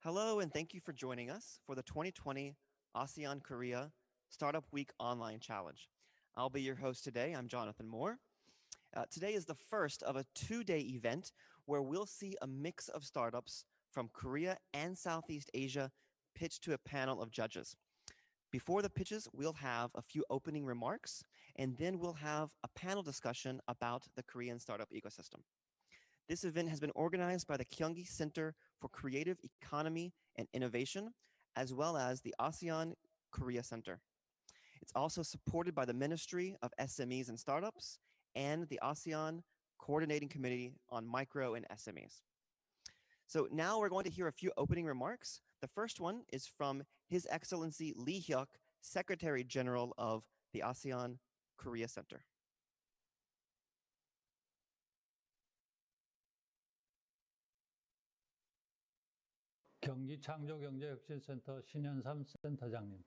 Hello, and thank you for joining us for the 2020 ASEAN-Korea Startup Week Online Challenge. I'll be your host today. I'm Jonathan Moore. Today is the first of a two-day event where we'll see a mix of startups from Korea and Southeast Asia pitched to a panel of judges. Before the pitches, we'll have a few opening remarks, and then we'll have a panel discussion about the Korean startup ecosystem. This event has been organized by the Gyeonggi Center for Creative Economy and Innovation, as well as the ASEAN-Korea Center. It's also supported by the Ministry of SMEs and Startups and the ASEAN Coordinating Committee on Micro and SMEs. So now we're going to hear a few opening remarks. The first one is from His Excellency Lee Hyuk, Secretary General of the ASEAN Korea Center. 경기창조경제혁신센터 신현삼 센터장님,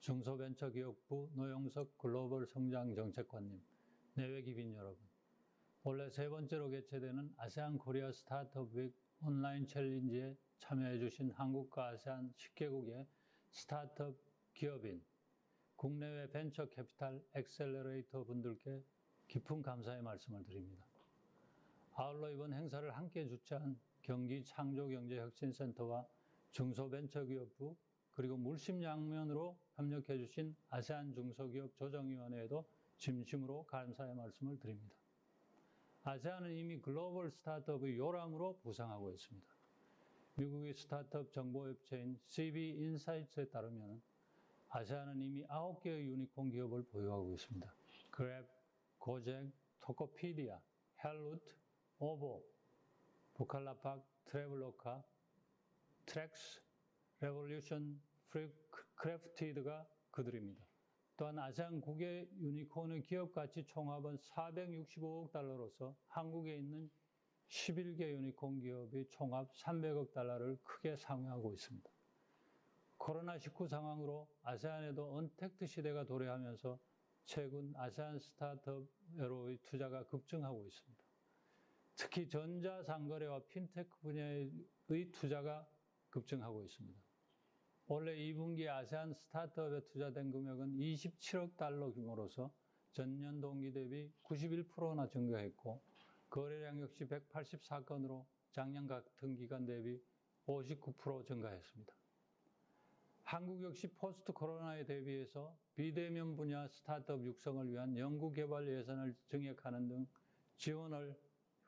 중소벤처기업부 노영석 글로벌 성장정책관님, 내외 기빈 여러분. 올해 세 번째로 개최되는 아세안 코리아 스타트업 윅 온라인 챌린지에 참여해 주신 한국과 아세안 10개국의 스타트업 기업인, 국내외 벤처 캐피탈 엑셀러레이터 분들께 깊은 감사의 말씀을 드립니다. 아울러 이번 행사를 함께 주최한 경기창조경제혁신센터와 중소벤처기업부 그리고 물심양면으로 협력해 주신 아세안 중소기업 조정위원회에도 진심으로 감사의 말씀을 드립니다. 아세안은 이미 글로벌 스타트업의 요람으로 부상하고 있습니다. 미국의 스타트업 정보 웹체인 CB 인사이트에 따르면 아세안은 이미 9개의 유니콘 기업을 보유하고 있습니다. 그랩, 고잭, 토코피디아, 헬루트, 오보, 부칼라팍, 트래블로카, 트랙스, 레볼루션, 크래프티드가 그들입니다. 또한 아세안 9개 유니콘의 기업 가치 총합은 465억 달러로서 한국에 있는 11개 유니콘 기업의 총합 300억 달러를 크게 상회하고 있습니다. 코로나19 상황으로 아세안에도 언택트 시대가 도래하면서 최근 아세안 스타트업으로의 투자가 급증하고 있습니다. 특히 전자상거래와 핀테크 분야의 투자가 급증하고 있습니다. 올해 2분기 아세안 스타트업에 투자된 금액은 27억 달러 규모로서 전년 동기 대비 91%나 증가했고 거래량 역시 184건으로 작년 같은 기간 대비 59% 증가했습니다. 한국 역시 포스트 코로나에 대비해서 비대면 분야 스타트업 육성을 위한 연구개발 예산을 증액하는 등 지원을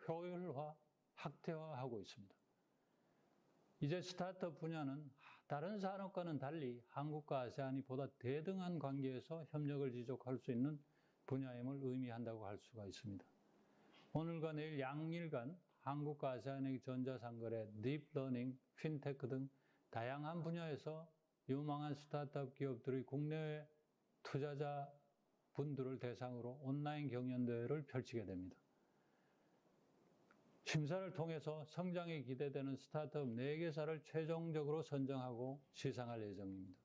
효율화, 확대화하고 있습니다. 이제 스타트업 분야는 다른 산업과는 달리 한국과 아세안이 보다 대등한 관계에서 협력을 지속할 수 있는 분야임을 의미한다고 할 수가 있습니다. 오늘과 내일 양일간 한국과 아세안의 전자상거래, 딥러닝, 핀테크 등 다양한 분야에서 유망한 스타트업 기업들의 국내외 투자자 분들을 대상으로 온라인 경연대회를 펼치게 됩니다. 심사를 통해서 성장이 기대되는 스타트업 4개사를 최종적으로 선정하고 시상할 예정입니다.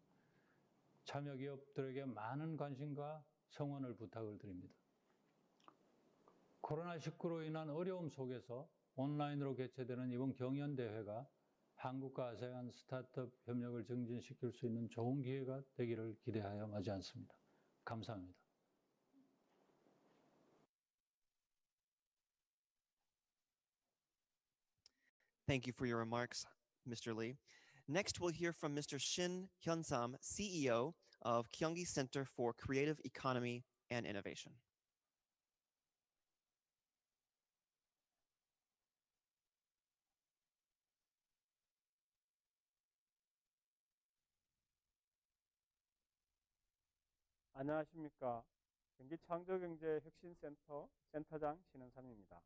참여 기업들에게 많은 관심과 성원을 부탁을 드립니다. 코로나19로 인한 어려움 속에서 온라인으로 개최되는 이번 경연대회가 한국과 아세안 스타트업 협력을 증진시킬 수 있는 좋은 기회가 되기를 기대하여 마지 않습니다. 감사합니다. Thank you for your remarks, Mr. Lee. Next, we'll hear from Mr. Shin Hyun-sam, CEO of Gyeonggi Center for Creative Economy and Innovation. 안녕하십니까. 경기창조경제혁신센터 센터장 신은삼입니다.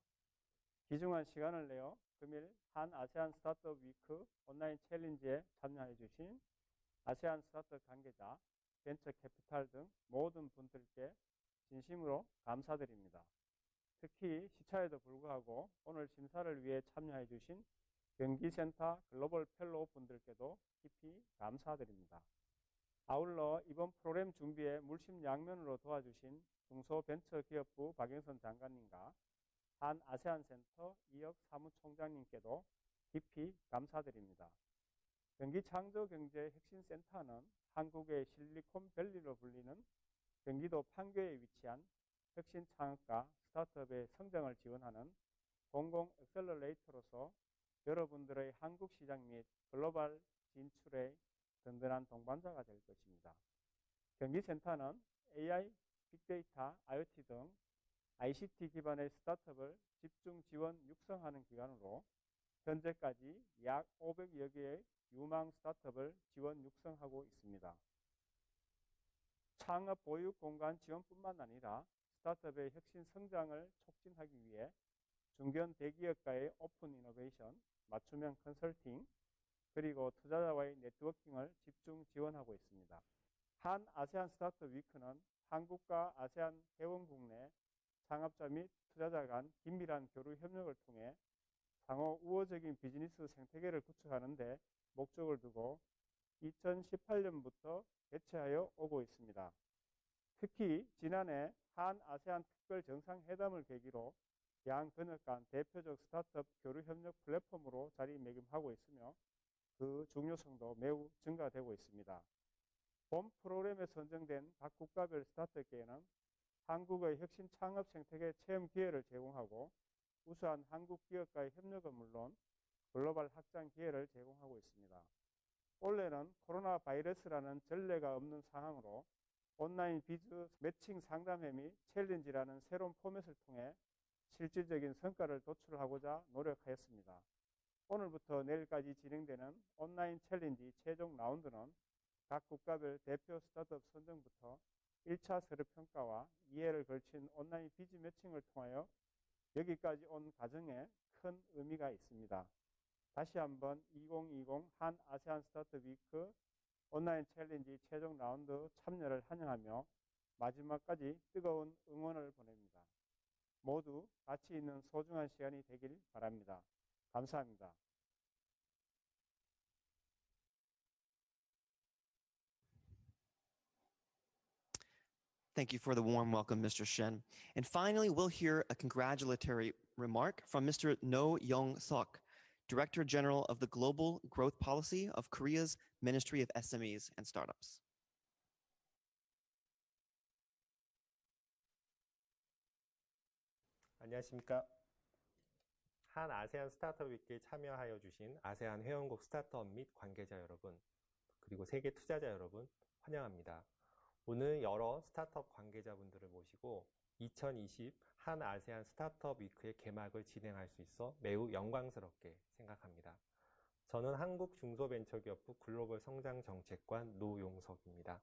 귀중한 시간을 내어 금일 한 아세안 스타트업 위크 온라인 챌린지에 참여해 주신 아세안 스타트업 관계자, 벤처 캐피탈 등 모든 분들께 진심으로 감사드립니다. 특히 시차에도 불구하고 오늘 심사를 위해 참여해 주신 경기센터 글로벌 펠로우 분들께도 깊이 감사드립니다. 아울러 이번 프로그램 준비에 물심양면으로 도와주신 중소벤처기업부 박영선 장관님과 한 아세안센터 이혁 사무총장님께도 깊이 감사드립니다. 경기 창조경제 혁신센터는 한국의 실리콘밸리로 불리는 경기도 판교에 위치한 혁신 창업과 스타트업의 성장을 지원하는 공공 엑셀러레이터로서 여러분들의 한국 시장 및 글로벌 진출의 든든한 동반자가 될 것입니다. 경기센터는 AI, 빅데이터, IoT 등 ICT 기반의 스타트업을 집중 지원 육성하는 기관으로 현재까지 약 500여 개의 유망 스타트업을 지원 육성하고 있습니다. 창업 보육 공간 지원뿐만 아니라 스타트업의 혁신 성장을 촉진하기 위해 중견 대기업과의 오픈 이노베이션, 맞춤형 컨설팅, 그리고 투자자와의 네트워킹을 집중 지원하고 있습니다. 한 아세안 스타트업 위크는 한국과 아세안 회원국 내 창업자 및 투자자 간 긴밀한 교류 협력을 통해 상호 우호적인 비즈니스 생태계를 구축하는 데 목적을 두고 2018년부터 개최하여 오고 있습니다. 특히 지난해 한 아세안 특별 정상회담을 계기로 양 근역 간 대표적 스타트업 교류 협력 플랫폼으로 자리매김하고 있으며 그 중요성도 매우 증가되고 있습니다. 본 프로그램에 선정된 각 국가별 스타트업계에는 한국의 혁신 창업 생태계 체험 기회를 제공하고 우수한 한국 기업과의 협력은 물론 글로벌 확장 기회를 제공하고 있습니다. 올해는 코로나 바이러스라는 전례가 없는 상황으로 온라인 비즈 매칭 상담회 및 챌린지라는 새로운 포맷을 통해 실질적인 성과를 도출하고자 노력하였습니다. 오늘부터 내일까지 진행되는 온라인 챌린지 최종 라운드는 각 국가별 대표 스타트업 선정부터 1차 서류 평가와 2회를 걸친 온라인 비즈 매칭을 통하여 여기까지 온 과정에 큰 의미가 있습니다. 다시 한번 2020 한 아세안 스타트업 위크 온라인 챌린지 최종 라운드 참여를 환영하며 마지막까지 뜨거운 응원을 보냅니다. 모두 가치 있는 소중한 시간이 되길 바랍니다. 감사합니다. Thank you for the warm welcome, Mr. Shen. And finally, we'll hear a congratulatory remark from Mr. No Young-sok, Director General of the Global Growth Policy of Korea's Ministry of SMEs and Startups. 안녕하십니까. 한 아세안 스타트업 위크에 참여하여 주신 아세안 회원국 스타트업 및 관계자 여러분, 그리고 세계 투자자 여러분 환영합니다. 오늘 여러 스타트업 관계자분들을 모시고 2020 한 아세안 스타트업 위크의 개막을 진행할 수 있어 매우 영광스럽게 생각합니다. 저는 한국 중소벤처기업부 글로벌 성장정책관 노용석입니다.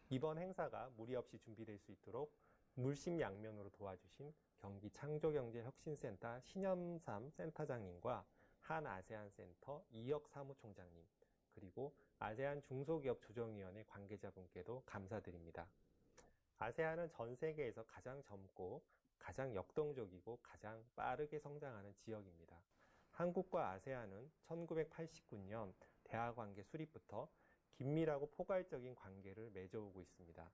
이번 행사가 무리 없이 준비될 수 있도록 물심양면으로 도와주신 경기 창조경제혁신센터 신현삼 센터장님과 한 아세안 센터 이혁 사무총장님, 그리고 아세안 중소기업 조정위원회 관계자분께도 감사드립니다. 아세안은 전 세계에서 가장 젊고 가장 역동적이고 가장 빠르게 성장하는 지역입니다. 한국과 아세안은 1989년 대화관계 수립부터 긴밀하고 포괄적인 관계를 맺어오고 있습니다.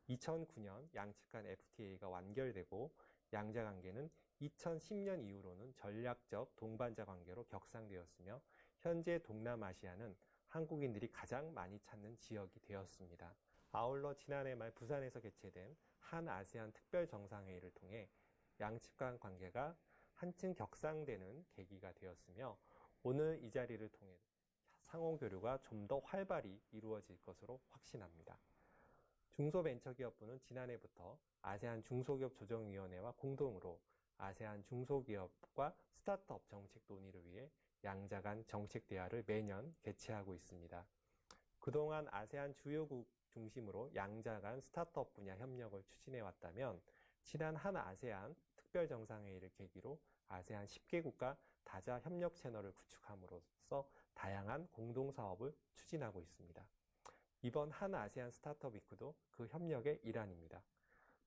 2009년 양측 간 FTA가 완결되고 양자 관계는 2010년 이후로는 전략적 동반자 관계로 격상되었으며 현재 동남아시아는 한국인들이 가장 많이 찾는 지역이 되었습니다. 아울러 지난해 말 부산에서 개최된 한 아세안 특별 정상회의를 통해 양측 간 관계가 한층 격상되는 계기가 되었으며 오늘 이 자리를 통해 상호 교류가 좀 더 활발히 이루어질 것으로 확신합니다. 중소벤처기업부는 지난해부터 아세안 중소기업 조정위원회와 공동으로 아세안 중소기업과 스타트업 정책 논의를 위해 양자 간 정책 대화를 매년 개최하고 있습니다. 그동안 아세안 주요국 중심으로 양자 간 스타트업 분야 협력을 추진해 왔다면 지난 한 아세안 특별정상회의를 계기로 아세안 10개국과 다자 협력 채널을 구축함으로써 다양한 공동사업을 추진하고 있습니다. 이번 한 아세안 스타트업 위크도 그 협력의 일환입니다.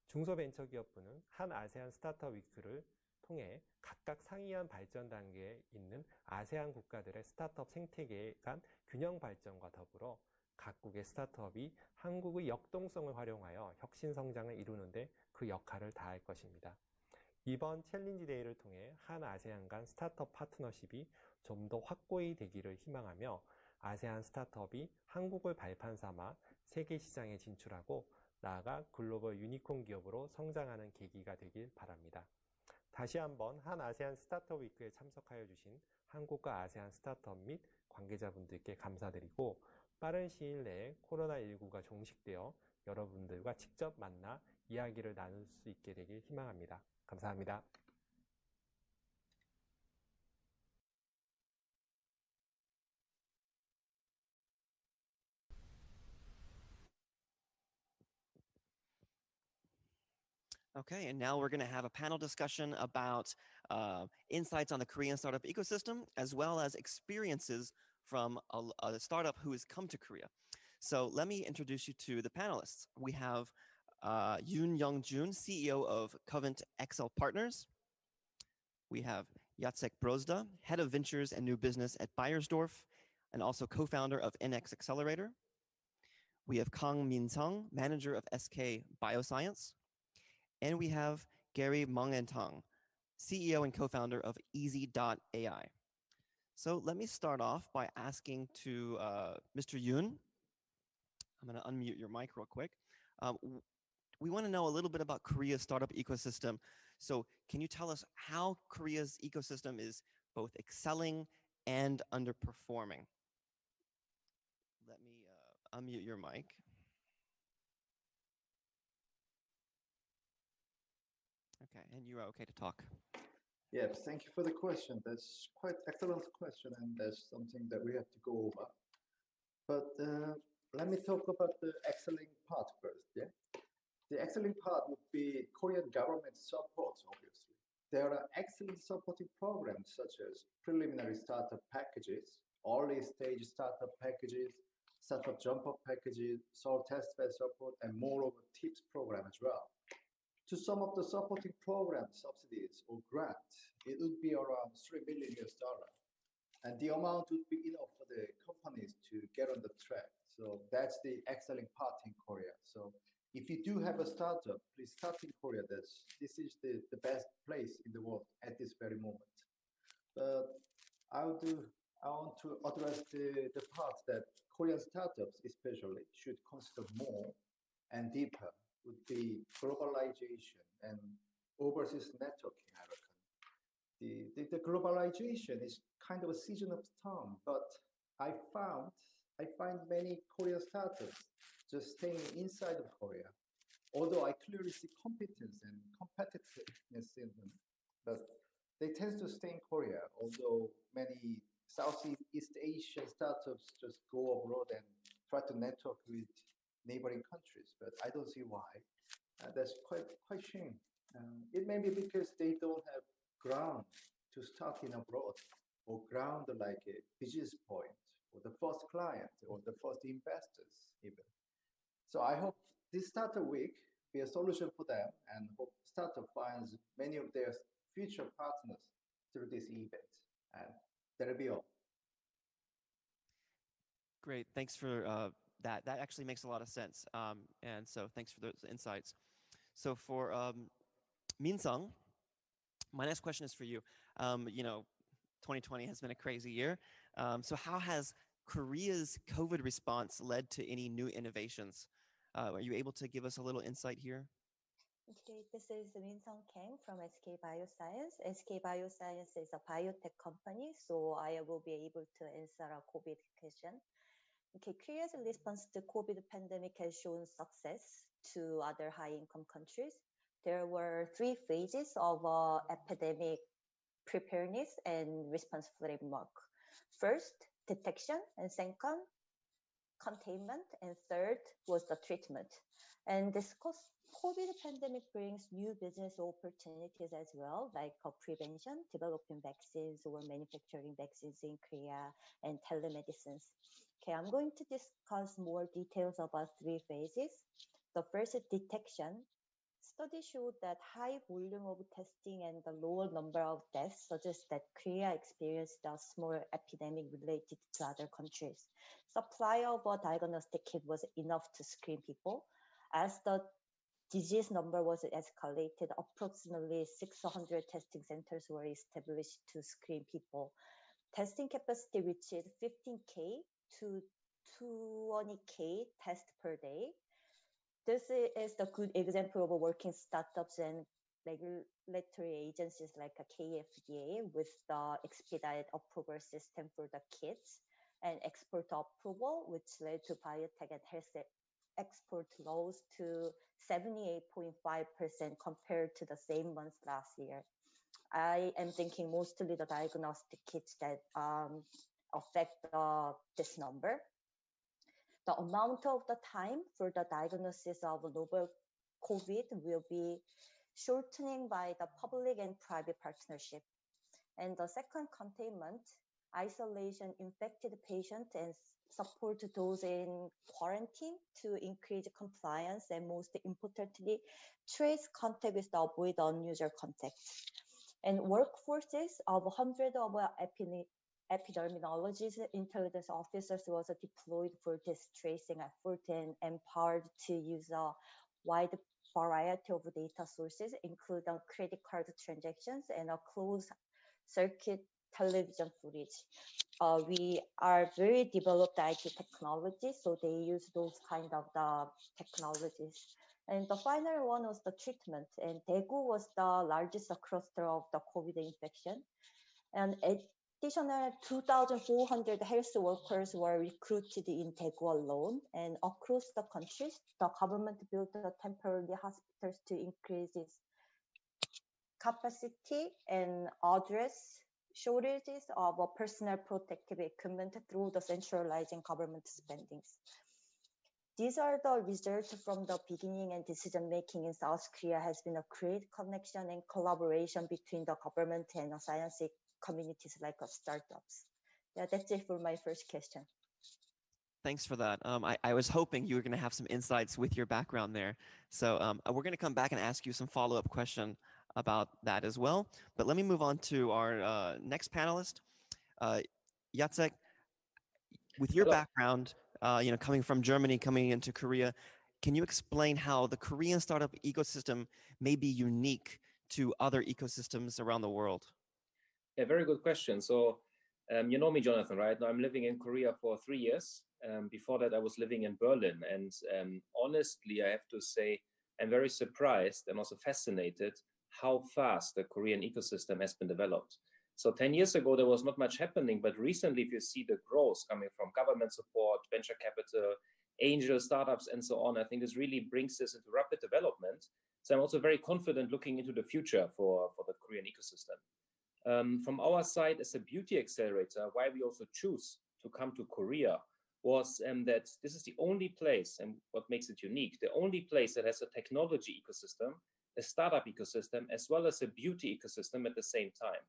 중소벤처기업부는 한 아세안 스타트업 위크를 통해 각각 상이한 발전 단계에 있는 아세안 국가들의 스타트업 생태계 간 균형 발전과 더불어 각국의 스타트업이 한국의 역동성을 활용하여 혁신 성장을 이루는데 그 역할을 다할 것입니다. 이번 챌린지 데이를 통해 한 아세안 간 스타트업 파트너십이 좀 더 확고히 되기를 희망하며 아세안 스타트업이 한국을 발판 삼아 세계 시장에 진출하고 나아가 글로벌 유니콘 기업으로 성장하는 계기가 되길 바랍니다. 다시 한번 한 아세안 스타트업 위크에 참석하여 주신 한국과 아세안 스타트업 및 관계자분들께 감사드리고 빠른 시일 내에 코로나19가 종식되어 여러분들과 직접 만나 이야기를 나눌 수 있게 되길 희망합니다. 감사합니다. Okay, and now we're going to have a panel discussion about insights on the Korean startup ecosystem, as well as experiences from a startup who has come to Korea. So let me introduce you to the panelists. We have Yoon Young-jun, CEO of Covent XL Partners. We have Jacek Brozda, Head of Ventures and New Business at Bayersdorf, and also co-founder of NX Accelerator. We have Kang Min-sung, Manager of SK Bioscience. And we have Gary Mangentang, CEO and co-founder of Easy.ai. So let me start off by asking to Mr. Yoon. I'm going to unmute your mic real quick. We want to know a little bit about Korea's startup ecosystem. So can you tell us how Korea's ecosystem is both excelling and underperforming? Let me unmute your mic. Okay, and you are okay to talk. Yes, thank you for the question. That's quite excellent question, and that's something that we have to go over. But let me talk about the excelling part first. Yeah, the excelling part would be Korean government support. Obviously, there are excellent supporting programs such as preliminary startup packages, early stage startup packages, startup jump up packages, Seoul test bed support, and moreover tips program as well. To some of the supporting program subsidies or grants, it would be around $3 million. And the amount would be enough for the companies to get on the track. So that's the excelling part in Korea. So if you do have a startup, please start in Korea. This is the best place in the world at this very moment. But I want to address the part that Korean startups especially should consider more and deeper would be globalization and overseas networking, I reckon. The globalization is kind of a season of storm, but I find many Korean startups just staying inside of Korea, although I clearly see competence and competitiveness in them. But they tend to stay in Korea, although many Southeast Asian startups just go abroad and try to network with neighboring countries, but I don't see why. That's quite shame. It may be because they don't have ground to start in abroad, or ground like a business point, or the first client, or the first investors even. So I hope this startup week be a solution for them, and hope startup finds many of their future partners through this event. And that'll be all. Great, thanks for that. That actually makes a lot of sense. And so thanks for those insights. So for Min-sung, my next question is for you. 2020 has been a crazy year. So how has Korea's COVID response led to any new innovations? Are you able to give us a little insight here? Okay, this is Min-sung Kang from SK Bioscience. SK Bioscience is a biotech company, so I will be able to answer a COVID question. Okay, Korea's response to COVID pandemic has shown success to other high-income countries. There were 3 phases of epidemic preparedness and response framework. First, detection, and second, containment, and third was the treatment. And this COVID pandemic brings new business opportunities as well, like prevention, developing vaccines or manufacturing vaccines in Korea, and telemedicine. Okay, I'm going to discuss more details about 3 phases. The first is detection. Studies showed that high volume of testing and the lower number of deaths suggest that Korea experienced a small epidemic related to other countries. Supply of a diagnostic kit was enough to screen people. As the disease number was escalated, approximately 600 testing centers were established to screen people. testing capacity reached 15K to 20K tests per day. This is the good example of working startups and regulatory agencies like a KFDA with the expedited approval system for the kits and export approval, which led to biotech and health export rose to 78.5% compared to the same month last year. I am thinking mostly the diagnostic kits that affect this number. The amount of the time for the diagnosis of novel COVID will be shortening by the public and private partnership. And the second containment, isolation infected patients and support those in quarantine to increase compliance and most importantly, trace contact with the avoid unusual contacts. And workforces of hundreds of epidemiologists, intelligence officers was deployed for this tracing effort and empowered to use a wide variety of data sources, including credit card transactions and a closed circuit television footage. We are very developed IT technology, so they use those kind of the technologies. And the final one was the treatment, and Daegu was the largest cluster of the COVID infection. And additional 2,400 health workers were recruited in Daegu alone. And across the countries, the government built temporary hospitals to increase its capacity and address shortages of personal protective equipment through the centralizing government spendings. These are the results from the beginning, and decision making in South Korea has been a great connection and collaboration between the government and science communities like startups. Yeah, that's it for my first question. Thanks for that. I was hoping you were going to have some insights with your background there. So we're going to come back and ask you some follow-up question about that as well. But let me move on to our next panelist, Jacek. With your background, coming from Germany, coming into Korea, can you explain how the Korean startup ecosystem may be unique to other ecosystems around the world? Yeah, very good question. So, you know me, Jonathan, right? Now I'm living in Korea for 3 years. Before that, I was living in Berlin. And honestly, I have to say, I'm very surprised and also fascinated how fast the Korean ecosystem has been developed. So 10 years ago, there was not much happening, but recently, if you see the growth coming from government support, venture capital, angel startups, and so on, I think this really brings this into rapid development. So I'm also very confident looking into the future for the Korean ecosystem. From our side, as a beauty accelerator, why we also choose to come to Korea was that this is the only place, and what makes it unique, the only place that has a technology ecosystem, a startup ecosystem, as well as a beauty ecosystem at the same time.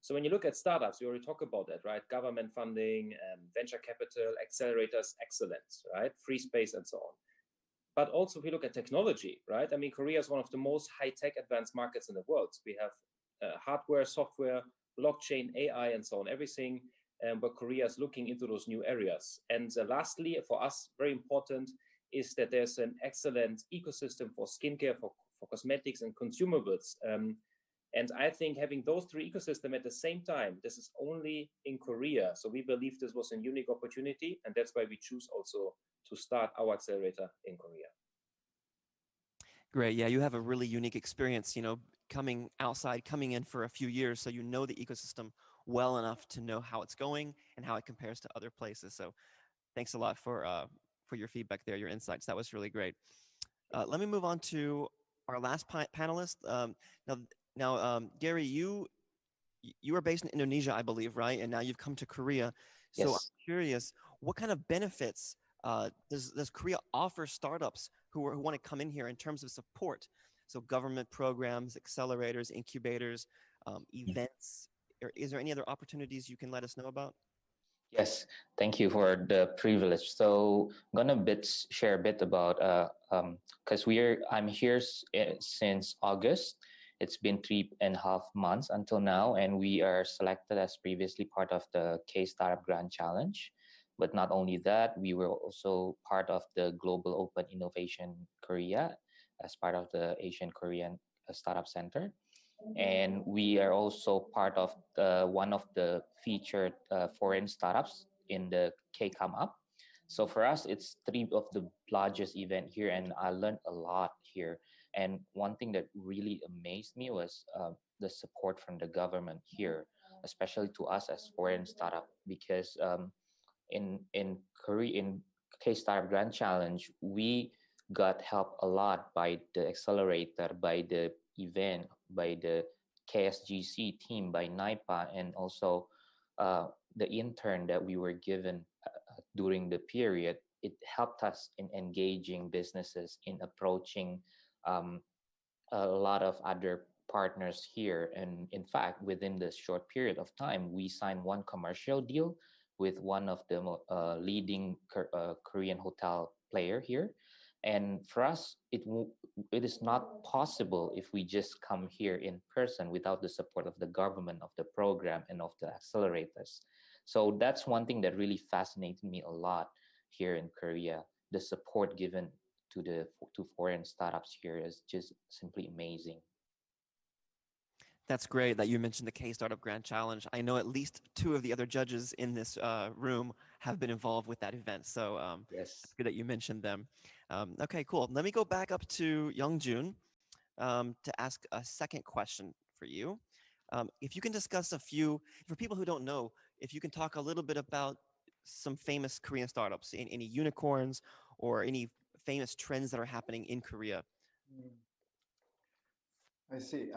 So when you look at startups, we already talk about that, right? Government funding, venture capital, accelerators, excellence, right? Free space and so on. But also if we look at technology, right? I mean, Korea is one of the most high-tech advanced markets in the world. We have hardware, software, blockchain, AI, and so on, everything. But Korea is looking into those new areas. And lastly, for us, very important is that there's an excellent ecosystem for skincare, for cosmetics and consumables. And I think having those three ecosystems at the same time, this is only in Korea. So we believe this was a unique opportunity, and that's why we choose also to start our accelerator in Korea. Great. Yeah, you have a really unique experience, coming outside, coming in for a few years, so you know the ecosystem well enough to know how it's going and how it compares to other places. So thanks a lot for your feedback there, your insights. That was really great. Let me move on to our last panelist. Now, Gary, you are based in Indonesia, I believe, right? And now you've come to Korea. So Yes. I'm curious, what kind of benefits does Korea offer startups who want to come in here in terms of support? So government programs, accelerators, incubators, events. Is there any other opportunities you can let us know about? Yes, thank you for the privilege. So I'm gonna share a bit about because I'm here since August. It's been 3.5 months until now, and we are selected as previously part of the K Startup Grand Challenge. But not only that, we were also part of the Global Open Innovation Korea as part of the Asian Korean Startup Center. and we are also part of one of the featured foreign startups in the KCOM Up. So for us, it's three of the largest event here, and I learned a lot here. And one thing that really amazed me was the support from the government here, especially to us as foreign startup, because in Korea, in K Startup Grand Challenge, we got help a lot by the accelerator, by the event, by the KSGC team, by NIPA, and also the intern that we were given during the period. It helped us in engaging businesses, in approaching um, a lot of other partners here. And in fact, within this short period of time, we signed one commercial deal with one of the leading Korean hotel player here. And for us, it is not possible if we just come here in person without the support of the government, of the program, and of the accelerators. So that's one thing that really fascinated me a lot here in Korea. The support given to foreign startups here is just simply amazing. That's great that you mentioned the K Startup Grand Challenge. I know at least two of the other judges in this room have been involved with that event. So Yes. it's good that you mentioned them. Okay, cool. Let me go back up to Youngjun to ask a second question for you. If you can discuss a few, for people who don't know, if you can talk a little bit about some famous Korean startups, any unicorns or any famous trends that are happening in Korea. I see.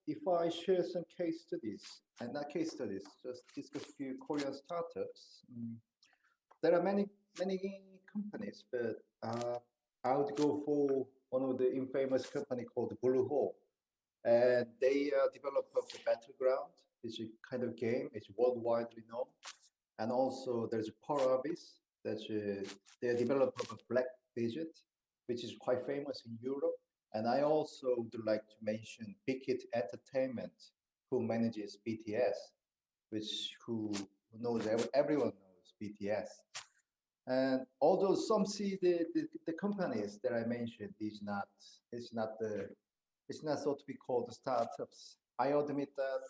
If I share some case studies, and not case studies, just discuss a few Korean startups. There are many companies, but I would go for one of the infamous company called Blue Hole, and they develop the Battleground, which is a kind of game. It's worldwide known, and also there's Polar Abyss, that's they're developer of Black Digit, which is quite famous in Europe. And I also would like to mention Big Hit Entertainment, who manages BTS, which who knows everyone knows BTS. And although some see the companies that I mentioned is not it's not so to be called startups. I admit that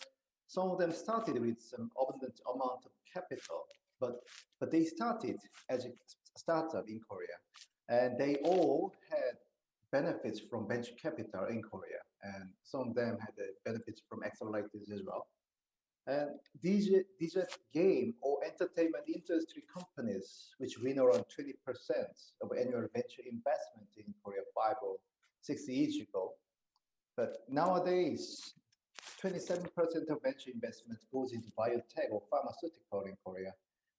some of them started with some abundant amount of capital, but they started as a startup in Korea, and they all had benefits from venture capital in Korea, and some of them had the benefits from accelerators as well. And these are game or entertainment industry companies which win around 20% of annual venture investment in Korea 5 or 6 years ago. But nowadays, 27% of venture investment goes into biotech or pharmaceutical in Korea,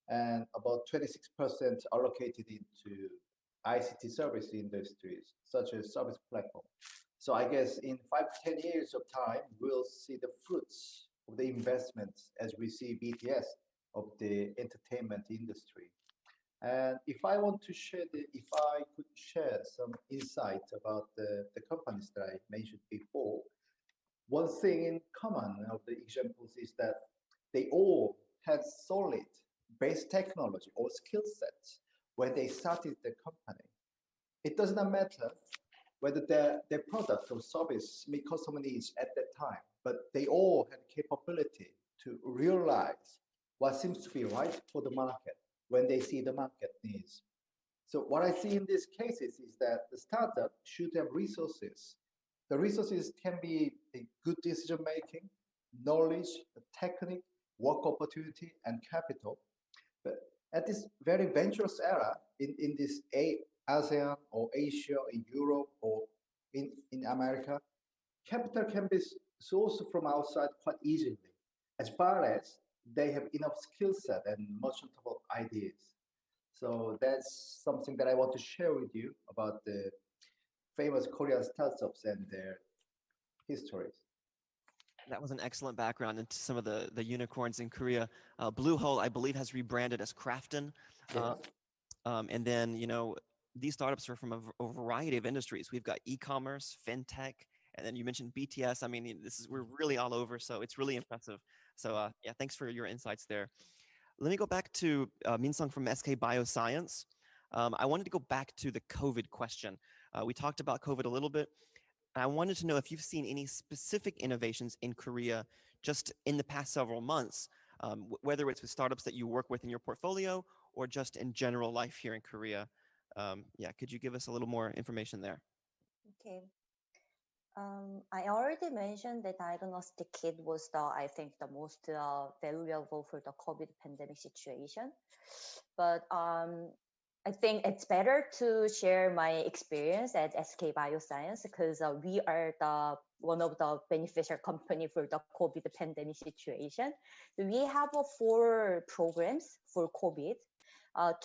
and about 26% allocated into ICT service industries, such as service platform. So I guess in 5 to 10 years of time, we'll see the fruits of the investments as we see BTS of the entertainment industry. And if I could share some insight about the companies that I mentioned before, one thing in common of the examples is that they all had solid base technology or skill sets when they started the company. It does not matter whether their product or service meet customer needs at that time, but they all had capability to realize what seems to be right for the market when they see the market needs. So what I see in these cases is that the startup should have resources. The resources can be a good decision making, knowledge, technique, work opportunity, and capital. But at this very venturous era in this ASEAN or Asia, in Europe or in America, capital can be sourced from outside quite easily, as far as they have enough skill set and merchantable ideas. So that's something that I want to share with you about the famous Korean startups and their histories. That was an excellent background into some of the unicorns in Korea. Bluehole, I believe, has rebranded as Crafton. Yes. And then, these startups are from a variety of industries. We've got e-commerce, fintech, and then you mentioned BTS. I mean, we're really all over, so it's really impressive. So yeah, thanks for your insights there. Let me go back to Min Sung from SK Bioscience. I wanted to go back to the COVID question. We talked about COVID a little bit. I wanted to know if you've seen any specific innovations in Korea just in the past several months, whether it's with startups that you work with in your portfolio or just in general life here in Korea. Yeah, could you give us a little more information there? Okay. I already mentioned that diagnostic kit was I think, the most valuable for the COVID pandemic situation. But I think it's better to share my experience at SK Bioscience because we are one of the beneficial company for the COVID pandemic situation. So we have 4 programs for COVID.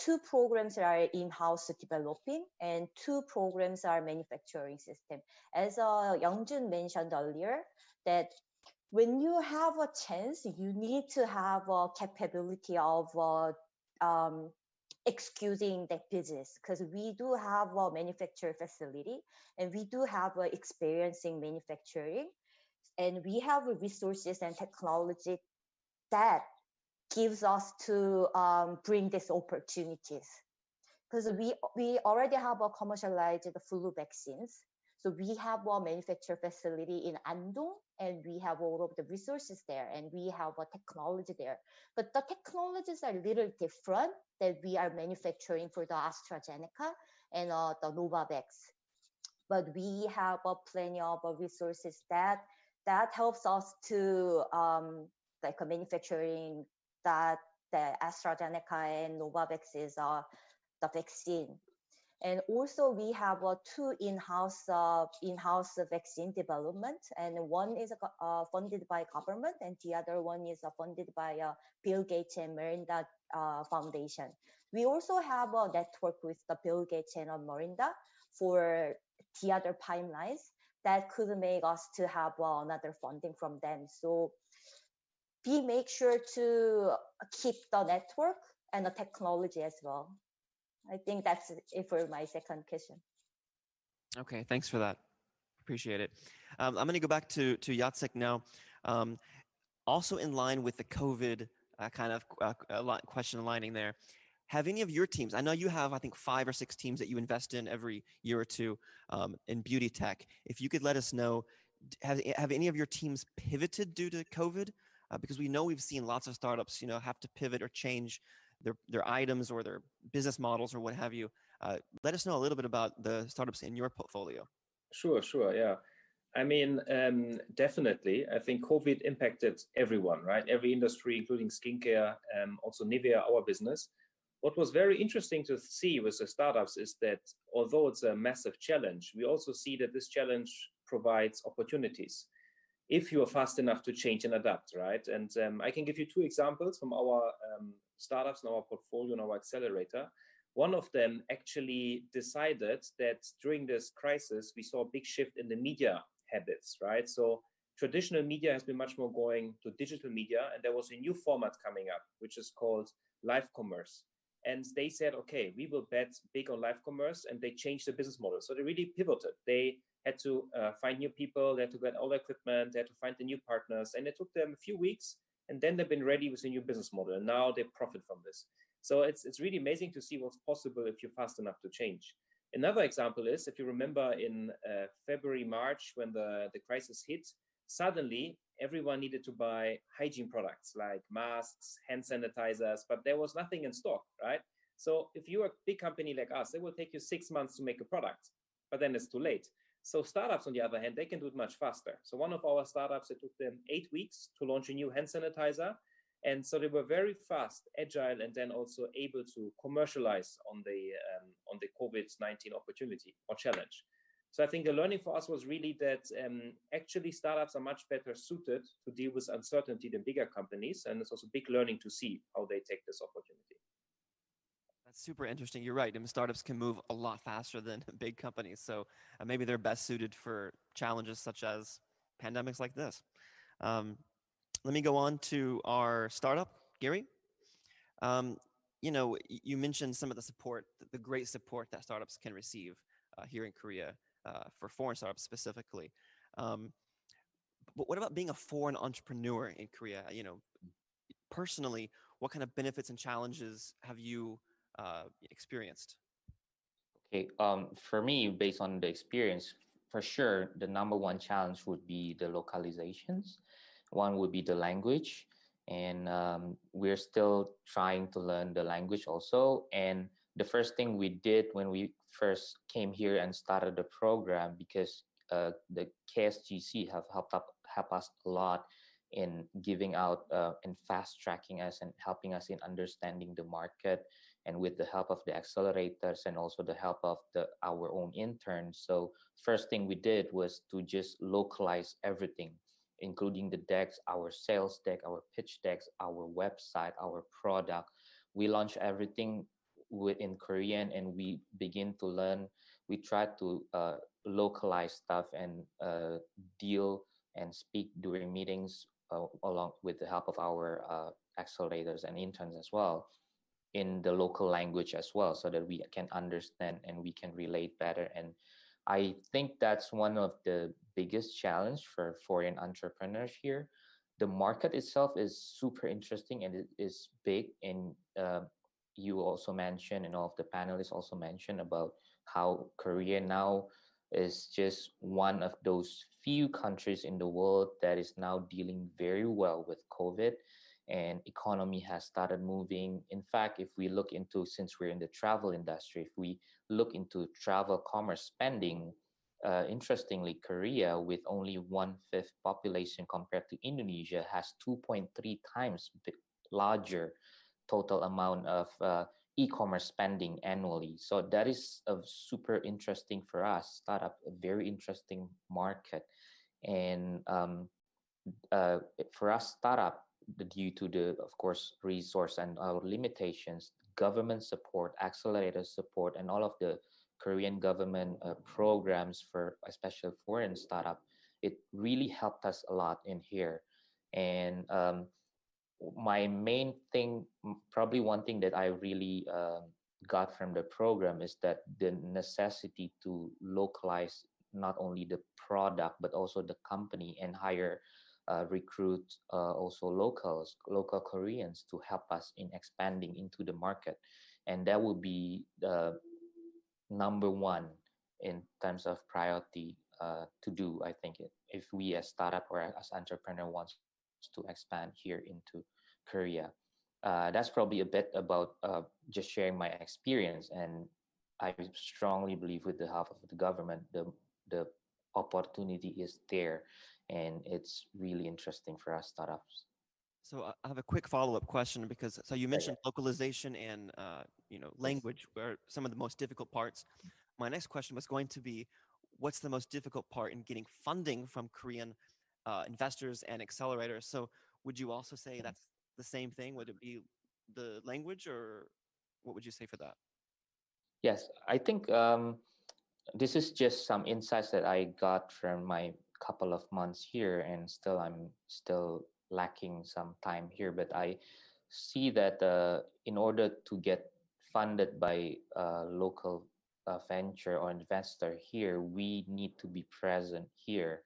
2 programs are in-house developing and 2 programs are manufacturing system. As Youngjun mentioned earlier, that when you have a chance, you need to have a capability of executing that business because we do have a manufacturing facility and we do have experience in manufacturing and we have resources and technology that gives us to bring these opportunities because we already have a commercialized flu vaccines. So we have a manufacturing facility in Andong and we have all of the resources there and we have a technology there. But the technologies are a little different that we are manufacturing for the AstraZeneca and the Novavax. But we have plenty of resources that helps us to like manufacturing that the AstraZeneca and Novavax is the vaccine. And also we have 2 in-house vaccine development, and one is funded by government, and the other one is funded by Bill Gates and Melinda Foundation. We also have a network with the Bill Gates and Melinda for the other pipelines that could make us to have another funding from them. So we make sure to keep the network and the technology as well. I think that's it for my second question. Okay, thanks for that. Appreciate it. I'm going to go back to Jacek now. Also in line with the COVID kind of question aligning there, have any of your teams, I know you have, I think, 5 or 6 teams that you invest in every year or two in beauty tech. If you could let us know, have any of your teams pivoted due to COVID? Because we know we've seen lots of startups, have to pivot or change their items or their business models or what have you. Let us know a little bit about the startups in your portfolio. Sure, yeah. I mean, definitely. I think COVID impacted everyone, right? Every industry, including skincare, also Nivea, our business. What was very interesting to see with the startups is that although it's a massive challenge, we also see that this challenge provides opportunities if you are fast enough to change and adapt, right? And I can give you 2 examples from our startups in our portfolio and our accelerator. One of them actually decided that during this crisis, we saw a big shift in the media habits, right? So traditional media has been much more going to digital media, and there was a new format coming up, which is called live commerce. And they said, okay, we will bet big on live commerce, and they changed the business model. So they really pivoted. They had to find new people, they had to get all the equipment, they had to find the new partners, and it took them a few weeks, and then they've been ready with a new business model, and now they profit from this. So it's really amazing to see what's possible if you're fast enough to change. Another example is, if you remember in February, March, when the crisis hit, suddenly everyone needed to buy hygiene products like masks, hand sanitizers, but there was nothing in stock, right? So if you're a big company like us, it will take you 6 months to make a product, but then it's too late. So startups, on the other hand, they can do it much faster. So one of our startups, it took them 8 weeks to launch a new hand sanitizer. And so they were very fast, agile, and then also able to commercialize on the COVID-19 opportunity or challenge. So I think the learning for us was really that actually startups are much better suited to deal with uncertainty than bigger companies. And it's also big learning to see how they take this opportunity. That's super interesting. You're right. I mean, startups can move a lot faster than big companies. So maybe they're best suited for challenges such as pandemics like this. Let me go on to our startup, Gary. You mentioned some of the support, the great support that startups can receive here in Korea for foreign startups specifically. But what about being a foreign entrepreneur in Korea? Personally, what kind of benefits and challenges have you experienced? Okay, for me, based on the experience, for sure, the number one challenge would be the localizations. One would be the language, and we're still trying to learn the language also. And the first thing we did when we first came here and started the program, because the KSGC have help us a lot in giving out and fast tracking us and helping us in understanding the market, and with the help of the accelerators and also the help of our own interns. So first thing we did was to just localize everything, including the decks, our sales deck, our pitch decks, our website, our product. We launch everything in Korean, and we begin to learn. We try to localize stuff and deal and speak during meetings along with the help of our accelerators and interns as well, in the local language as well, so that we can understand and we can relate better. And I think that's one of the biggest challenge for foreign entrepreneurs here. The market itself is super interesting and it is big. And you also mentioned, and all of the panelists also mentioned about how Korea now is just one of those few countries in the world that is now dealing very well with COVID, and economy has started moving. In fact, if we look into, since we're in the travel industry, if we look into travel commerce spending, interestingly, Korea, with only 1/5 population compared to Indonesia, has 2.3 times larger total amount of e-commerce spending annually. So that is super interesting for us, startup, a very interesting market. And for us startup, due to the, of course, resource and our limitations, government support, accelerator support, and all of the Korean government programs for especially foreign startup, it really helped us a lot in here. And my main thing, probably one thing that I really got from the program, is that the necessity to localize not only the product but also the company, and hire recruit also local Koreans to help us in expanding into the market. And that would be the number one in terms of priority to do, I think, if we as startup or as entrepreneur wants to expand here into Korea. That's probably a bit about just sharing my experience, and I strongly believe with the help of the government, the opportunity is there, and it's really interesting for us startups. So I have a quick follow-up question, because so you mentioned localization and language were some of the most difficult parts. My next question was going to be, what's the most difficult part in getting funding from Korean investors and accelerators? So would you also say that's the same thing? Would it be the language, or what would you say for that? Yes, I think this is just some insights that I got from my couple of months here, and I'm still lacking some time here. But I see that in order to get funded by local venture or investor here, we need to be present here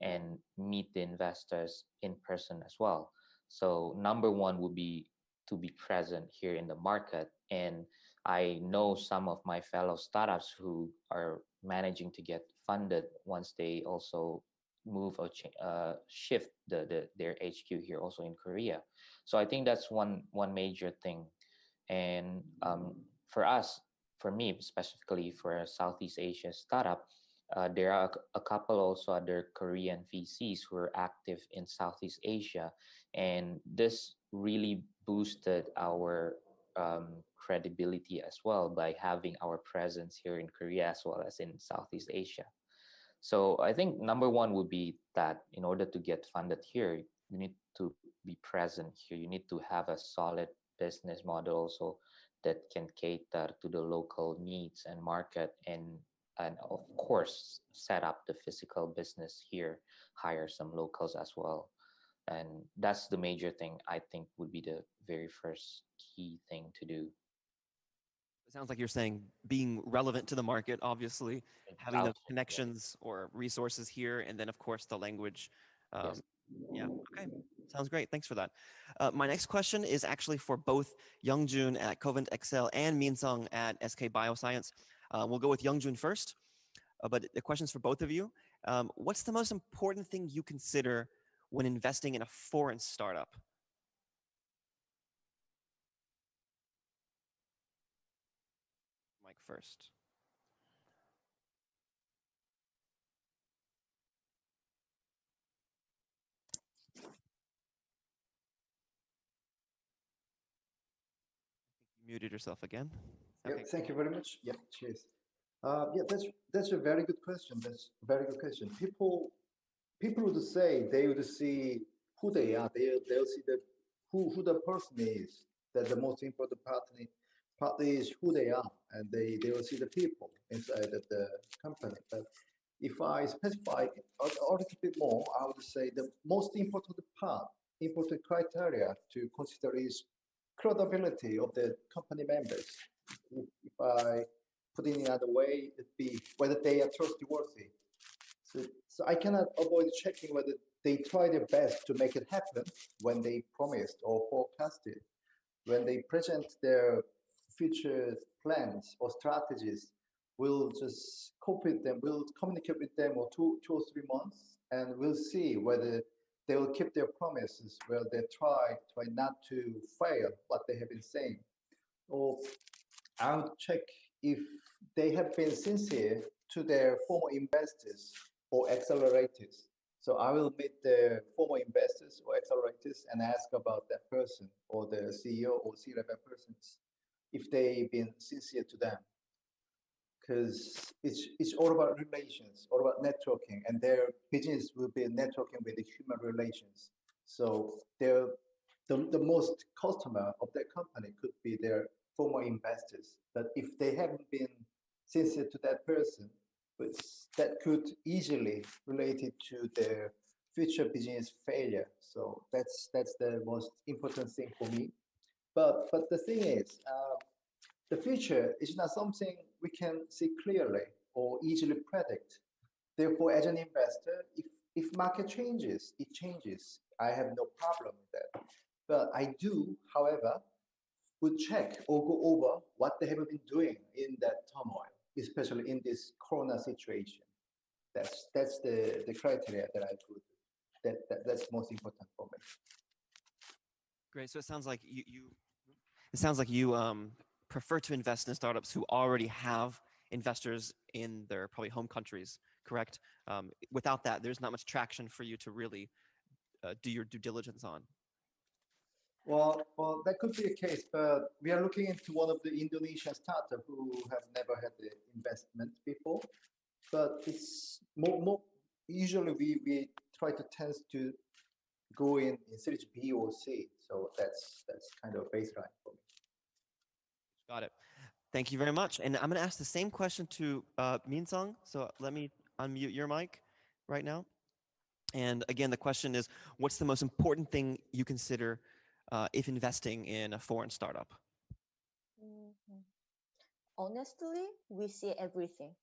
and meet the investors in person as well. So number one would be to be present here in the market. And I know some of my fellow startups who are managing to get funded once they also move or shift their HQ here also in Korea. So I think that's one major thing. And for me specifically, for a Southeast Asia startup, there are a couple also other Korean VCs who are active in Southeast Asia, and this really boosted our credibility as well by having our presence here in Korea as well as in Southeast Asia. So I think number one would be that in order to get funded here, you need to be present here. You need to have a solid business model also that can cater to the local needs and market, and of course set up the physical business here, hire some locals as well. And that's the major thing I think would be the very first key thing to do. It sounds like you're saying being relevant to the market, obviously, having those connections or resources here, and then of course the language. Yes. Yeah, okay, sounds great. Thanks for that. My next question is actually for both Youngjun at Covent Excel and Minsung at SK Bioscience. We'll go with Youngjun first. but the question's for both of you. What's the most important thing you consider when investing in a foreign startup? Mike first. You muted yourself again. Yeah, Okay. thank you very much. Yeah, cheers. Yeah, that's a very good question. That's a very good question. People would say they would see who they are. They'll see who the person is. That the most important part is who they are, and they will see the people inside of the company. But if I specify a little bit more, I would say the most important criteria to consider is credibility of the company members. If I put it in another way, it'd be whether they are trustworthy. So I cannot avoid checking whether they try their best to make it happen when they promised or forecasted. When they present their future plans or strategies, we'll just cope with them. We'll communicate with them for two or 3 months, and we'll see whether they will keep their promises, where they try not to fail what they have been saying. Or I'll check if they have been sincere to their former investors or accelerators. So I will meet the former investors or accelerators and ask about that person or the CEO or C-level persons if they've been sincere to them. Because it's all about relations, all about networking, and their business will be networking with the human relations. So the most customer of that company could be their former investors. But if they haven't been sincere to that person, which that could easily relate it to their future business failure. So that's the most important thing for me. But the thing is, the future is not something we can see clearly or easily predict. Therefore, as an investor, if market changes, it changes. I have no problem with that. But I do, however, would check or go over what they have been doing in that turmoil, especially in this Corona situation. That's the criteria that I put. That's most important for me. Great. So it sounds like you prefer to invest in startups who already have investors in their probably home countries, correct? Without that, there's not much traction for you to really do your due diligence on. Well, that could be a case, but we are looking into one of the Indonesian startups who have never had the investment before. But it's more usually we try to tend to go in series B or C. So that's kind of baseline for me. Got it. Thank you very much. And I'm going to ask the same question to Min-sung. So let me unmute your mic right now. And again, the question is, what's the most important thing you consider if investing in a foreign startup? Honestly, we see everything.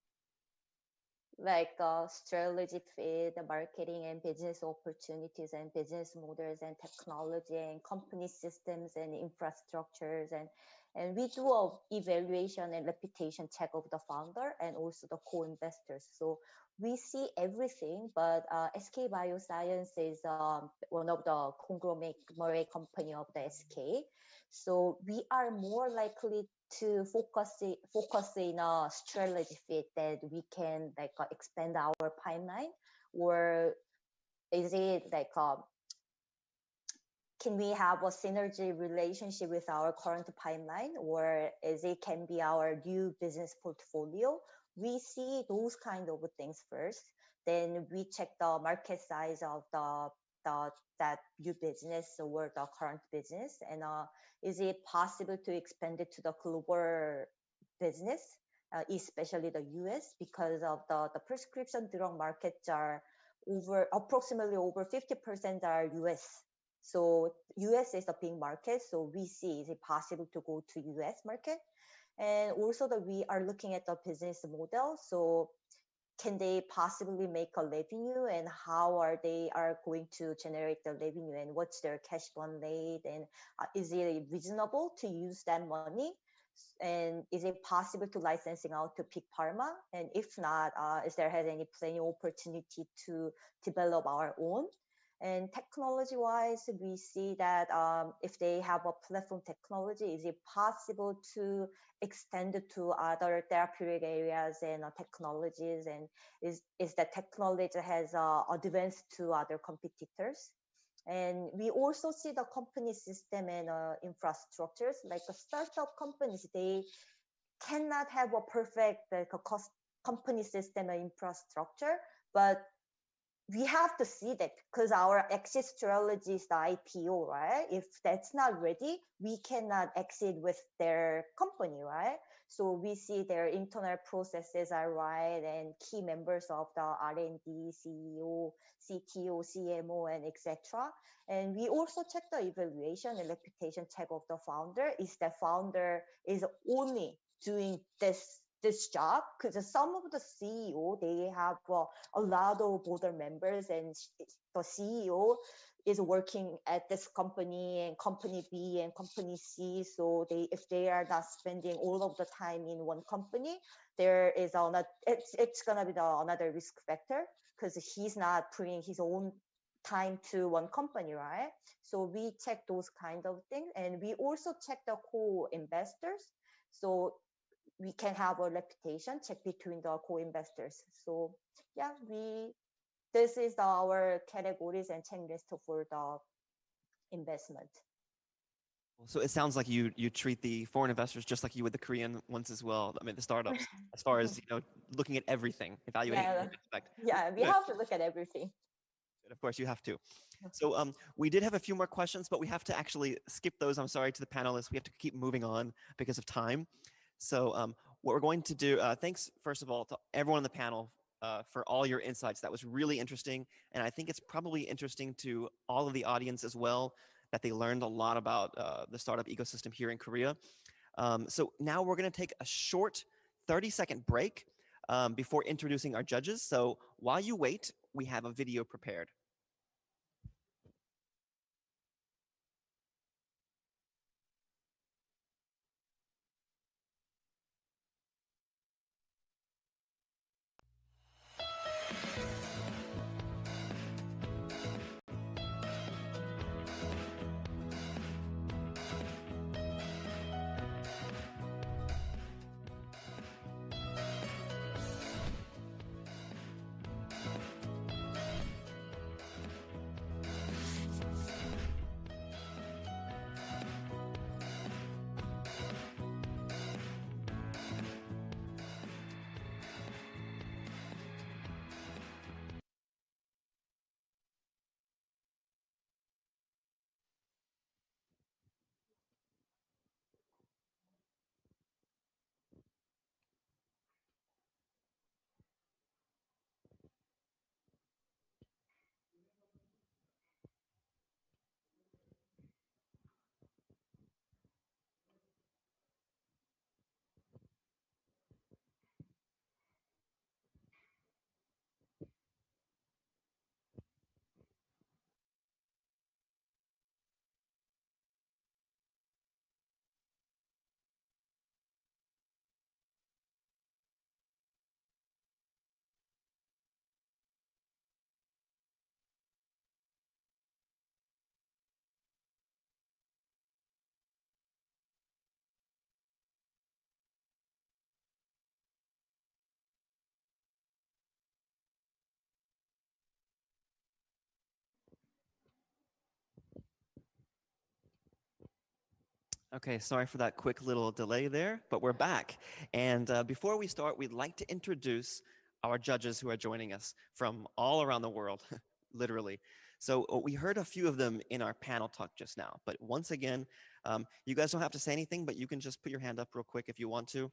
Like strategy fit, the marketing and business opportunities and business models and technology and company systems and infrastructures, and we do a evaluation and reputation check of the founder and also the co-investors. So we see everything, but SK Bioscience is one of the conglomerate company of the SK. So we are more likely to focus in a strategy fit that we can like expand our pipeline, or is it like can we have a synergy relationship with our current pipeline, or is it can be our new business portfolio? We see those kind of things first. Then we check the market size of that new business or the current business, and is it possible to expand it to the global business, especially the US, because of the prescription drug markets are approximately over 50% are US. So US is a big market, so we see is it possible to go to US market, and also that we are looking at the business model. So can they possibly make a revenue, and how are they going to generate the revenue, and what's their cash burn rate, and is it reasonable to use that money? And is it possible to licensing out to Big Pharma? And if not, is there has any opportunity to develop our own? And technology-wise, we see that if they have a platform technology, is it possible to extend it to other therapeutic areas and technologies? And is the technology has advanced to other competitors? And we also see the company system and infrastructures, like the startup companies, they cannot have a perfect company system and infrastructure, but we have to see that because our exit strategy is the IPO, right? If that's not ready, we cannot exit with their company, right? So we see their internal processes are right and key members of the R&D, CEO, CTO, CMO, and etc. And we also check the evaluation and reputation check of the founder. Is the founder is only doing this job? Because some of the CEO, they have a lot of board members, and the CEO is working at this company and company B and company C. So if they are not spending all of the time in one company, there is it's gonna be another risk factor because he's not putting his own time to one company, right? So we check those kind of things, and we also check the co-investors. So we can have a reputation check between the co-investors. So yeah, this is our categories and checklist for the investment. So it sounds like you treat the foreign investors just like you would the Korean ones as well. I mean, the startups, as far as looking at everything, evaluating every aspect. Yeah, we have to look at everything. Of course, you have to. So we did have a few more questions, but we have to actually skip those. I'm sorry to the panelists. We have to keep moving on because of time. So what we're going to do, thanks first of all to everyone on the panel for all your insights. That was really interesting. And I think it's probably interesting to all of the audience as well, that they learned a lot about the startup ecosystem here in Korea. So now we're going to take a short 30-second break before introducing our judges. So while you wait, we have a video prepared. Okay, sorry for that quick little delay there, but we're back. And before we start, we'd like to introduce our judges who are joining us from all around the world, literally. So we heard a few of them in our panel talk just now, but once again, you guys don't have to say anything, but you can just put your hand up real quick if you want to.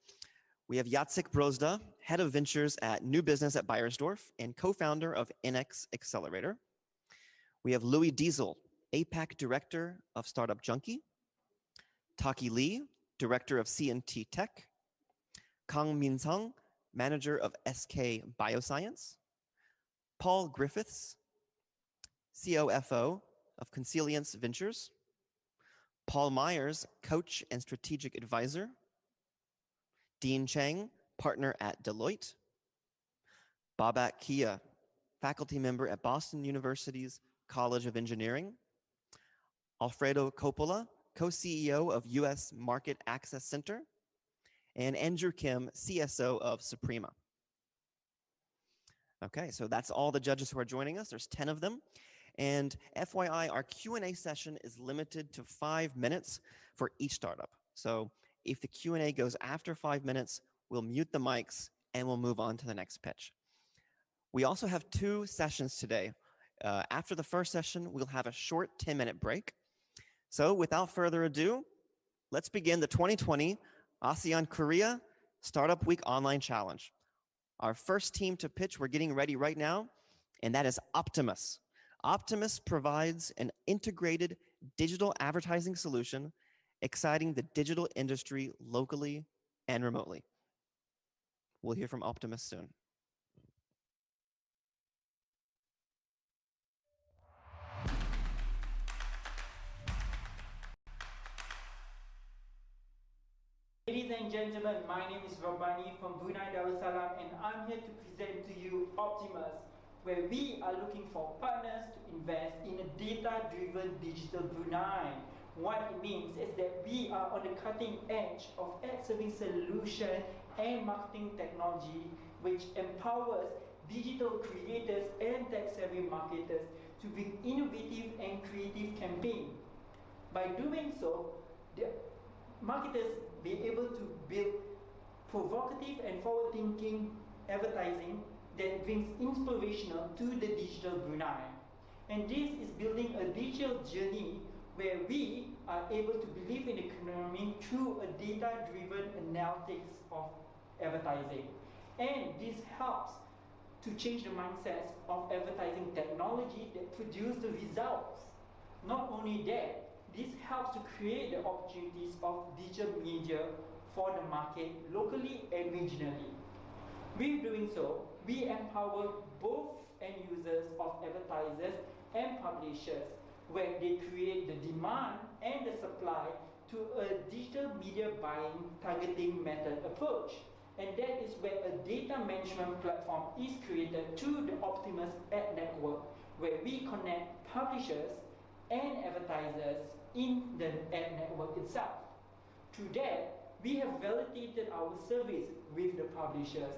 We have Jacek Brozda, Head of Ventures at New Business at Bayersdorf and co-founder of NX Accelerator. We have Louis Diesel, APAC Director of Startup Junkie. Taki Lee, Director of CNT Tech. Kang Min-sung, Manager of SK Bioscience. Paul Griffiths, COFO of Consilience Ventures. Paul Myers, Coach and Strategic Advisor. Dean Chang, partner at Deloitte. Babak Kia, faculty member at Boston University's College of Engineering. Alfredo Coppola, co-CEO of US Market Access Center. And Andrew Kim, CSO of Suprema. Okay, so that's all the judges who are joining us. There's 10 of them. And FYI, our Q&A session is limited to 5 minutes for each startup. So if the Q&A goes after 5 minutes, we'll mute the mics and we'll move on to the next pitch. We also have 2 sessions today. After the first session, we'll have a short 10-minute break. So without further ado, let's begin the 2020 ASEAN-Korea Startup Week Online Challenge. Our first team to pitch, we're getting ready right now, and that is Optimus. Optimus provides an integrated digital advertising solution, exciting the digital industry locally and remotely. We'll hear from Optimus soon. Ladies and gentlemen, my name is Robani from Brunei Darussalam, and I'm here to present to you Optimus, where we are looking for partners to invest in a data-driven digital Brunei. What it means is that we are on the cutting edge of ad serving solution and marketing technology, which empowers digital creators and tech-savvy marketers to bring innovative and creative campaigns. By doing so, the marketers be able to build provocative and forward-thinking advertising that brings inspirational to the digital Brunei. And this is building a digital journey where we are able to believe in the economy through a data-driven analytics of advertising. And this helps to change the mindsets of advertising technology that produce the results. Not only that, this helps to create the opportunities of digital media for the market locally and regionally. With doing so, we empower both end users of advertisers and publishers, where they create the demand and the supply to a digital media buying targeting method approach. And that is where a data management platform is created through the Optimus Ad Network, where we connect publishers and advertisers in the ad network itself. Through that, we have validated our service with the publishers.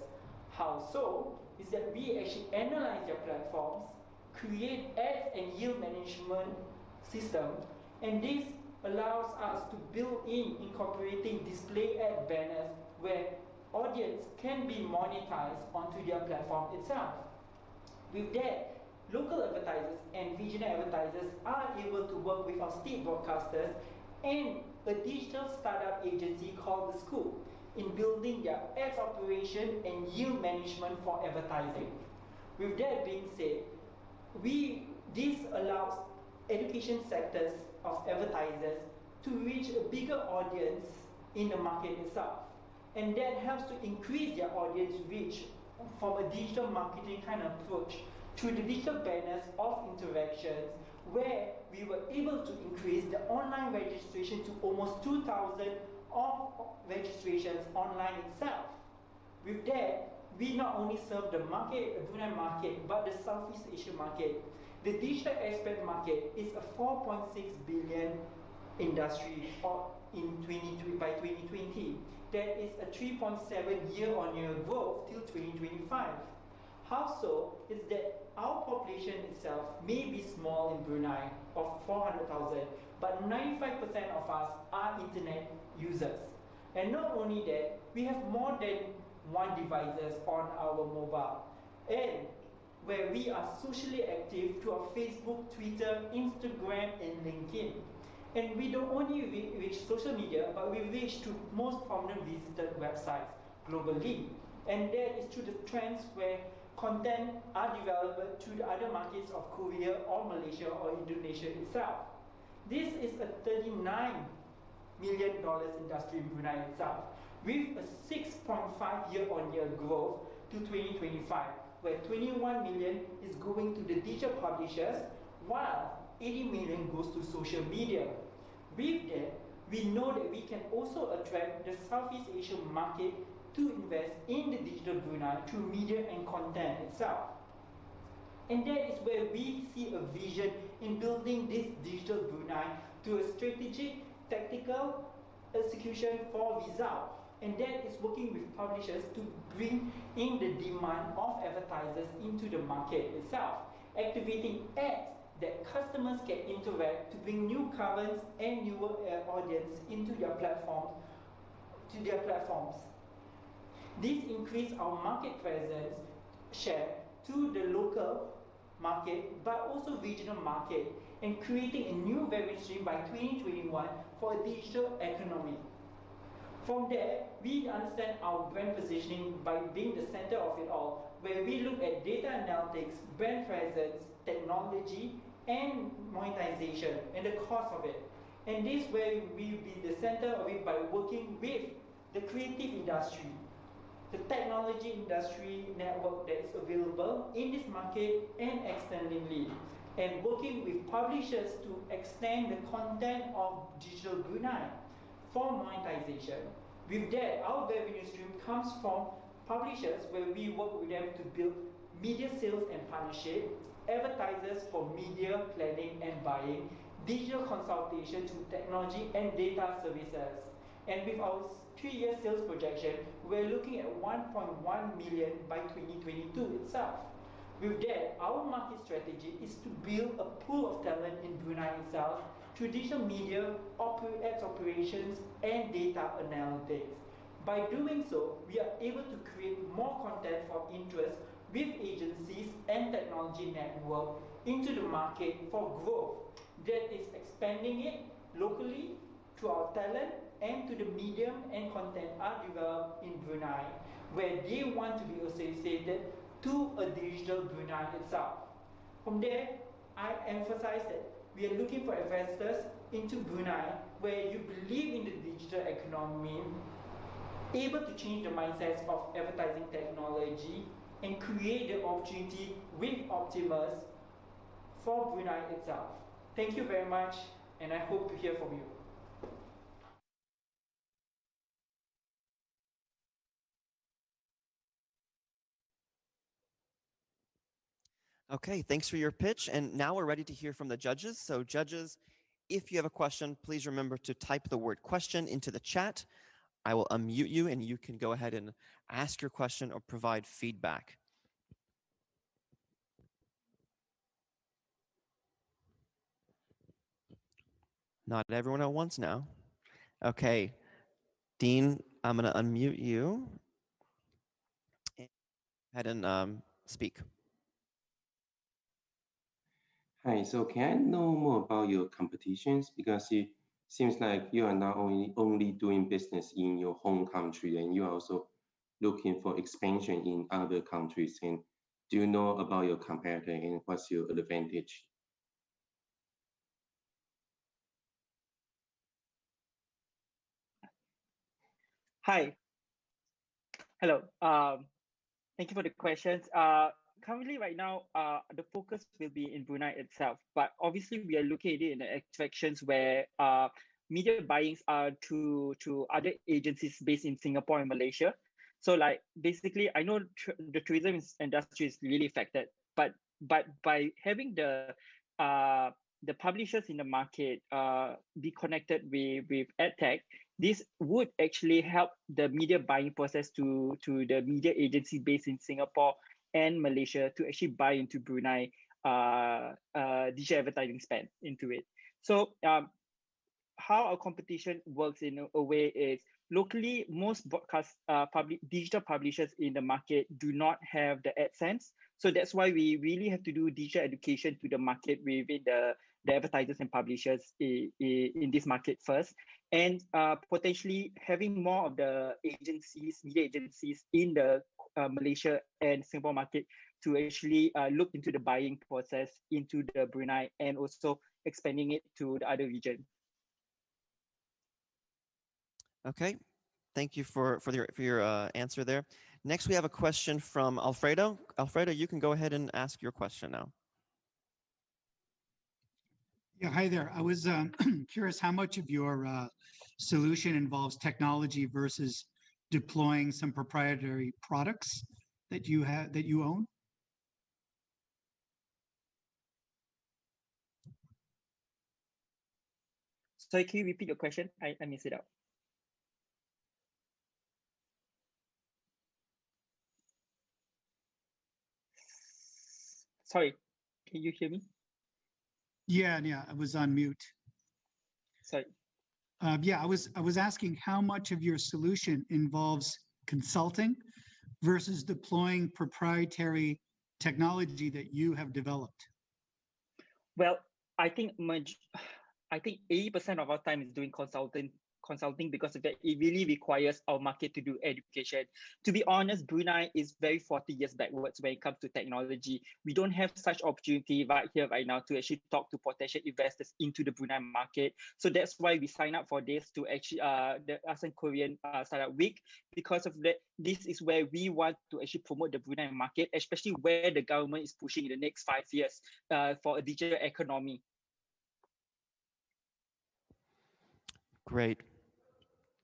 How so? Is that we actually analyze their platforms, create ads and yield management system, and this allows us to build in incorporating display ad banners where audience can be monetized onto their platform itself. With that, local advertisers and regional advertisers are able to work with our state broadcasters and a digital startup agency called The Scoop in building their ads operation and yield management for advertising. With that being said, this allows education sectors of advertisers to reach a bigger audience in the market itself. And that helps to increase their audience reach from a digital marketing kind of approach through the digital banners of interactions, where we were able to increase the online registration to almost 2,000 of registrations online itself. With that, we not only serve the market, the Brunei market, but the Southeast Asia market. The digital aspect market is a 4.6 billion industry by 2020. That is a 3.7 year-on-year growth till 2025. How so? Is that our population itself may be small in Brunei of 400,000, but 95% of us are internet users. And not only that, we have more than one devices on our mobile, and where we are socially active through our Facebook, Twitter, Instagram, and LinkedIn. And we don't only reach social media, but we reach to most prominent visited websites globally. And that is through the trends where content are developed to the other markets of Korea or Malaysia or Indonesia itself. This is a $39 million industry in Brunei itself, with a 6.5 year-on-year growth to 2025, where 21 million is going to the digital publishers, while 80 million goes to social media. With that, we know that we can also attract the Southeast Asian market to invest in the digital Brunei through media and content itself. And that is where we see a vision in building this digital Brunei to a strategic, tactical execution for result. And that is working with publishers to bring in the demand of advertisers into the market itself, activating ads that customers can interact to bring new currents and newer audience into their platforms, This increase our market presence share to the local market, but also regional market, and creating a new revenue stream by 2021 for a digital economy. From there, we understand our brand positioning by being the center of it all, where we look at data analytics, brand presence, technology, and monetization, and the cost of it. And this way, we will be the center of it by working with the creative industry, the technology industry network that is available in this market and externally, and working with publishers to extend the content of digital Brunei for monetization. With that, our revenue stream comes from publishers, where we work with them to build media sales and partnership, advertisers for media planning and buying, digital consultation to technology and data services. And with our 3-year sales projection, we're looking at 1.1 million by 2022 itself. With that, our market strategy is to build a pool of talent in Brunei itself through digital media, ads operations, and data analytics. By doing so, we are able to create more content for interest with agencies and technology network into the market for growth. That is expanding it locally to our talent and to the medium and content are developed in Brunei, where they want to be associated to a digital Brunei itself. From there, I emphasize that we are looking for investors into Brunei, where you believe in the digital economy, able to change the mindsets of advertising technology, and create the opportunity with Optimus for Brunei itself. Thank you very much, and I hope to hear from you. Okay, thanks for your pitch. And now we're ready to hear from the judges. So judges, if you have a question, please remember to type the word question into the chat. I will unmute you and you can go ahead and ask your question or provide feedback. Not everyone at once now. Okay, Dean, I'm gonna unmute you. Go ahead and speak. Hi, so can I know more about your competitions? Because it seems like you are not only doing business in your home country, and you are also looking for expansion in other countries. And do you know about your competitor and what's your advantage? Hi. Hello. Thank you for the questions. Currently, right now, the focus will be in Brunei itself, but obviously we are looking at it in the attractions where media buyings are to other agencies based in Singapore and Malaysia. So, like, basically, I know the tourism industry is really affected, but by having the publishers in the market be connected with EdTech, this would actually help the media buying process to the media agency based in Singapore and Malaysia to actually buy into Brunei digital advertising spend into it. So how our competition works in a way is locally, most broadcast digital publishers in the market do not have the AdSense. So that's why we really have to do digital education to the market within the advertisers and publishers in this market first. And potentially having more of the agencies, media agencies in the Malaysia and Singapore market to actually look into the buying process into the Brunei and also expanding it to the other region. Okay, thank you for your answer there. Next, we have a question from Alfredo. Alfredo, you can go ahead and ask your question now. Yeah, hi there. I was curious how much of your solution involves technology versus deploying some proprietary products that you own? Sorry, can you repeat your question? I missed it out. Sorry, can you hear me? Yeah, I was on mute. Sorry. Yeah, I was asking how much of your solution involves consulting versus deploying proprietary technology that you have developed. Well, I think 80% of our time is doing consulting because of that. It really requires our market to do education. To be honest, Brunei is very 40 years backwards when it comes to technology. We don't have such opportunity right here, right now to actually talk to potential investors into the Brunei market. So that's why we sign up for this to actually the ASEAN-Korean Startup Week. Because of that, this is where we want to actually promote the Brunei market, especially where the government is pushing in the next 5 years for a digital economy. Great.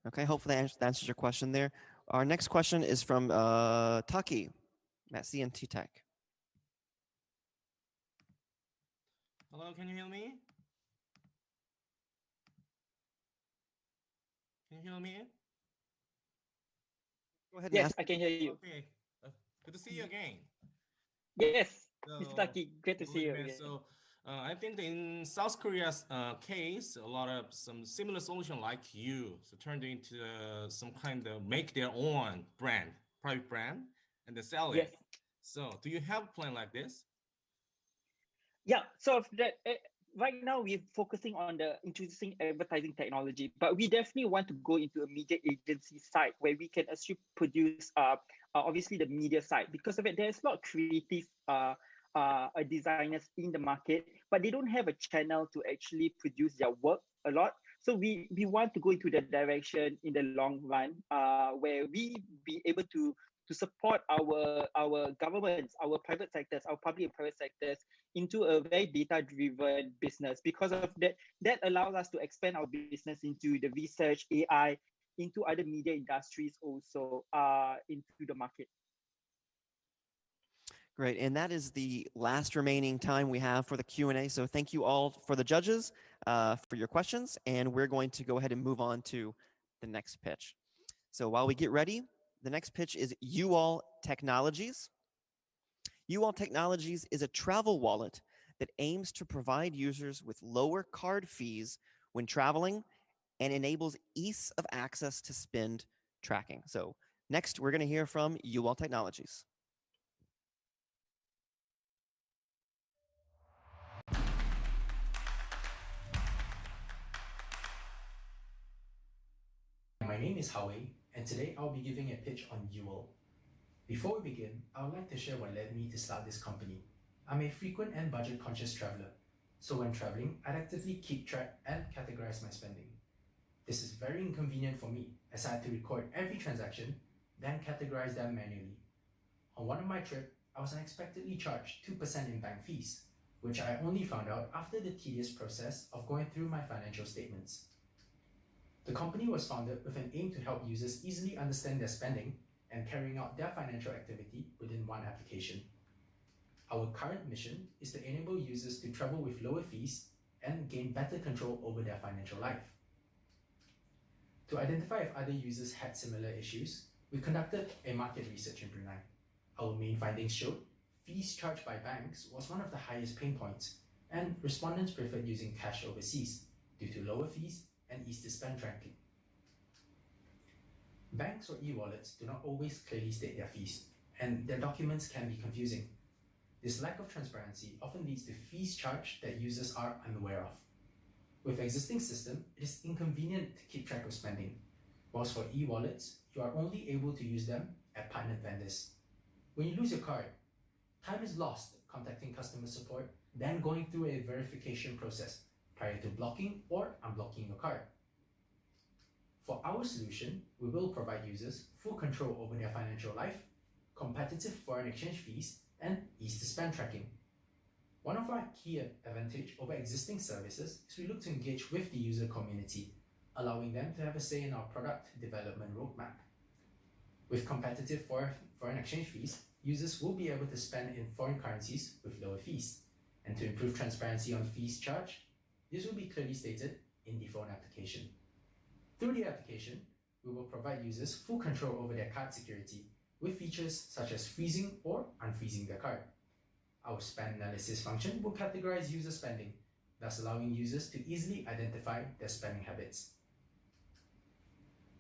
Okay, hopefully that answers your question there. Our next question is from Taki at CNT Tech. Hello, can you hear me? Can you hear me? Go ahead. Yes, I can hear you. Okay, good to see you again. Yes, So, Mr. Taki, great to see you again. So, I think in South Korea's case, a lot of some similar solution like you, so turned into some kind of make their own brand, private brand, and they sell it. Yes. So, do you have a plan like this? Yeah, so that right now we're focusing on the introducing advertising technology, but we definitely want to go into a media agency side where we can actually produce obviously the media side. Because of it, there's a lot of creative designers in the market, but they don't have a channel to actually produce their work a lot. So we want to go into that direction in the long run, where we be able to support our governments, our private sectors, our public and private sectors into a very data-driven business. Because of that allows us to expand our business into the research, AI, into other media industries also into the market. Great, and that is the last remaining time we have for the Q&A. So thank you all for the judges for your questions, and we're going to go ahead and move on to the next pitch. So while we get ready, the next pitch is UAll Technologies. UAll Technologies is a travel wallet that aims to provide users with lower card fees when traveling and enables ease of access to spend tracking. So next, we're going to hear from UAll Technologies. My name is Howie, and today I'll be giving a pitch on UAll. Before we begin, I would like to share what led me to start this company. I'm a frequent and budget-conscious traveler, so when traveling, I'd actively keep track and categorize my spending. This is very inconvenient for me, as I had to record every transaction, then categorize them manually. On one of my trips, I was unexpectedly charged 2% in bank fees, which I only found out after the tedious process of going through my financial statements. The company was founded with an aim to help users easily understand their spending and carrying out their financial activity within one application. Our current mission is to enable users to travel with lower fees and gain better control over their financial life. To identify if other users had similar issues, we conducted a market research in Brunei. Our main findings showed fees charged by banks was one of the highest pain points, and respondents preferred using cash overseas due to lower fees and ease to spend tracking. Banks or e-wallets do not always clearly state their fees, and their documents can be confusing. This lack of transparency often leads to fees charged that users are unaware of. With existing system, it is inconvenient to keep track of spending, whilst for e-wallets, you are only able to use them at partnered vendors. When you lose your card, time is lost contacting customer support, then going through a verification process prior to blocking or unblocking your card. For our solution, we will provide users full control over their financial life, competitive foreign exchange fees, and ease to spend tracking. One of our key advantage over existing services is we look to engage with the user community, allowing them to have a say in our product development roadmap. With competitive foreign exchange fees, users will be able to spend in foreign currencies with lower fees. And to improve transparency on fees charged, this will be clearly stated in the phone application. Through the application, we will provide users full control over their card security with features such as freezing or unfreezing their card. Our spend analysis function will categorize user spending, thus allowing users to easily identify their spending habits.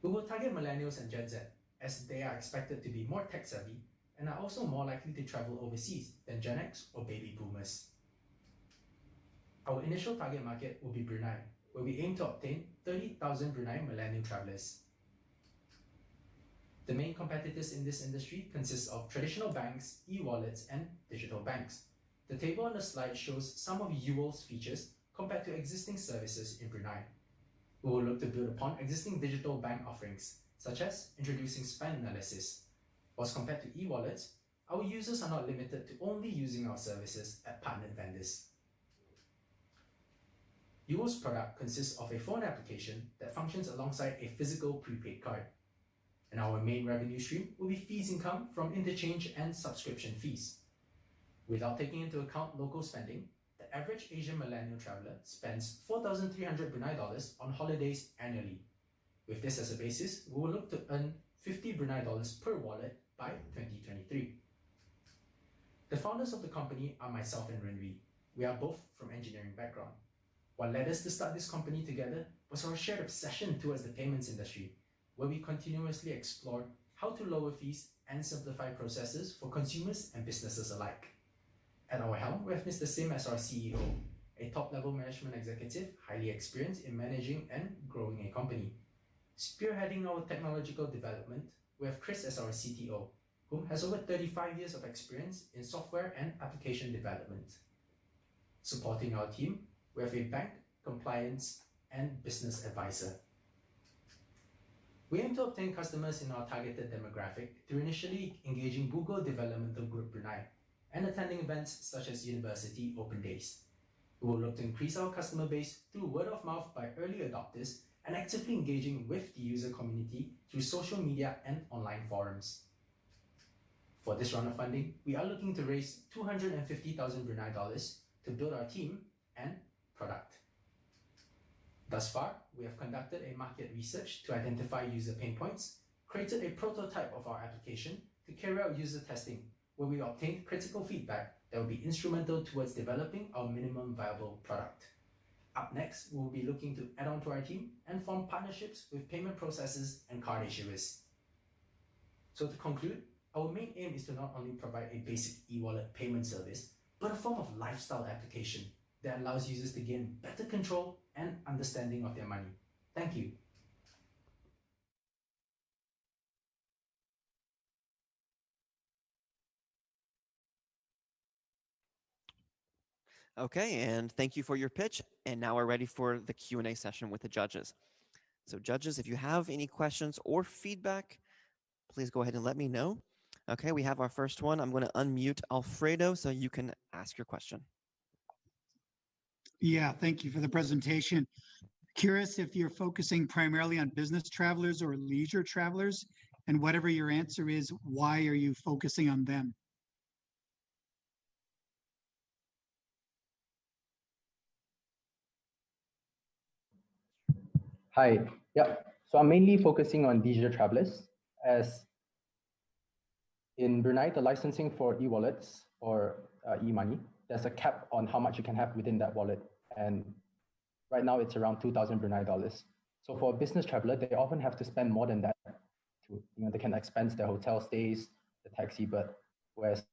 We will target millennials and Gen Z, as they are expected to be more tech savvy and are also more likely to travel overseas than Gen X or baby boomers. Our initial target market will be Brunei, where we aim to obtain 30,000 Brunei millennial travelers. The main competitors in this industry consist of traditional banks, e-wallets, and digital banks. The table on the slide shows some of Yuwell's features compared to existing services in Brunei. We will look to build upon existing digital bank offerings, such as introducing spend analysis. Whilst compared to e-wallets, our users are not limited to only using our services at partnered vendors. Yuwell's product consists of a phone application that functions alongside a physical prepaid card. And our main revenue stream will be fees income from interchange and subscription fees. Without taking into account local spending, the average Asian millennial traveler spends 4,300 Brunei dollars on holidays annually. With this as a basis, we will look to earn 50 Brunei dollars per wallet by 2023. The founders of the company are myself and Renwi. We are both from engineering background. What led us to start this company together was our shared obsession towards the payments industry, where we continuously explore how to lower fees and simplify processes for consumers and businesses alike. At our helm, we have Mr. Sim as our CEO, a top-level management executive highly experienced in managing and growing a company. Spearheading our technological development, we have Chris as our CTO, who has over 35 years of experience in software and application development. Supporting our team, we have a bank, compliance, and business advisor. We aim to obtain customers in our targeted demographic through initially engaging Google Developmental Group Brunei and attending events such as University Open Days. We will look to increase our customer base through word of mouth by early adopters and actively engaging with the user community through social media and online forums. For this round of funding, we are looking to raise 250,000 Brunei dollars to build our team and product. Thus far, we have conducted a market research to identify user pain points, created a prototype of our application to carry out user testing, where we obtained critical feedback that will be instrumental towards developing our minimum viable product. Up next, we will be looking to add on to our team and form partnerships with payment processors and card issuers. So to conclude, our main aim is to not only provide a basic e-wallet payment service, but a form of lifestyle application that allows users to gain better control and understanding of their money. Thank you. Okay, and thank you for your pitch. And now we're ready for the Q&A session with the judges. So judges, if you have any questions or feedback, please go ahead and let me know. Okay, we have our first one. I'm going to unmute Alfredo so you can ask your question. Yeah, thank you for the presentation. Curious if you're focusing primarily on business travelers or leisure travelers, and whatever your answer is, why are you focusing on them? Hi, yeah. So I'm mainly focusing on leisure travelers, as in Brunei, the licensing for e-wallets or e-money, there's a cap on how much you can have within that wallet. And right now it's around 2,000 Brunei dollars. So for a business traveler, they often have to spend more than that. They can expense their hotel stays, the taxi, but whereas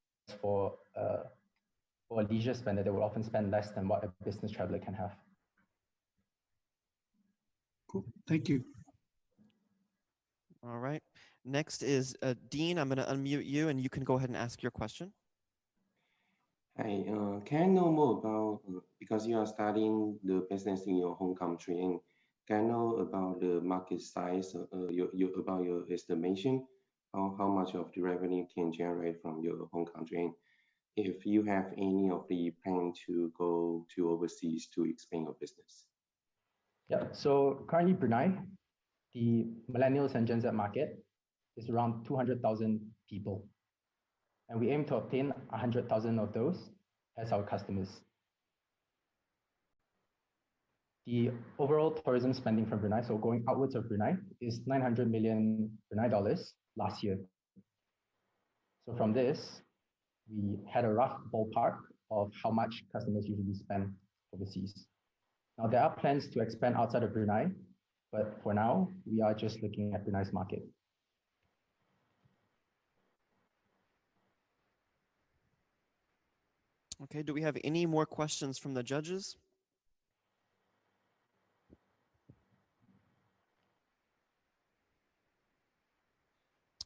for a leisure spender, they will often spend less than what a business traveler can have. Cool, thank you. All right, next is Dean. I'm going to unmute you and you can go ahead and ask your question. Hi, can I know more about, because you are studying the business in your home country, and can I know about the market size, about your estimation, how much of the revenue can generate from your home country? And if you have any of the plan to go to overseas to expand your business. Yeah, so currently Brunei, the millennials and Gen Z market is around 200,000 people. And we aim to obtain 100,000 of those as our customers. The overall tourism spending from Brunei, so going outwards of Brunei, is 900 million Brunei dollars last year. So from this, we had a rough ballpark of how much customers usually spend overseas. Now, there are plans to expand outside of Brunei, but for now, we are just looking at Brunei's market. Okay, do we have any more questions from the judges?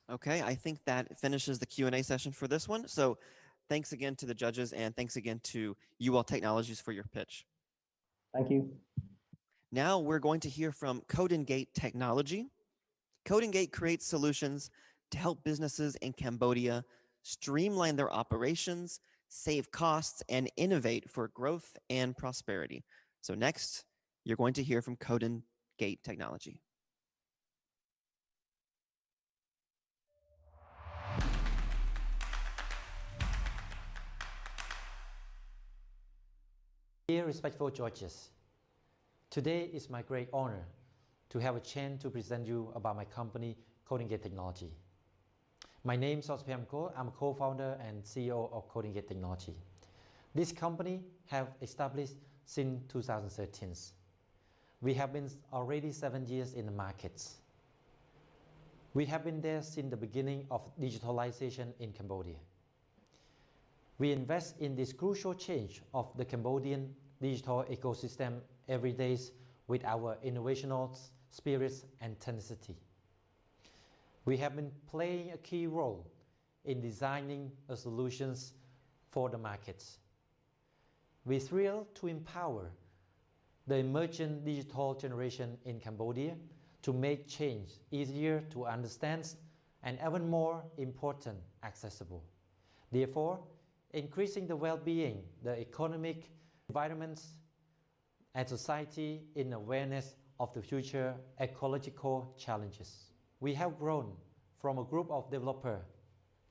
Okay, I think that finishes the Q&A session for this one. So thanks again to the judges, and thanks again to UL Technologies for your pitch. Thank you. Now we're going to hear from CodingGate Technology. CodingGate creates solutions to help businesses in Cambodia streamline their operations, save costs, and innovate for growth and prosperity. So next, you're going to hear from CodingGate Technology. Dear respectful judges, today is my great honor to have a chance to present you about my company, CodingGate Technology. My name is Ospiam Ko. I'm a co-founder and CEO of CodingGate Technology. This company have established since 2013. We have been already 7 years in the markets. We have been there since the beginning of digitalization in Cambodia. We invest in this crucial change of the Cambodian digital ecosystem every day with our innovational spirits and tenacity. We have been playing a key role in designing the solutions for the markets. We're thrilled to empower the emerging digital generation in Cambodia to make change easier to understand and even more important, accessible. Therefore, increasing the well-being, the economic environments, and society in awareness of the future ecological challenges. We have grown from a group of developers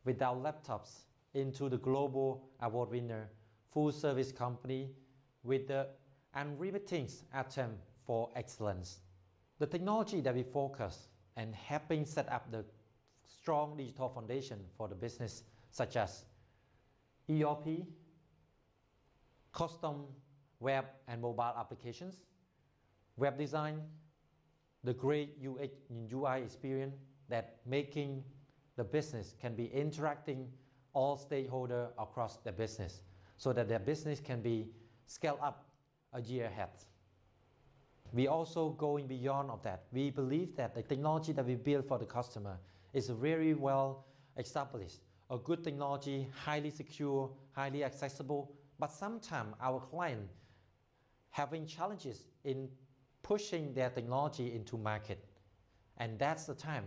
without laptops into the global award winner, full service company with the unremitting attempt for excellence. The technology that we focus and helping set up the strong digital foundation for the business, such as ERP, custom web and mobile applications, web design, the great UX and UI experience that making the business can be interacting all stakeholders across the business so that their business can be scaled up a year ahead. We also going beyond of that. We believe that the technology that we build for the customer is very well established. A good technology, highly secure, highly accessible, but sometimes our client having challenges in pushing their technology into market. And that's the time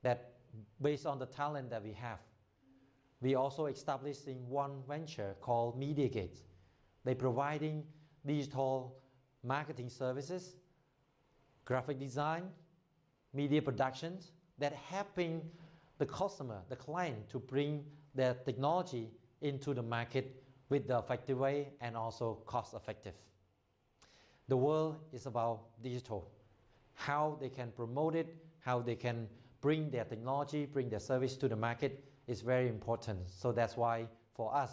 that based on the talent that we have, we also establishing one venture called MediaGate. They're providing digital marketing services, graphic design, media productions that helping the customer, the client to bring their technology into the market with the effective way and also cost effective. The world is about digital, how they can promote it, how they can bring their technology, bring their service to the market is very important. So that's why for us,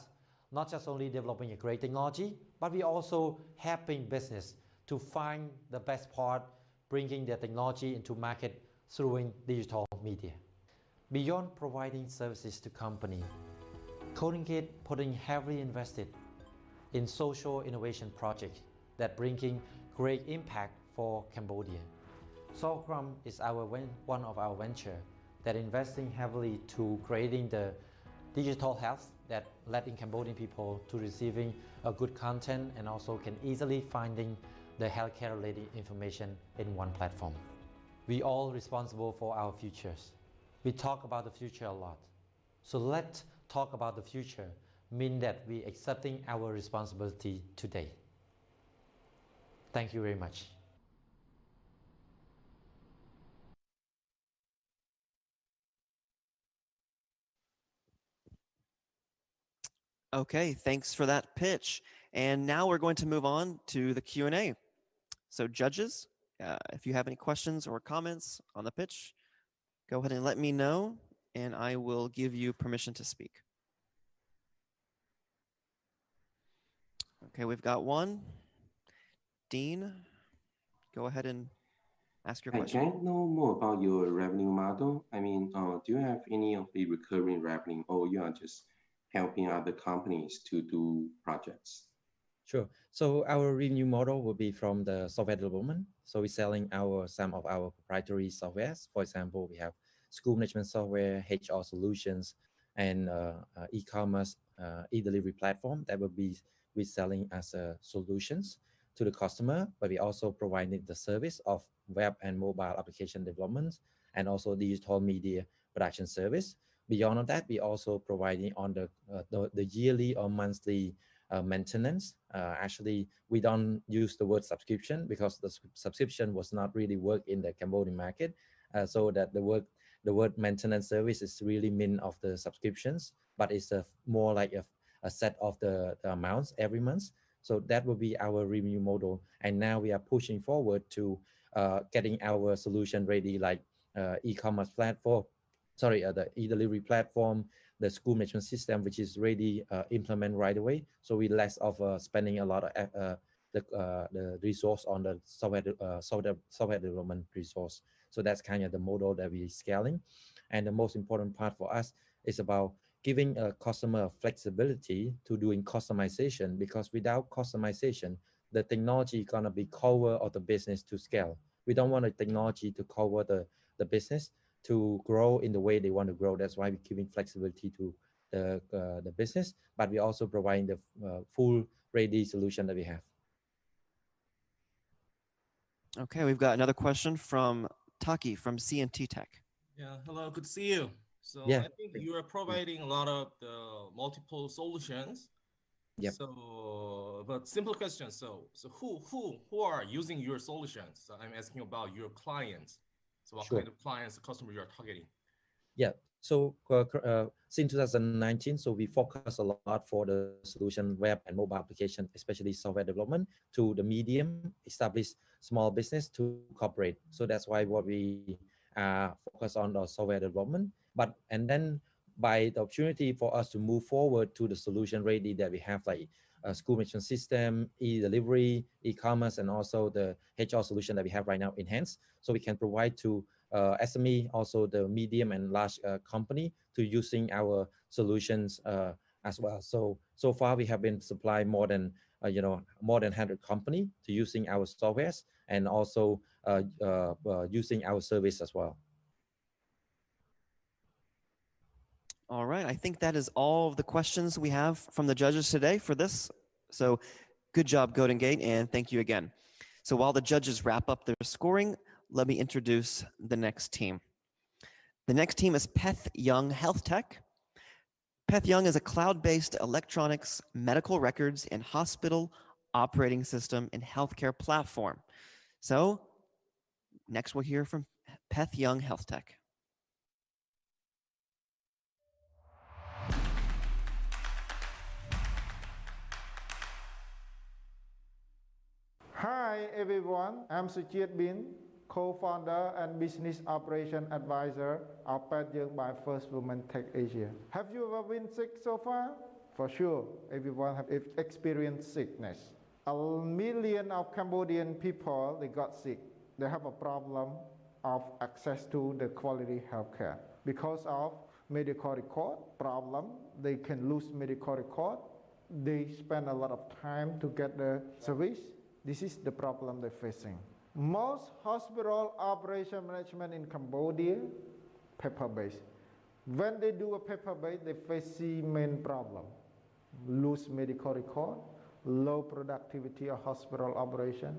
not just only developing a great technology, but we also helping business to find the best part, bringing their technology into market through digital media. Beyond providing services to company, CodingGate putting heavily invested in social innovation projects that bringing great impact for Cambodia. Solcrum is one of our venture that investing heavily to creating the digital health that letting Cambodian people to receiving a good content and also can easily finding the healthcare related information in one platform. We all responsible for our futures. We talk about the future a lot. So let's talk about the future mean that we accepting our responsibility today. Thank you very much. Okay, thanks for that pitch. And now we're going to move on to the Q&A. So judges, if you have any questions or comments on the pitch, go ahead and let me know, and I will give you permission to speak. Okay, we've got one. Dean, go ahead and ask your question. Can I know more about your revenue model? I mean, do you have any of the recurring revenue, or you are just helping other companies to do projects? Sure. So our revenue model will be from the software development. So we're selling some of our proprietary softwares. For example, we have school management software, HR solutions, and e-commerce, e-delivery platform that will be we're selling as solutions to the customer, but we also providing the service of web and mobile application development and also digital media production service. Beyond that, we also providing on the yearly or monthly maintenance. Actually, we don't use the word subscription because the subscription was not really work in the Cambodian market. So that the word maintenance service is really mean of the subscriptions, but it's more like a set of the amounts every month. So that will be our revenue model. And now we are pushing forward to getting our solution ready, like e-commerce platform, the e-delivery platform, the school management system, which is ready implement right away. So we less of spending a lot of the resource on the software development resource. So that's kind of the model that we're scaling. And the most important part for us is about giving a customer flexibility to doing customization, because without customization, the technology is gonna be cover of the business to scale. We don't want the technology to cover the business to grow in the way they want to grow. That's why we're giving flexibility to the business, but we also providing the full ready solution that we have. Okay, we've got another question from Taki from CNT Tech. Yeah, hello, good to see you. So yeah. I think you are providing a lot of the multiple solutions. Yep. So, but simple question. So who are using your solutions? So I'm asking about your clients. So what Sure. kind of clients, customer you are targeting? Yeah. So since 2019, so we focus a lot for the solution web and mobile application, especially software development, to the medium, established small business to corporate. So that's why what we focus on the software development. And then by the opportunity for us to move forward to the solution ready that we have, like school management system, e-delivery, e-commerce, and also the HR solution that we have right now enhanced. So we can provide to SME, also the medium and large company to using our solutions as well. So far we have been supplying more than 100 company to using our softwares and also using our service as well. All right, I think that is all of the questions we have from the judges today for this. So good job, Golden Gate, and thank you again. So while the judges wrap up their scoring, let me introduce the next team. The next team is Peth Young Health Tech. Peth Young is a cloud-based electronics, medical records, and hospital operating system and healthcare platform. So next we'll hear from Peth Young Health Tech. Hi everyone, I'm Suchit Bin, co-founder and business operation advisor of Peth Young by First Woman Tech Asia. Have you ever been sick so far? For sure, everyone have experienced sickness. A million of Cambodian people, they got sick. They have a problem of access to the quality healthcare. Because of medical record problem, they can lose medical record. They spend a lot of time to get the service. This is the problem they're facing. Most hospital operation management in Cambodia, paper-based. When they do a paper-based, they face the main problem. Lose medical record, low productivity of hospital operation,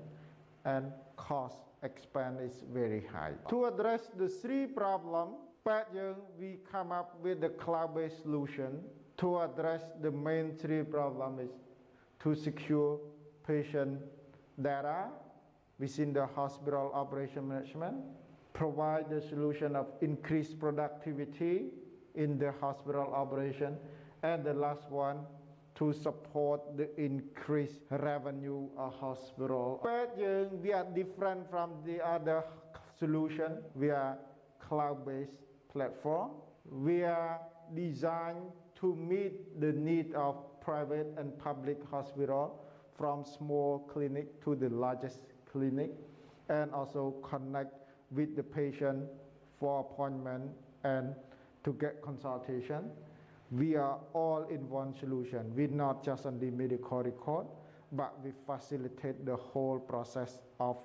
and cost expense is very high. To address the three problems, Peth Young, we come up with the cloud-based solution to address the main three problems is to secure patient data within the hospital operation management, provide the solution of increased productivity in the hospital operation, and the last one, to support the increased revenue of hospital. But we are different from the other solution. We are cloud-based platform. We are designed to meet the need of private and public hospital, from small clinic to the largest clinic, and also connect with the patient for appointment and to get consultation. We are all in one solution. We not just on the medical record, but we facilitate the whole process of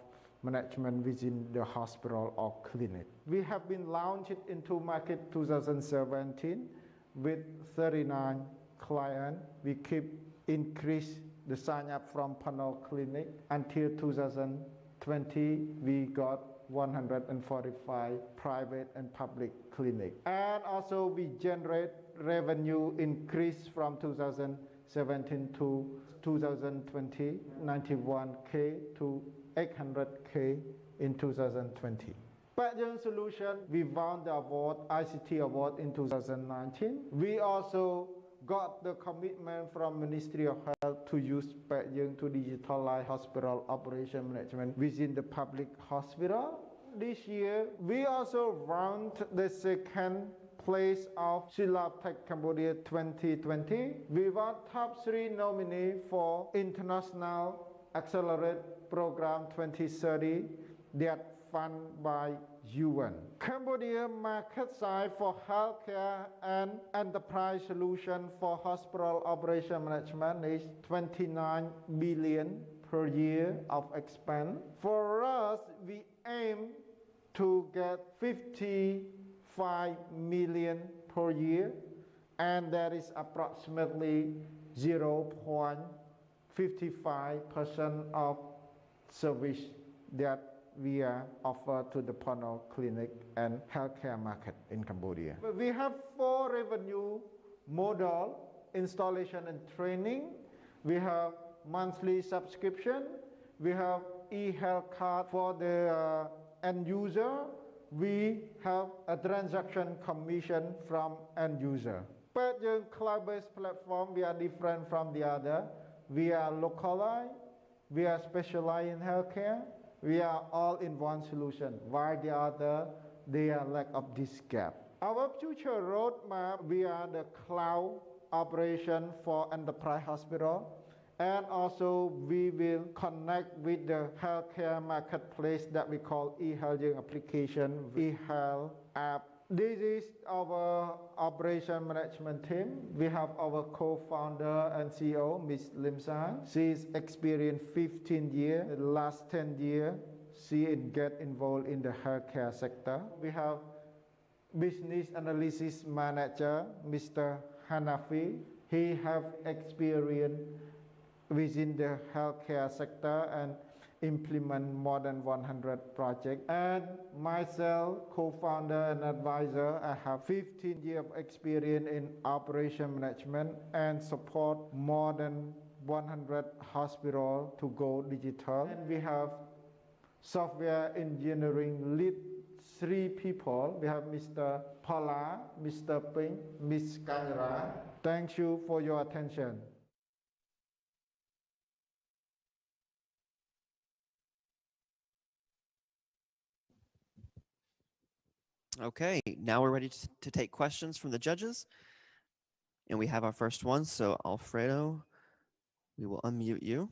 management within the hospital or clinic. We have been launched into market 2017 with 39 clients. We keep increase the sign up from panel clinic. Until 2020, we got 145 private and public clinic. And also we generate revenue increase from 2017 to 2020, 91K to 800K in 2020. Packaging solution, we won the award, ICT award in 2019. We also got the commitment from Ministry of Health to use packaging to digitalize hospital operation management within the public hospital. This year, we also won the second place of Silaptech Cambodia 2020. We were top 3 nominee for International Accelerate Program 2030 that funded by UN. Cambodia market size for healthcare and enterprise solution for hospital operation management is 29 billion per year of expense. For us, we aim to get 55 million per year, and that is approximately 0.55% of service that we offer to the panel clinic and healthcare market in Cambodia. We have 4 revenue model: installation and training. We have monthly subscription. We have e-health card for the end user. We have a transaction commission from end user. But the cloud-based platform, we are different from the other. We are localized. We are specialized in healthcare. We are all in one solution, while the other, they are lack of this gap. Our future roadmap, we are the cloud operation for enterprise hospital, and also we will connect with the healthcare marketplace that we call e-health application, e-health app. This is our operation management team. We have our co-founder and CEO, Ms. Lim Sang. She's experienced 15 years. The last 10 years, she get involved in the healthcare sector. We have business analysis manager, Mr. Hanafi. He have experience within the healthcare sector and implement more than 100 projects. And myself, co-founder and advisor, I have 15 years of experience in operation management and support more than 100 hospitals to go digital. And we have software engineering lead 3 people. We have Mr. Pala, Mr. Ping, Ms. Kanyara. Thank you for your attention. Okay, now we're ready to take questions from the judges. And we have our first one. So Alfredo, we will unmute you.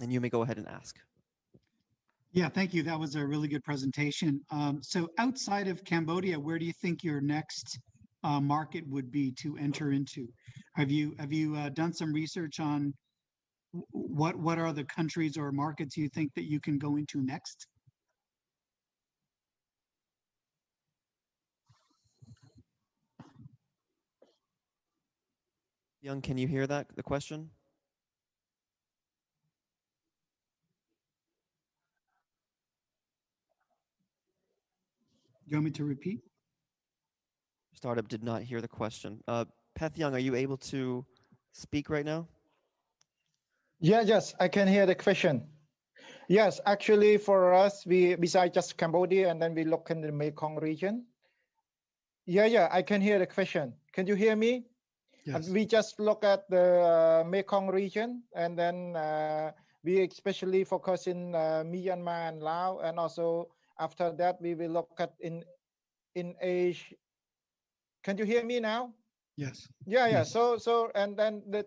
And you may go ahead and ask. Yeah, thank you. That was a really good presentation. So outside of Cambodia, where do you think your next market would be to enter into? Have you done some research on what are the countries or markets you think that you can go into next? Young, can you hear that, the question? You want me to repeat? Startup did not hear the question. Peth Young, are you able to speak right now? Yes, I can hear the question. Yes, actually for us, we besides just Cambodia and then we look in the Mekong region. Yeah, I can hear the question. Can you hear me? Yes. We just look at the Mekong region and then we especially focus in Myanmar and Laos, and also after that we will look at in Asia. Can you hear me now? Yes. Yeah. Yes. So and then the.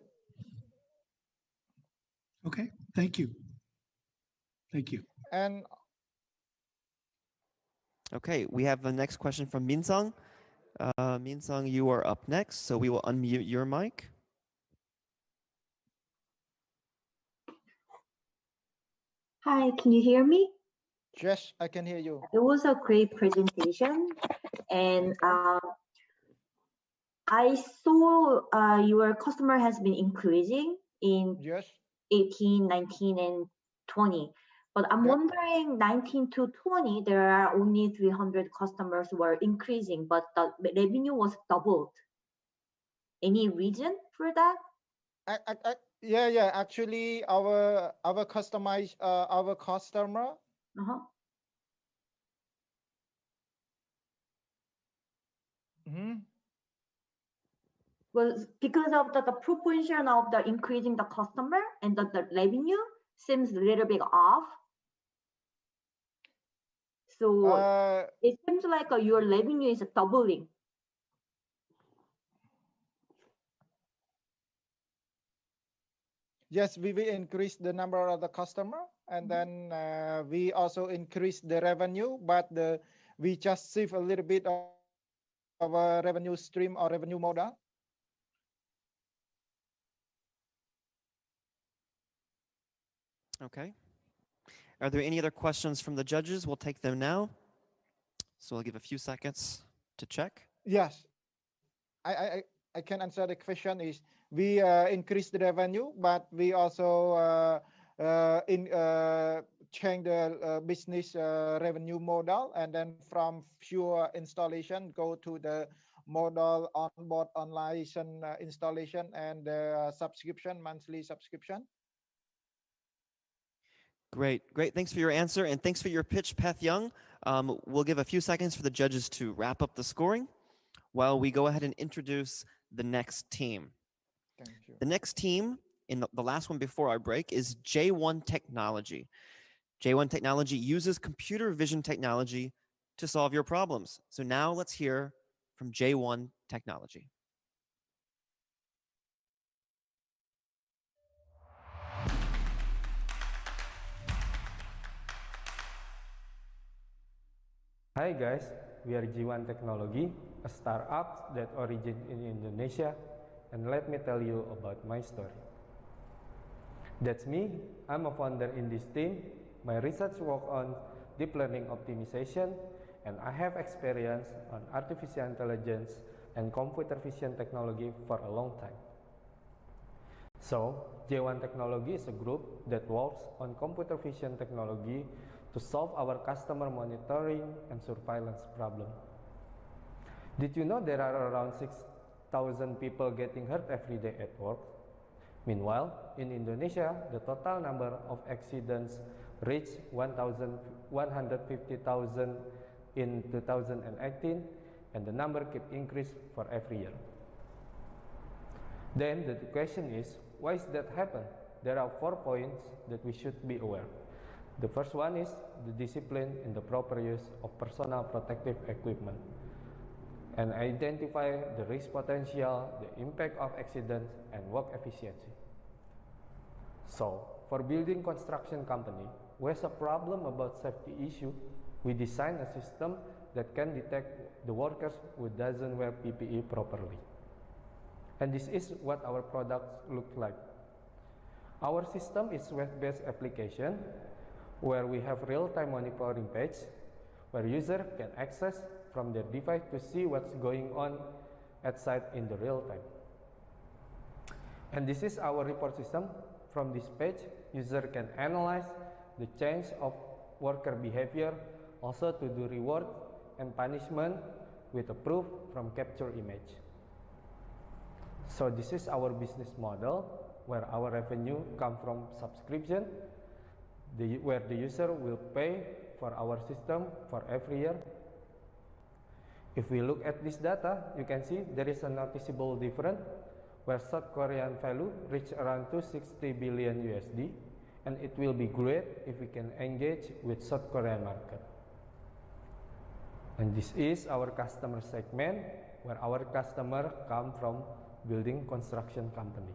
Okay. Thank you. Thank you. And okay, we have the next question from Minsang. Minsang, you are up next, so we will unmute your mic. Hi, can you hear me? Yes, I can hear you. It was a great presentation, and I saw your customer has been increasing in 18, 19, and 20. But I'm wondering 19 to 20, there are only 300 customers who are increasing, but the revenue was doubled. Any reason for that? Yeah. Actually, our customer. Was because of the proportion of the increasing the customer and the revenue seems a little bit off. So it seems like your revenue is doubling. Yes, we will increase the number of the customer, and then we also increase the revenue, but we just shift a little bit of a revenue stream or revenue model. Okay. Are there any other questions from the judges? We'll take them now. So I'll give a few seconds to check. Yes, I can answer the question. Is we increase the revenue, but we also change the business revenue model, and then from pure installation go to the model onboard online installation and subscription, monthly subscription. Great. Thanks for your answer, and thanks for your pitch, Peth Young. We'll give a few seconds for the judges to wrap up the scoring while we go ahead and introduce the next team. Thank you. The next team, in the last one before our break, is J1 Technology. J1 Technology uses computer vision technology to solve your problems. So now let's hear from J1 Technology. Hi guys, we are J1 Technology, a startup that originated in Indonesia, and let me tell you about my story. That's me, I'm a founder in this team. My research work on deep learning optimization, and I have experience on artificial intelligence and computer vision technology for a long time. So, J1 Technology is a group that works on computer vision technology to solve our customer monitoring and surveillance problem. Did you know there are around 6,000 people getting hurt every day at work? Meanwhile, in Indonesia, the total number of accidents reached 150,000 in 2018, and the number keep increase for every year. Then the question is, why is that happen? There are 4 points that we should be aware. The first one is the discipline and the proper use of personal protective equipment, and identify the risk potential, the impact of accidents, and work efficiency. So, for building construction company who has a problem about safety issue, we design a system that can detect the workers who doesn't wear PPE properly. And this is what our products look like. Our system is web-based application where we have real-time monitoring page where user can access from their device to see what's going on at site in the real time. And this is our report system. From this page, user can analyze the change of worker behavior, also to do reward and punishment with a proof from capture image. So this is our business model where our revenue come from subscription, where the user will pay for our system for every year. If we look at this data, you can see there is a noticeable difference where South Korean value reach around 260 billion USD, and it will be great if we can engage with South Korean market. And this is our customer segment where our customer come from building construction company.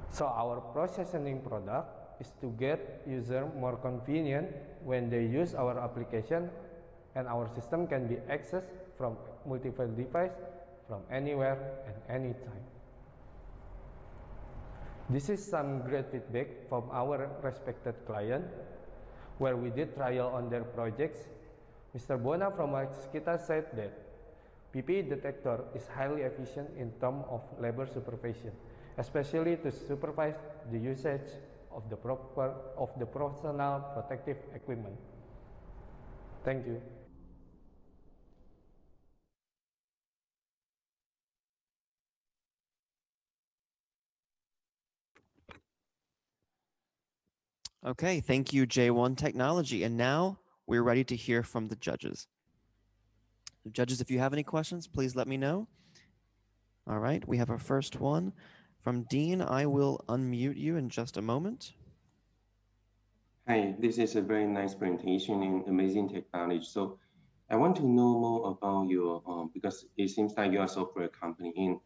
So our processing product is to get user more convenient when they use our application, and our system can be accessed from multiple device from anywhere and anytime. This is some great feedback from our respected client where we did trial on their projects. Mr. Bona from Waskita said that PPE detector is highly efficient in terms of labor supervision, especially to supervise the usage of the personal protective equipment. Thank you. Okay, thank you, J1 Technology. And now we're ready to hear from the judges. The judges, if you have any questions, please let me know. All right, we have our first one from Dean. I will unmute you in just a moment. Hi, this is a very nice presentation and amazing technology. So I want to know more about your, because it seems like you are a software company,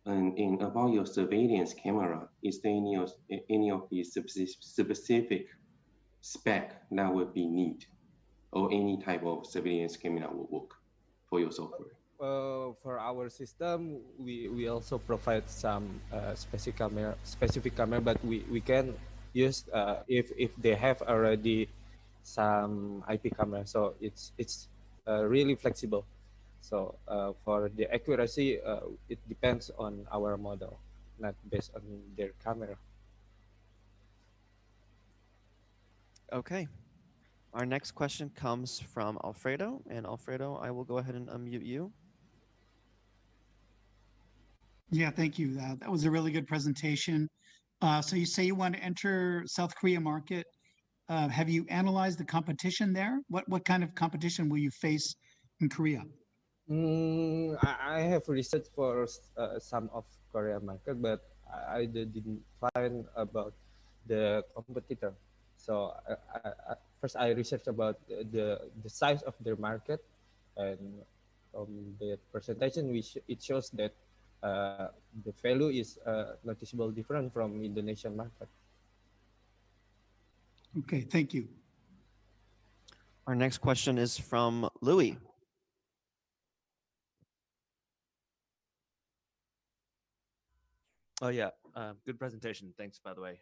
and about your surveillance camera. Is there any of the specific spec that would be needed, or any type of surveillance camera will work for your software? For our system, we also provide some specific camera, but we can use if they have already some IP camera, so it's really flexible. So for the accuracy, it depends on our model, not based on their camera. Okay. Our next question comes from Alfredo. And Alfredo, I will go ahead and unmute you. Yeah, thank you. That was a really good presentation. So you say you want to enter South Korea market. Have you analyzed the competition there? What kind of competition will you face in Korea? I have researched for some of Korea market, but I didn't find about the competitor. So first I researched about the size of their market, and from the presentation it shows that the value is noticeable different from Indonesian market. Okay, thank you. Our next question is from Louis. Oh yeah, good presentation. Thanks, by the way.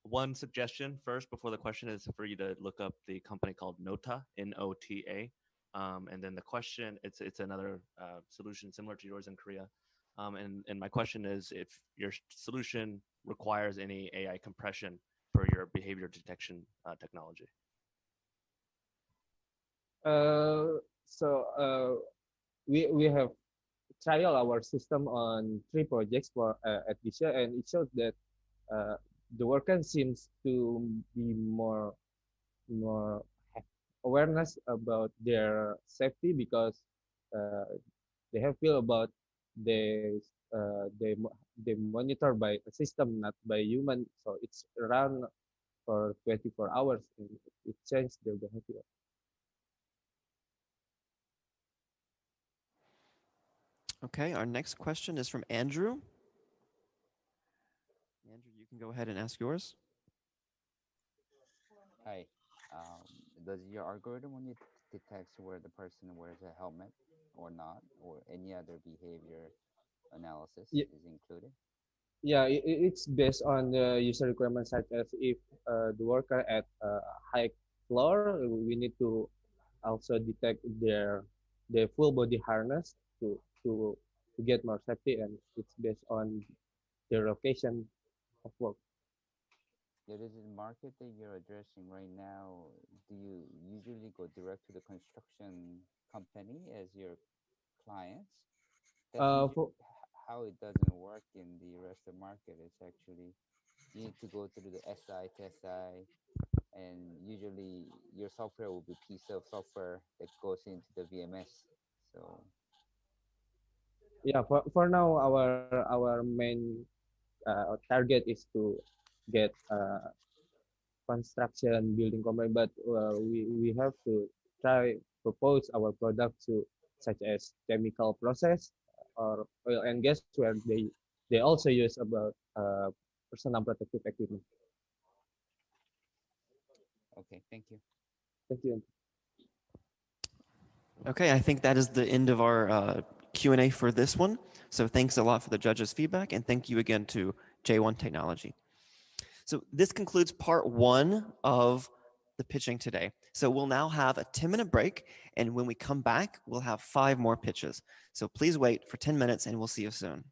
One suggestion first before the question is for you to look up the company called Nota, N-O-T-A, and then the question, it's another solution similar to yours in Korea. And my question is if your solution requires any AI compression for your behavior detection technology. We have trial our system on 3 projects for at this year, and it shows that the worker seems to be more awareness about their safety because they have feel about they monitor by a system, not by human. So it's run for 24 hours and it changed their behavior. Okay, our next question is from Andrew. Andrew, you can go ahead and ask yours. Hi. Does your algorithm only detect where the person wears a helmet or not, or any other behavior analysis is included? Yeah, it's based on the user requirements, such as if the worker at a high floor, we need to also detect their full body harness to get more safety, and it's based on their location of work. yeah, this is the market that you're addressing right now. Do you usually go direct to the construction company as your clients? That's usually how it doesn't work in the rest of the market. It's actually you need to go through the SI to SI, and usually your software will be a piece of software that goes into the VMS. So yeah, for now, our main target is to get construction building company, but we have to try propose our product to such as chemical process or oil and gas where they also use about personal protective equipment. okay, thank you. Thank you. Okay, I think that is the end of our Q&A for this one. So thanks a lot for the judges' feedback, and thank you again to J1 Technology. So this concludes part one of the pitching today. So we'll now have a 10-minute break, and when we come back, we'll have 5 more pitches. So please wait for 10 minutes, and we'll see you soon.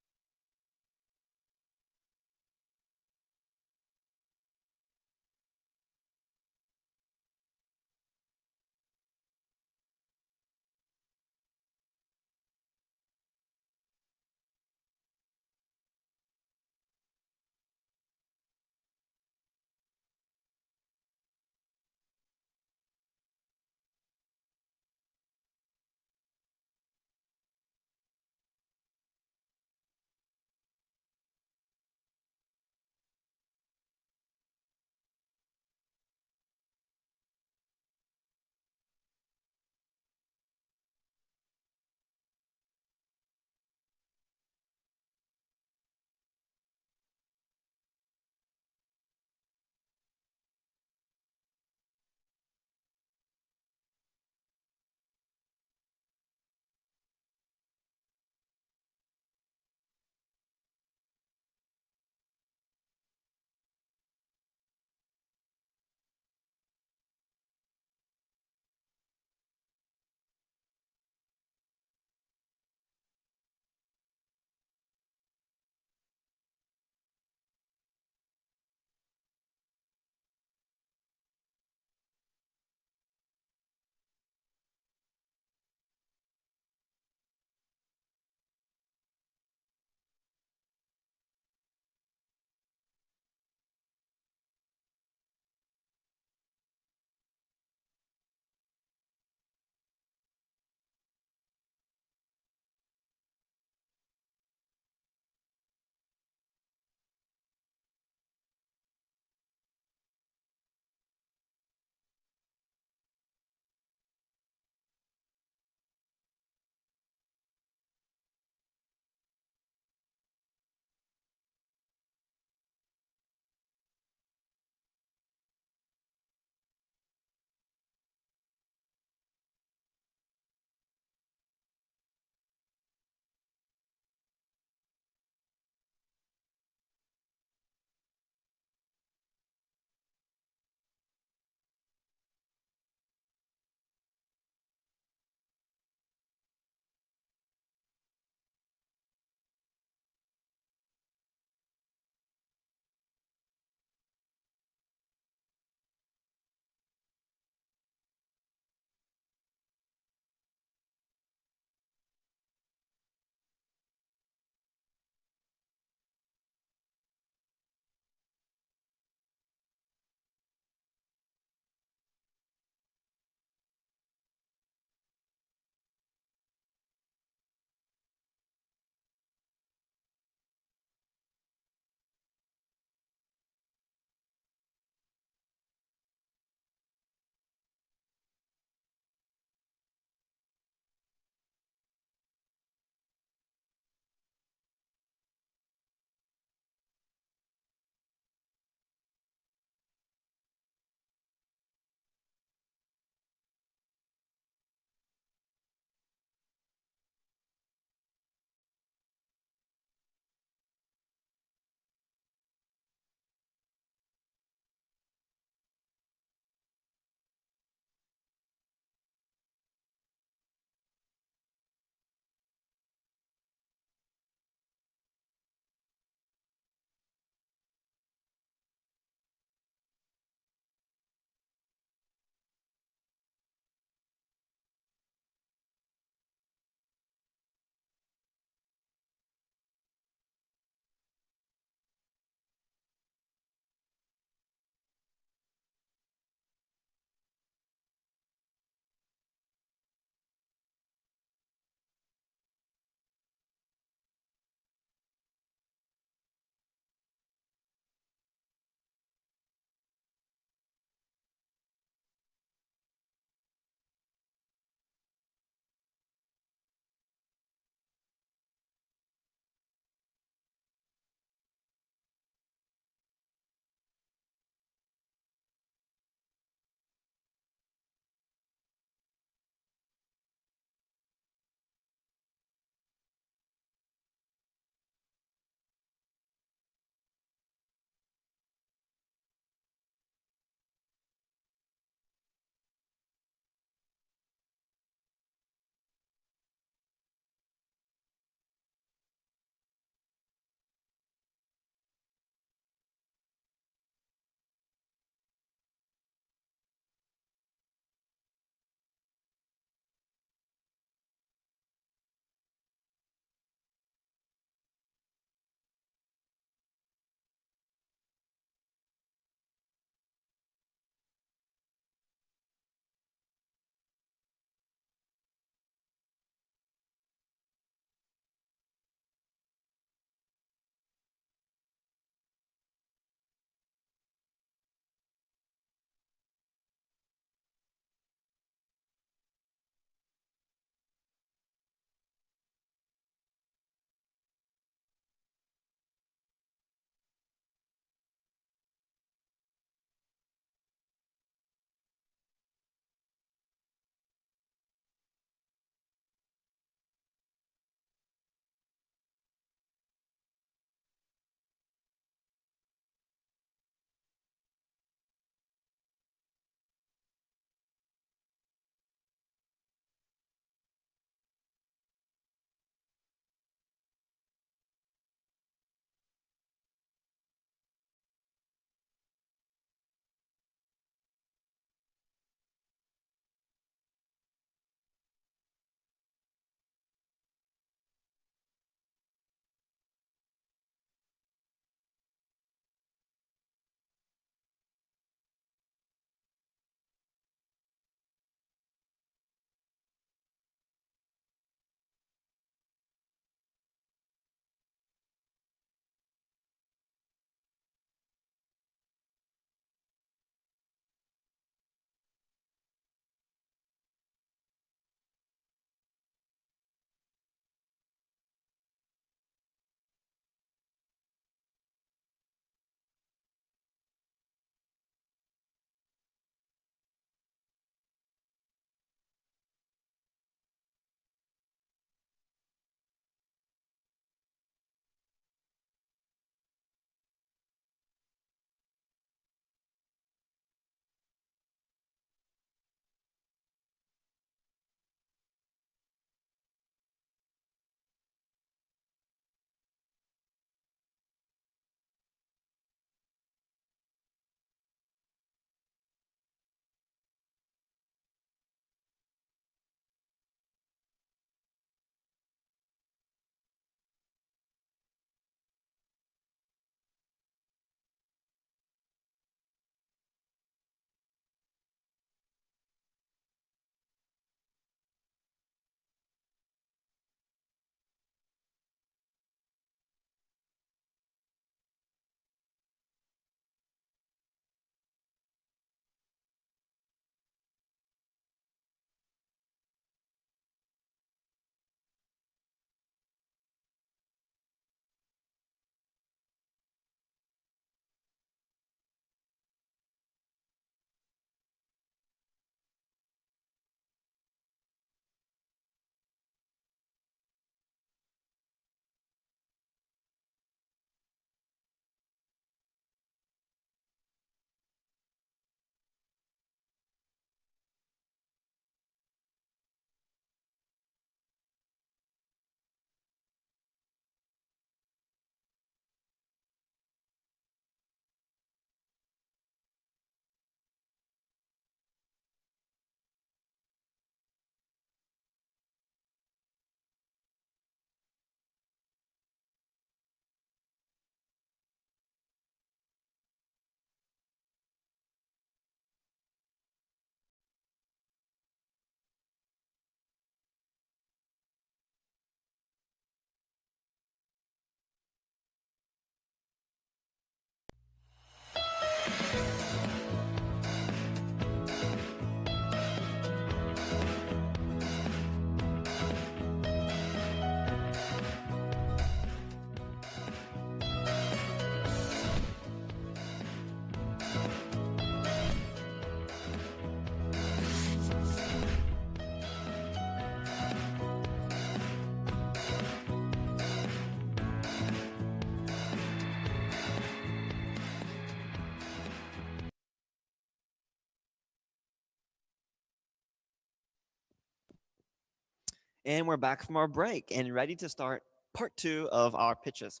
And we're back from our break and ready to start part 2 of our pitches.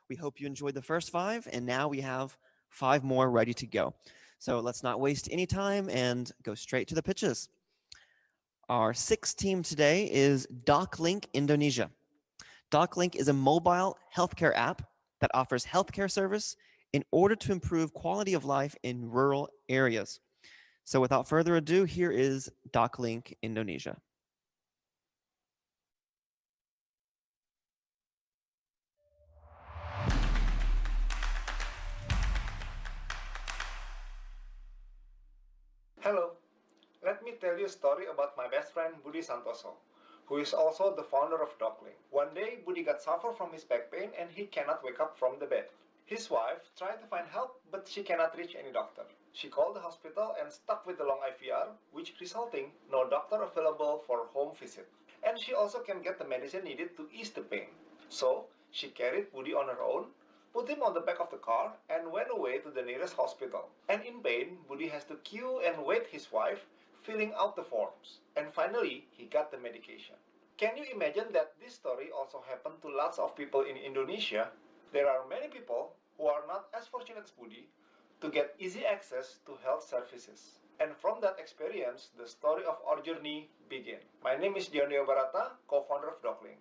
We hope you enjoyed the first 5, and now we have 5 more ready to go. So let's not waste any time and go straight to the pitches. Our 6th team today is DocLink Indonesia. DocLink is a mobile healthcare app that offers healthcare service in order to improve quality of life in rural areas. So without further ado, here is DocLink Indonesia. Hello, let me tell you a story about my best friend Budi Santoso, who is also the founder of DocLink. One day, Budi got suffer from his back pain and he cannot wake up from the bed. His wife tried to find help, but she cannot reach any doctor. She called the hospital and stuck with the long IVR, which resulting no doctor available for home visit. And she also can get the medicine needed to ease the pain. So, she carried Budi on her own, put him on the back of the car, and went away to the nearest hospital. And in pain, Budi has to queue and wait his wife, filling out the forms. And finally, he got the medication. Can you imagine that this story also happened to lots of people in Indonesia? There are many people who are not as fortunate as Budi to get easy access to health services. And from that experience, the story of our journey began. My name is Dionio Barata, co-founder of DocLink,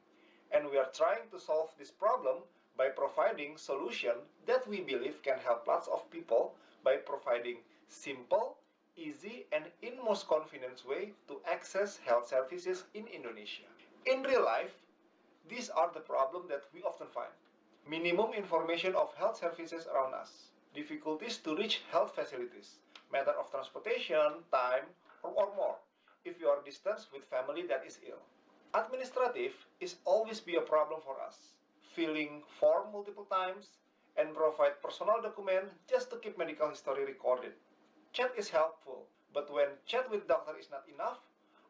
and we are trying to solve this problem by providing solutions that we believe can help lots of people by providing simple, easy, and in most convenient way to access health services in Indonesia. In real life, these are the problems that we often find. Minimum information of health services around us, difficulties to reach health facilities, matter of transportation, time, or more, if you are distant with family that is ill. Administrative is always be a problem for us. Filling form multiple times and provide personal document just to keep medical history recorded. Chat is helpful, but when chat with doctor is not enough,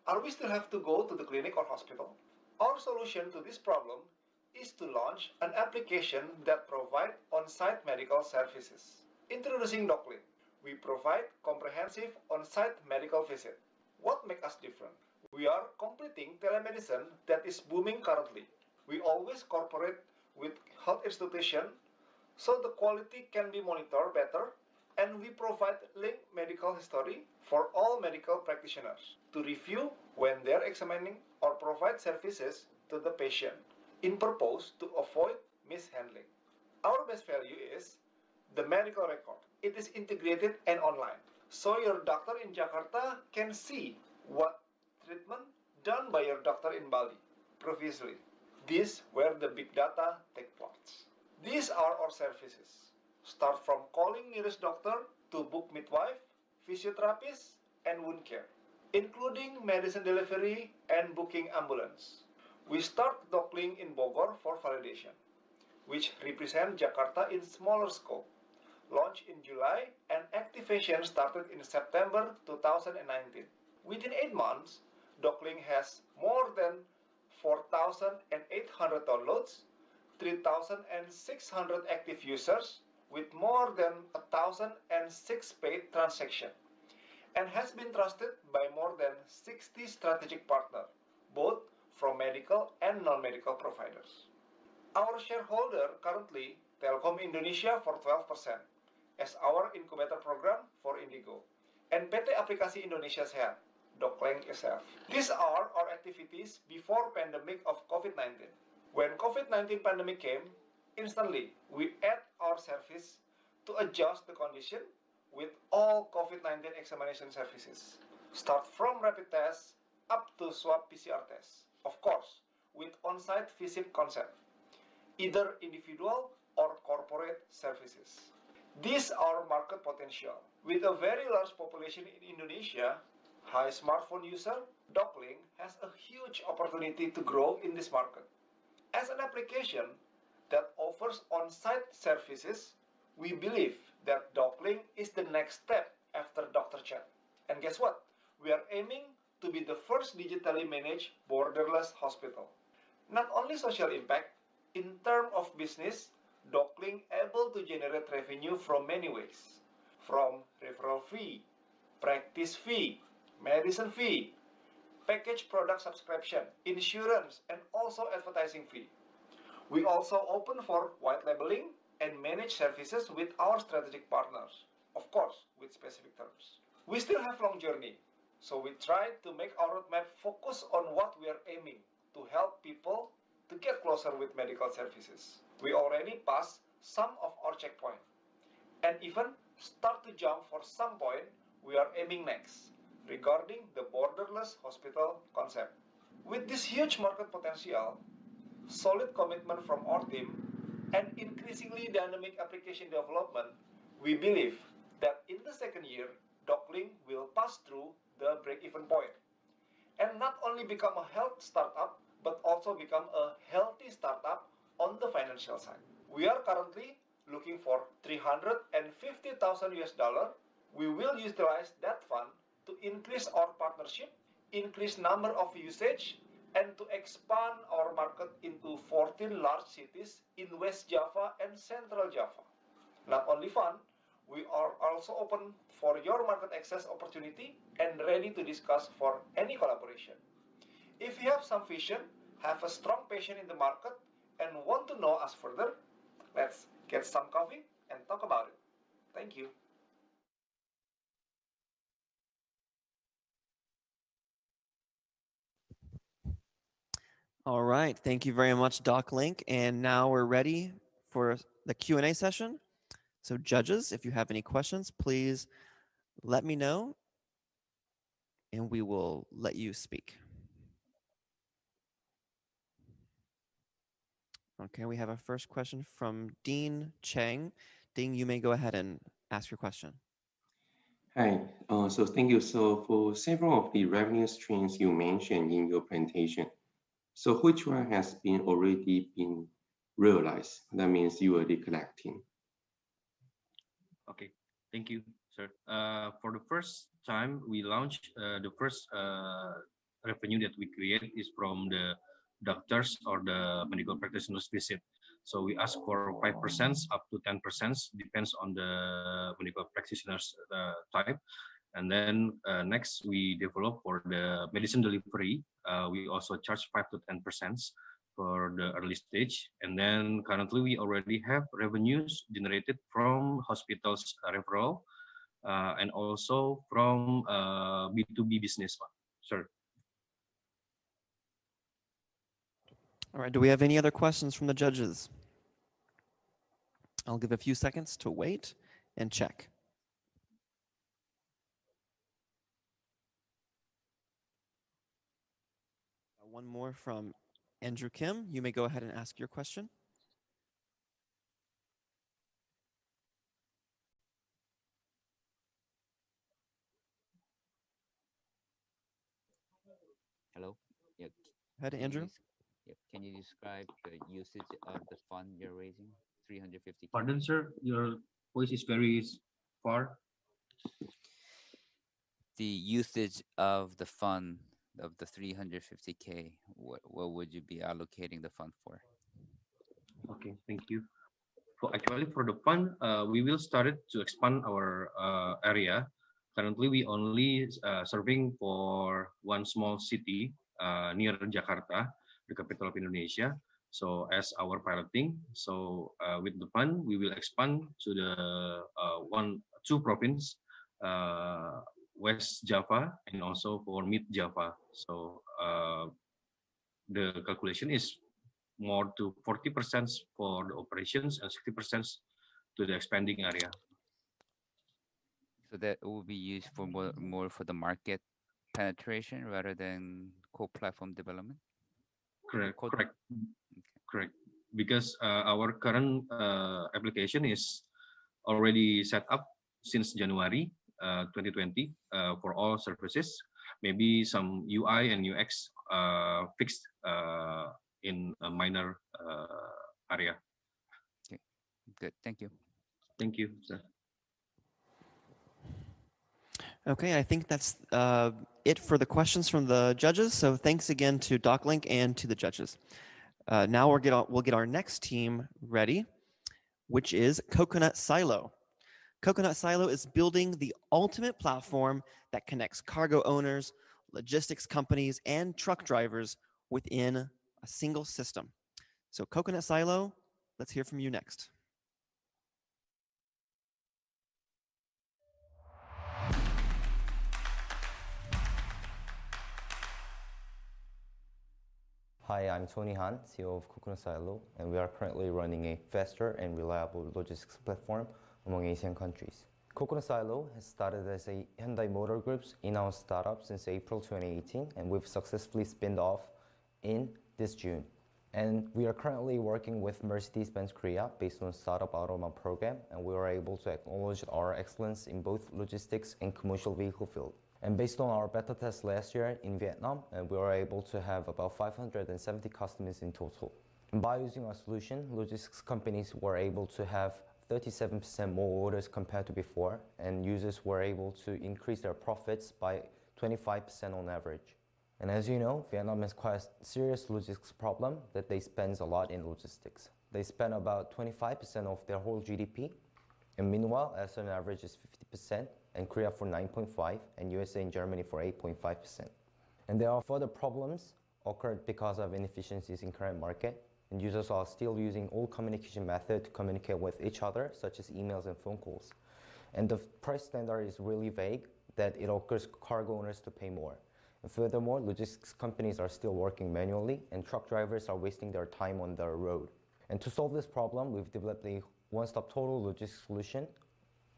are we still have to go to the clinic or hospital? Our solution to this problem is to launch an application that provides on-site medical services. Introducing DocLink, we provide comprehensive on-site medical visit. What makes us different? We are completing telemedicine that is booming currently. We always cooperate with health institutions so the quality can be monitored better, and we provide linked medical history for all medical practitioners to review when they're examining or provide services to the patient in purpose to avoid mishandling. Our best value is the medical record. It is integrated and online, so your doctor in Jakarta can see what treatment done by your doctor in Bali previously. This where the big data take place. These are our services. Start from calling nearest doctor to book midwife, physiotherapist, and wound care, including medicine delivery and booking ambulance. We start DocLink in Bogor for validation, which represent Jakarta in smaller scope. Launched in July and activation started in September 2019. Within 8 months, DocLink has more than 4,800 downloads, 3,600 active users with more than 1,006 paid transactions, and has been trusted by more than 60 strategic partners, both from medical and non-medical providers. Our shareholder currently Telkom Indonesia for 12% as our incubator program for Indigo, and PT Aplikasi Indonesia Sehat, DocLink itself. These are our activities before pandemic of COVID-19. When COVID-19 pandemic came, instantly we add our service to adjust the condition with all COVID-19 examination services. Start from rapid tests up to swab PCR tests. Of course, with on-site visit concept, either individual or corporate services. These are market potential. With a very large population in Indonesia, high smartphone user, DocLink has a huge opportunity to grow in this market. As an application that offers on-site services, we believe that DocLink is the next step after Dr. Chat. And guess what? We are aiming to be the first digitally managed borderless hospital. Not only social impact, in terms of business, DocLink able to generate revenue from many ways, from referral fee, practice fee, medicine fee, package product subscription, insurance, and also advertising fee. We also open for white labeling and managed services with our strategic partners, of course, with specific terms. We still have long journey, so we try to make our roadmap focus on what we are aiming to help people to get closer with medical services. We already passed some of our checkpoint, and even start to jump for some point we are aiming next regarding the borderless hospital concept. With this huge market potential, solid commitment from our team, and increasingly dynamic application development, we believe that in the second year, DocLink will pass through the break-even point and not only become a health startup, but also become a healthy startup on the financial side. We are currently looking for $350,000 US. We will utilize that fund to increase our partnership, increase number of usage, and to expand our market into 14 large cities in West Java and Central Java. Not only fun, we are also open for your market access opportunity and ready to discuss for any collaboration. If you have some vision, have a strong passion in the market, and want to know us further, let's get some coffee and talk about it. Thank you. All right, thank you very much, DocLink. And now we're ready for the Q&A session. So judges, if you have any questions, please let me know and we will let you speak. Okay, we have our first question from Dean Cheng. Dean, you may go ahead and ask your question. Hi, so thank you. So for several of the revenue streams you mentioned in your presentation, so which one has already been realized? That means you are collecting. Okay, thank you, sir. For the first time we launched, the first revenue that we create is from the doctors or the medical practitioners visit. So we ask for 5% up to 10%, depends on the medical practitioners type. And then next we develop for the medicine delivery. We also charge 5 to 10% for the early stage. And then currently we already have revenues generated from hospitals referral and also from B2B business, sir. All right, do we have any other questions from the judges? I'll give a few seconds to wait and check. One more from Andrew Kim. You may go ahead and ask your question. Hello? Yeah. Ahead, Andrew. Can you describe the usage of the fund you're raising, 350K? Pardon, sir, your voice is very far. The usage of the fund of the 350K, what would you be allocating the fund for? Okay, thank you. So actually for the fund, we will start to expand our area. Currently, we only serving for one small city near Jakarta, the capital of Indonesia. So as our piloting, so with the fund, we will expand to the two province, West Java and also for Mid Java. So the calculation is more to 40% for the operations and 60% to the expanding area. So that will be used for more for the market penetration rather than core platform development? Correct. Correct. Okay. Correct. Because our current application is already set up since January 2020 for all services. Maybe some UI and UX fixed in a minor area. Okay, good. Thank you. Thank you, sir. Okay, I think that's it for the questions from the judges. So thanks again to DocLink and to the judges. Now we'll get our next team ready, which is Coconut Silo. Coconut Silo is building the ultimate platform that connects cargo owners, logistics companies, and truck drivers within a single system. So Coconut Silo, let's hear from you next. Hi, I'm Tony Han, CEO of Coconut Silo, and we are currently running a faster and reliable logistics platform among ASEAN countries. Coconut Silo has started as a Hyundai Motor Group's in-house startup since April 2018, and we've successfully spinned off in this June. And we are currently working with Mercedes-Benz Korea based on Startup Automa program, and we are able to acknowledge our excellence in both logistics and commercial vehicle field. And based on our beta test last year in Vietnam, we were able to have about 570 customers in total. And by using our solution, logistics companies were able to have 37% more orders compared to before, and users were able to increase their profits by 25% on average. And as you know, Vietnam has quite a serious logistics problem that they spend a lot in logistics. They spend about 25% of their whole GDP, and meanwhile, as an average is 50%, and Korea for 9.5%, and USA and Germany for 8.5%. And there are further problems occurred because of inefficiencies in current market, and users are still using old communication method to communicate with each other, such as emails and phone calls. And the price standard is really vague, that it occurs cargo owners to pay more. And furthermore, logistics companies are still working manually, and truck drivers are wasting their time on the road. And to solve this problem, we've developed a one-stop total logistics solution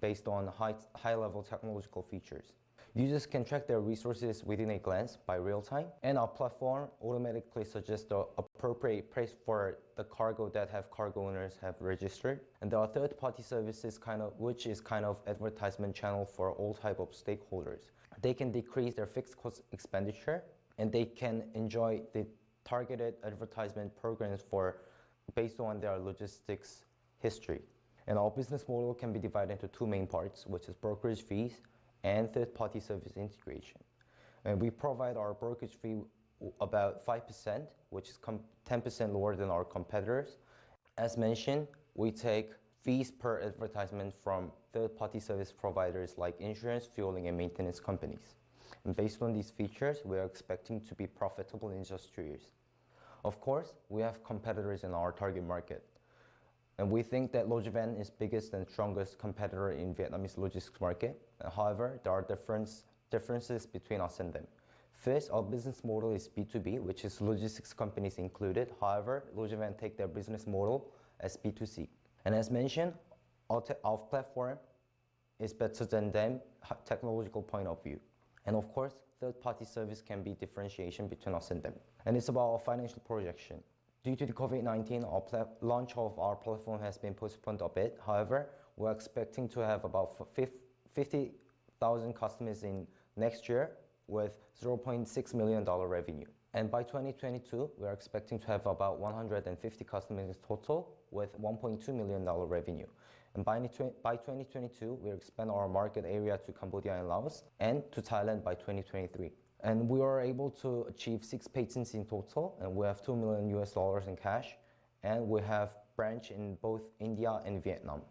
based on high-level technological features. Users can track their resources within a glance by real time, and our platform automatically suggests the appropriate price for the cargo that cargo owners have registered. And there are third-party services which is kind of advertisement channel for all type of stakeholders. They can decrease their fixed cost expenditure, and they can enjoy the targeted advertisement programs based on their logistics history. And our business model can be divided into two main parts, which is brokerage fees and third-party service integration. And we provide our brokerage fee about 5%, which is 10% lower than our competitors. As mentioned, we take fees per advertisement from third-party service providers like insurance, fueling, and maintenance companies. And based on these features, we are expecting to be profitable in just 2 years. Of course, we have competitors in our target market. And we think that Logivan is biggest and strongest competitor in Vietnamese logistics market. However, there are differences between us and them. First, our business model is B2B, which is logistics companies included. However, Logivan take their business model as B2C. And as mentioned, our platform is better than them, technological point of view. And of course, third-party service can be differentiation between us and them. And it's about our financial projection. Due to the COVID-19, our launch of our platform has been postponed a bit. However, we're expecting to have about 50,000 customers in next year with $0.6 million revenue. And by 2022, we're expecting to have about 150 customers in total with $1.2 million revenue. And by 2022, we'll expand our market area to Cambodia and Laos, and to Thailand by 2023. And we are able to achieve 6 patents in total, and we have $2 million in cash, and we have branch in both India and Vietnam.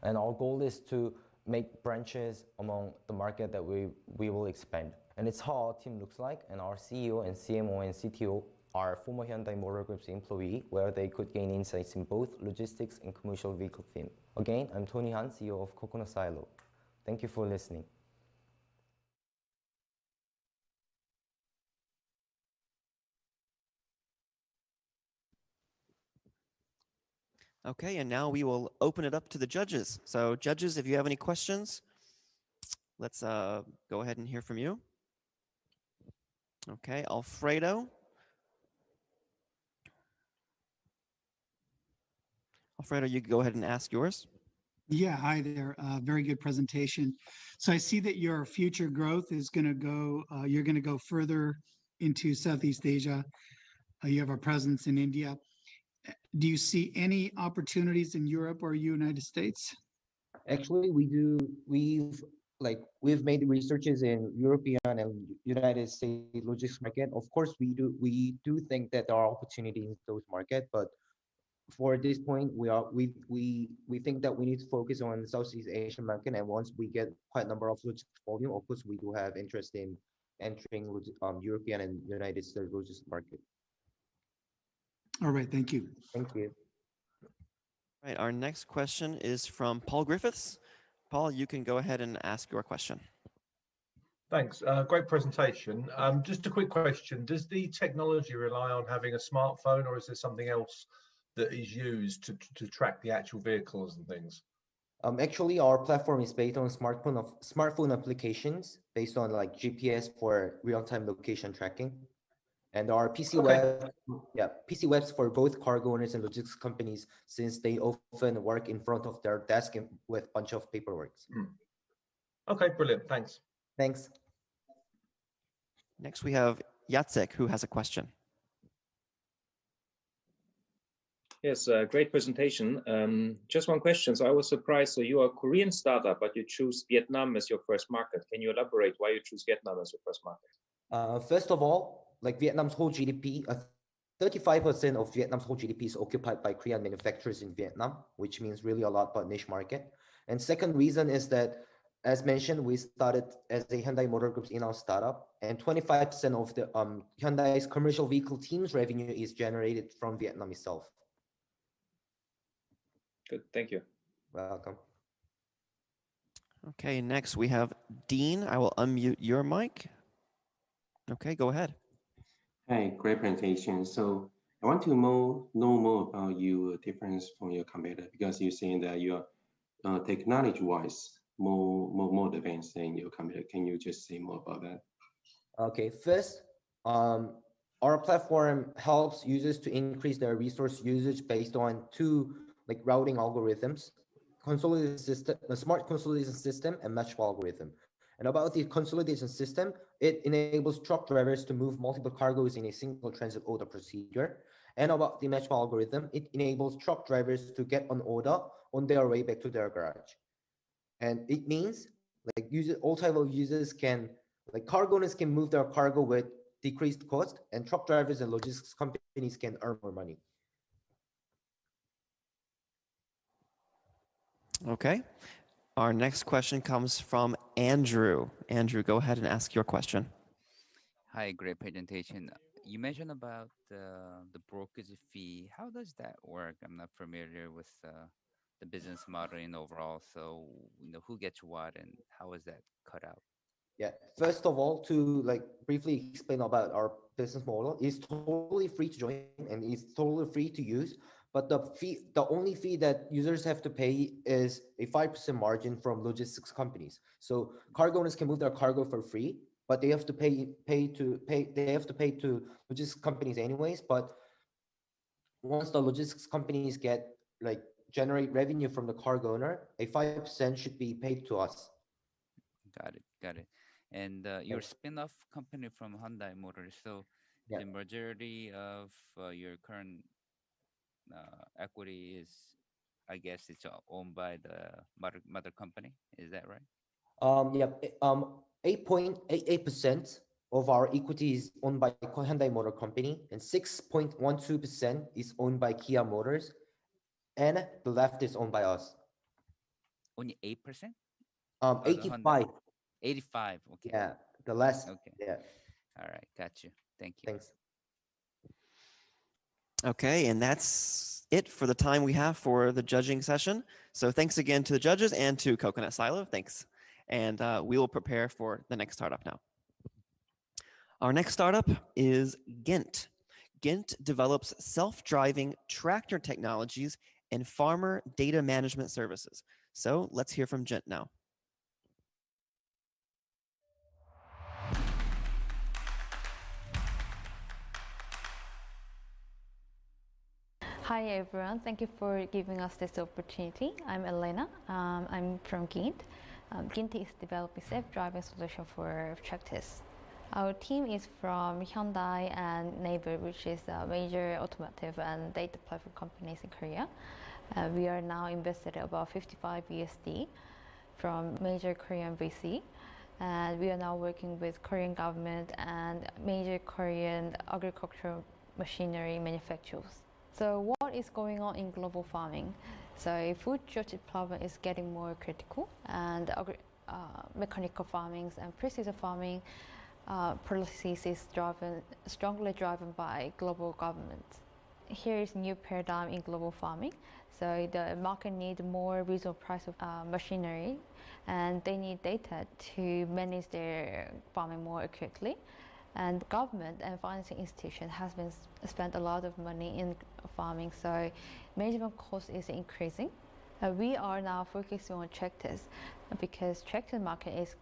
And our goal is to make branches among the market that we will expand. And it's how our team looks like, and our CEO and CMO and CTO are former Hyundai Motor Group's employee, where they could gain insights in both logistics and commercial vehicle theme. Again, I'm Tony Han, CEO of Coconut Silo. Thank you for listening. Okay, and now we will open it up to the judges. So judges, if you have any questions, let's go ahead and hear from you. Okay, Alfredo. Alfredo, you can go ahead and ask yours. Yeah, hi there. Very good presentation. So I see that your future growth is going to go, you're going to go further into Southeast Asia. You have a presence in India. Do you see any opportunities in Europe or United States? Actually, we do. We've made researches in European and United States logistics market. Of course, we do think that there are opportunities in those markets, but for this point, we think that we need to focus on Southeast Asian market. And once we get quite a number of logistics volume, of course, we do have interest in entering European and United States logistics market. All right, thank you. Thank you. All right, our next question is from Paul Griffiths. Paul, you can go ahead and ask your question. Thanks. Great presentation. Just a quick question. Does the technology rely on having a smartphone, or is there something else that is used to track the actual vehicles and things? Actually, our platform is based on smartphone applications based on like GPS for real-time location tracking. And our PC PC webs for both cargo owners and logistics companies, since they often work in front of their desk with a bunch of paperwork. Okay, brilliant. Thanks. Thanks. Next, we have Jacek, who has a question. Yes, great presentation. Just one question. So I was surprised. So you are a Korean startup, but you choose Vietnam as your first market. Can you elaborate why you choose Vietnam as your first market? First of all, like Vietnam's whole GDP, 35% of Vietnam's whole GDP is occupied by Korean manufacturers in Vietnam, which means really a lot about niche market. And second reason is that, as mentioned, we started as a Hyundai Motor Group's in-house startup, and 25% of the Hyundai's commercial vehicle team's revenue is generated from Vietnam itself. Good, thank you. Welcome. Okay, next we have Dean. I will unmute your mic. Okay, go ahead. Hi, great presentation. So I want to know more about your difference from your competitor, because you're saying that you are technology-wise more advanced than your competitor. Can you just say more about that? Okay, first, our platform helps users to increase their resource usage based on two like routing algorithms, consolidated system, the smart consolidation system, and matchable algorithm. And about the consolidation system, it enables truck drivers to move multiple cargoes in a single transit order procedure. And about the matchable algorithm, it enables truck drivers to get an order on their way back to their garage. And it means like all type of users can, like cargo owners can move their cargo with decreased cost, and truck drivers and logistics companies can earn more money. Okay. Our next question comes from Andrew. Andrew, go ahead and ask your question. Hi, great presentation. You mentioned about the brokerage fee. How does that work? I'm not familiar with the business model in overall. So, who gets what and how is that cut out? Yeah, first of all, to like briefly explain about our business model, it's totally free to join and it's totally free to use. But the only fee that users have to pay is a 5% margin from logistics companies. So cargo owners can move their cargo for free, but they have to pay to logistics companies anyways. But once the logistics companies generate revenue from the cargo owner, a 5% should be paid to us. Got it. And your spin-off company from Hyundai Motors. So the majority of your current equity is, I guess, it's owned by the mother company. Is that right? 8.88% of our equity is owned by Hyundai Motor Company, and 6.12% is owned by Kia Motors, and the left is owned by us. Only 8%? 85. 85. Okay. Yeah, the less. Okay. Yeah. All right, got you. Thank you. Thanks. Okay, and that's it for the time we have for the judging session. So thanks again to the judges and to Coconut Silo. Thanks. And we will prepare for the next startup now. Our next startup is Ghent. Ghent develops self-driving tractor technologies and farmer data management services. So let's hear from Ghent now. Hi everyone, thank you for giving us this opportunity. I'm Elena, I'm from Ghent. Ghent is developing self-driving solution for tractors. Our team is from Hyundai and Naver, which is a major automotive and data platform companies in Korea. We are now invested about 55 USD from major Korean VC. And we are now working with Korean government and major Korean agricultural machinery manufacturers. So what is going on in global farming? So food shortage problem is getting more critical, and mechanical farming and precision farming policies is strongly driven by global governments. Here is new paradigm in global farming. So the market needs more reasonable price of machinery, and they need data to manage their farming more accurately. And government and financing institution has been spent a lot of money in farming, so management cost is increasing. We are now focusing on tractors because tractor market is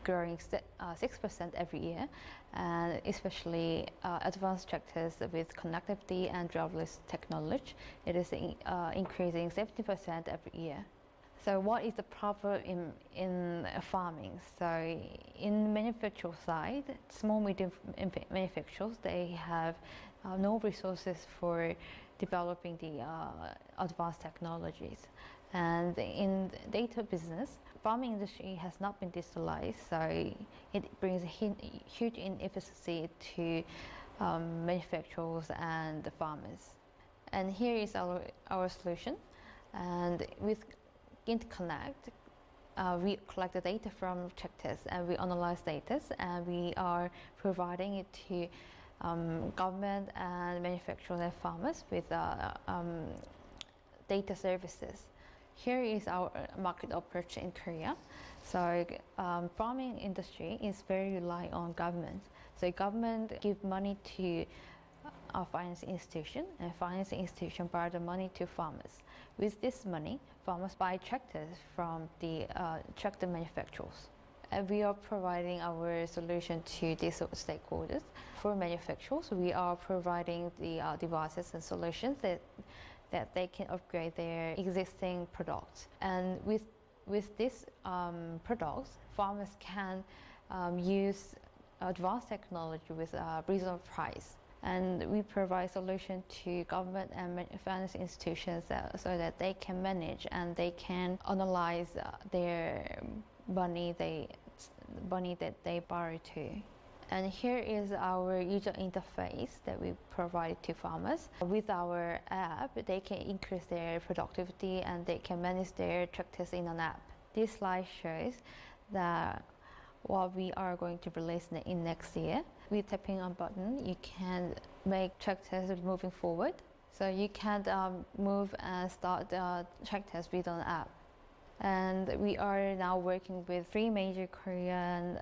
growing 6% every year, and especially advanced tractors with connectivity and driverless technology. It is increasing 70% every year. So what is the problem in farming? So in manufacturing side, small medium manufacturers, they have no resources for developing the advanced technologies. And in data business, farming industry has not been digitalized, so it brings a huge inefficiency to manufacturers and the farmers. And here is our solution. And with Interconnect, we collect the data from tractors and we analyze data, and we are providing it to government and manufacturers and farmers with data services. Here is our market approach in Korea. So farming industry is very reliant on government. So government give money to a finance institution, and finance institution borrow the money to farmers. With this money, farmers buy tractors from the tractor manufacturers. And we are providing our solution to these stakeholders. For manufacturers, we are providing the devices and solutions that they can upgrade their existing products. And with these products, farmers can use advanced technology with a reasonable price. And we provide solution to government and finance institutions so that they can manage and they can analyze their money that they borrow to. And here is our user interface that we provide to farmers. With our app, they can increase their productivity and they can manage their tractors in an app. This slide shows that what we are going to release in next year. With tapping on button, you can make tractors moving forward. So you can move and start tractors with an app. And we are now working with 3 major Korean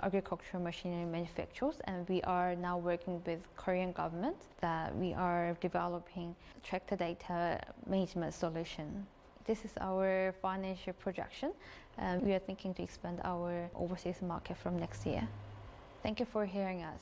agricultural machinery manufacturers, and we are now working with Korean government that we are developing tractor data management solution. This is our financial projection, and we are thinking to expand our overseas market from next year. Thank you for hearing us.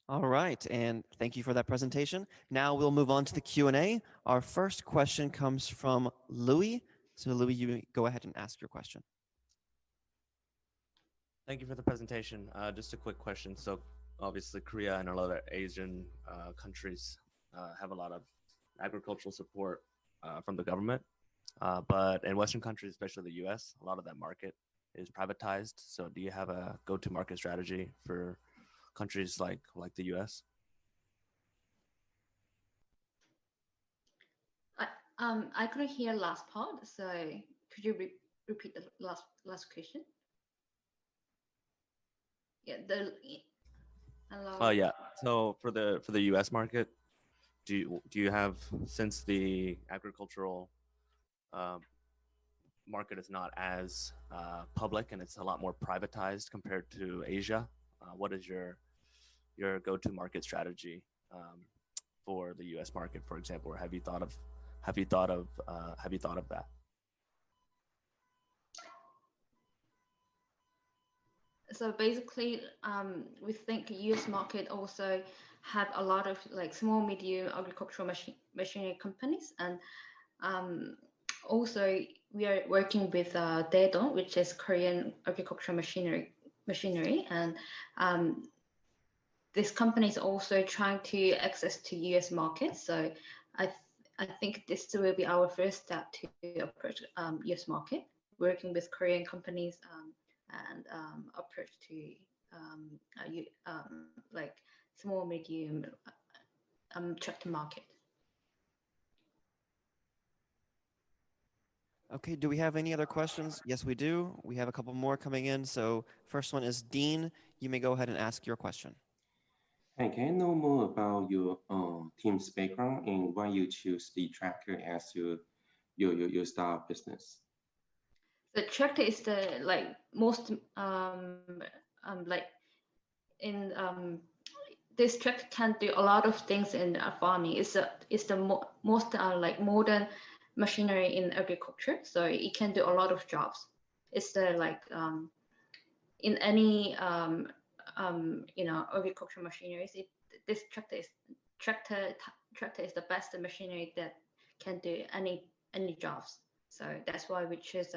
All right, and thank you for that presentation. Now we'll move on to the Q&A. Our first question comes from Louis. So Louis, you go ahead and ask your question. Thank you for the presentation. Just a quick question. So obviously Korea and a lot of Asian countries have a lot of agricultural support from the government. But in Western countries, especially the US, a lot of that market is privatized. So do you have a go-to-market strategy for countries like the US? I couldn't hear last part, so could you repeat the last question? Yeah, Oh yeah. So for the US market, do you have, since the agricultural market is not as public and it's a lot more privatized compared to Asia, what is your go-to-market strategy for the U.S. market, for example, or have you thought of that? So basically, we think U.S. market also have a lot of like small, medium agricultural machinery companies, and also we are working with Daedong, which is Korean agricultural machinery, and this company is also trying to access to U.S. market. So I think this will be our first step to approach U.S. market, working with Korean companies and approach to like small, medium tractor market. Okay, do we have any other questions? Yes, we do. We have a couple more coming in. So first one is Dean. You may go ahead and ask your question. Hi, can I know more about your team's background and why you choose the tracker as your startup business? The tractor is the like most like in this tractor can do a lot of things in farming. It's the most like modern machinery in agriculture, so it can do a lot of jobs. It's the like in any agricultural machineries. This tractor is the best machinery that can do any jobs. So that's why we choose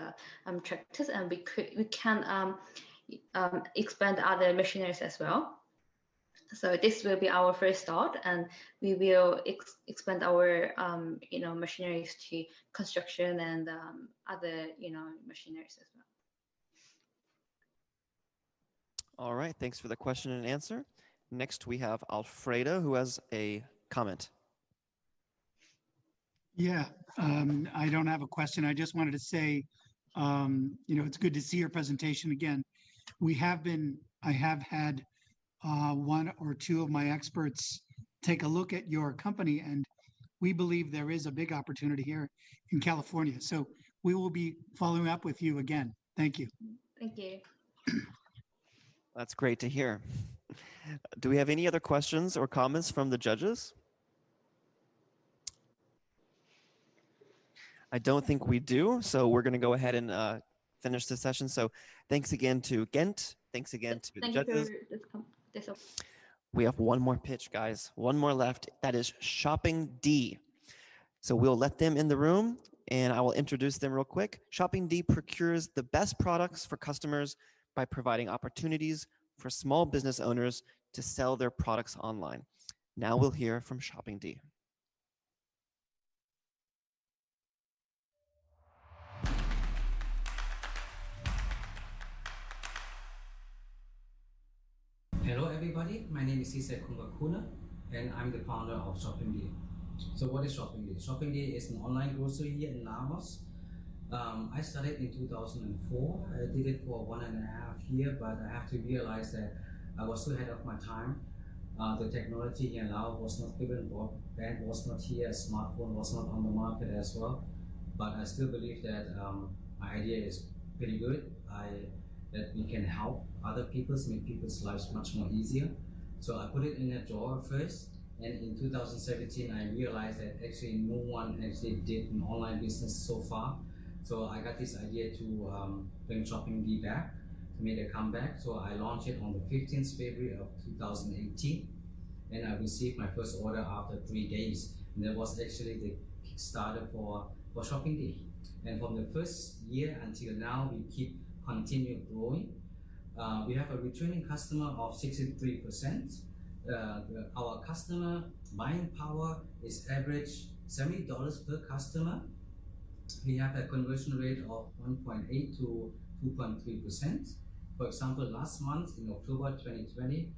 tractors, and we can expand other machineries as well. So this will be our first start, and we will expand our machineries to construction and other machineries as well. All right, thanks for the question and answer. Next, we have Alfredo, who has a comment. Yeah, I don't have a question. I just wanted to say, it's good to see your presentation again. I have had one or two of my experts take a look at your company, and we believe there is a big opportunity here in California. So we will be following up with you again. Thank you. Thank you. That's great to hear. Do we have any other questions or comments from the judges? I don't think we do, so we're going to go ahead and finish the session. So thanks again to Ghent. Thanks again to the judges. We have one more pitch, guys. One more left. That is Shopping D. So we'll let them in the room, and I will introduce them real quick. Shopping D procures the best products for customers by providing opportunities for small business owners to sell their products online. Now we'll hear from Shopping D. Hello everybody, my name is Isai Kumbakuna and I'm the founder of Shopping Day. So what is Shopping Day? Shopping Day is an online grocery here in Laos. I started in 2004. I did it for 1.5 years, but I have to realize that I was too ahead of my time. The technology here in Laos was not given, broadband was not here, smartphone was not on the market as well. But I still believe that my idea is pretty good. That we can help other people, make people's lives much more easier. So I put it in a drawer first, and in 2017 I realized that actually no one actually did an online business so far. So I got this idea to bring Shopping D back, to make a comeback. So I launched it on the 15th February of 2018, and I received my first order after 3 days. And that was actually the Kickstarter for Shopping D. And from the first year until now, we continue growing. We have a returning customer of 63%. Our customer buying power is average $70 per customer. We have a conversion rate of 1.8 to 2.3%. For example, last month in October 2020,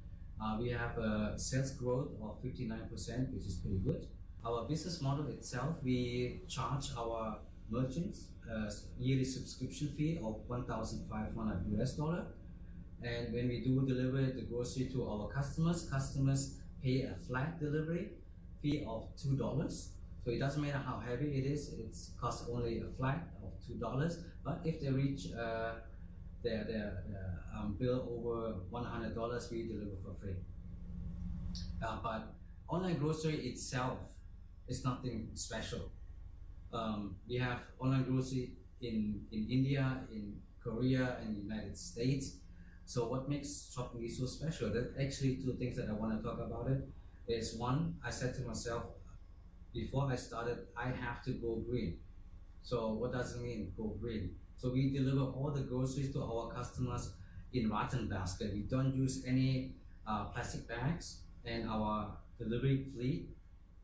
we have a sales growth of 59%, which is pretty good. Our business model itself, we charge our merchants a yearly subscription fee of $1,500. And when we do deliver the grocery to our customers pay a flat delivery fee of $2. So it doesn't matter how heavy it is, it's cost only a flat of $2. But if they reach their bill over $100, we deliver for free. But online grocery itself is nothing special. We have online grocery in India, in Korea, and the United States. So what makes Shopping D so special? There are actually two things that I want to talk about it. Is one, I said to myself, before I started, I have to go green. So what does it mean, go green? So we deliver all the groceries to our customers in rattan basket. We don't use any plastic bags, and our delivery fleet,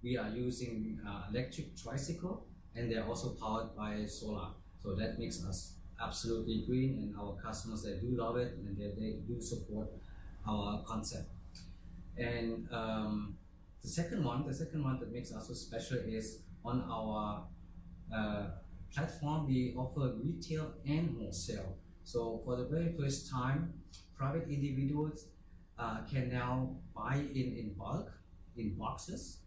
we are using electric tricycle, and they're also powered by solar. So that makes us absolutely green, and our customers, they do love it, and they do support our concept. And the second one that makes us so special is on our platform, we offer retail and wholesale. So for the very first time, private individuals can now buy in bulk, in boxes.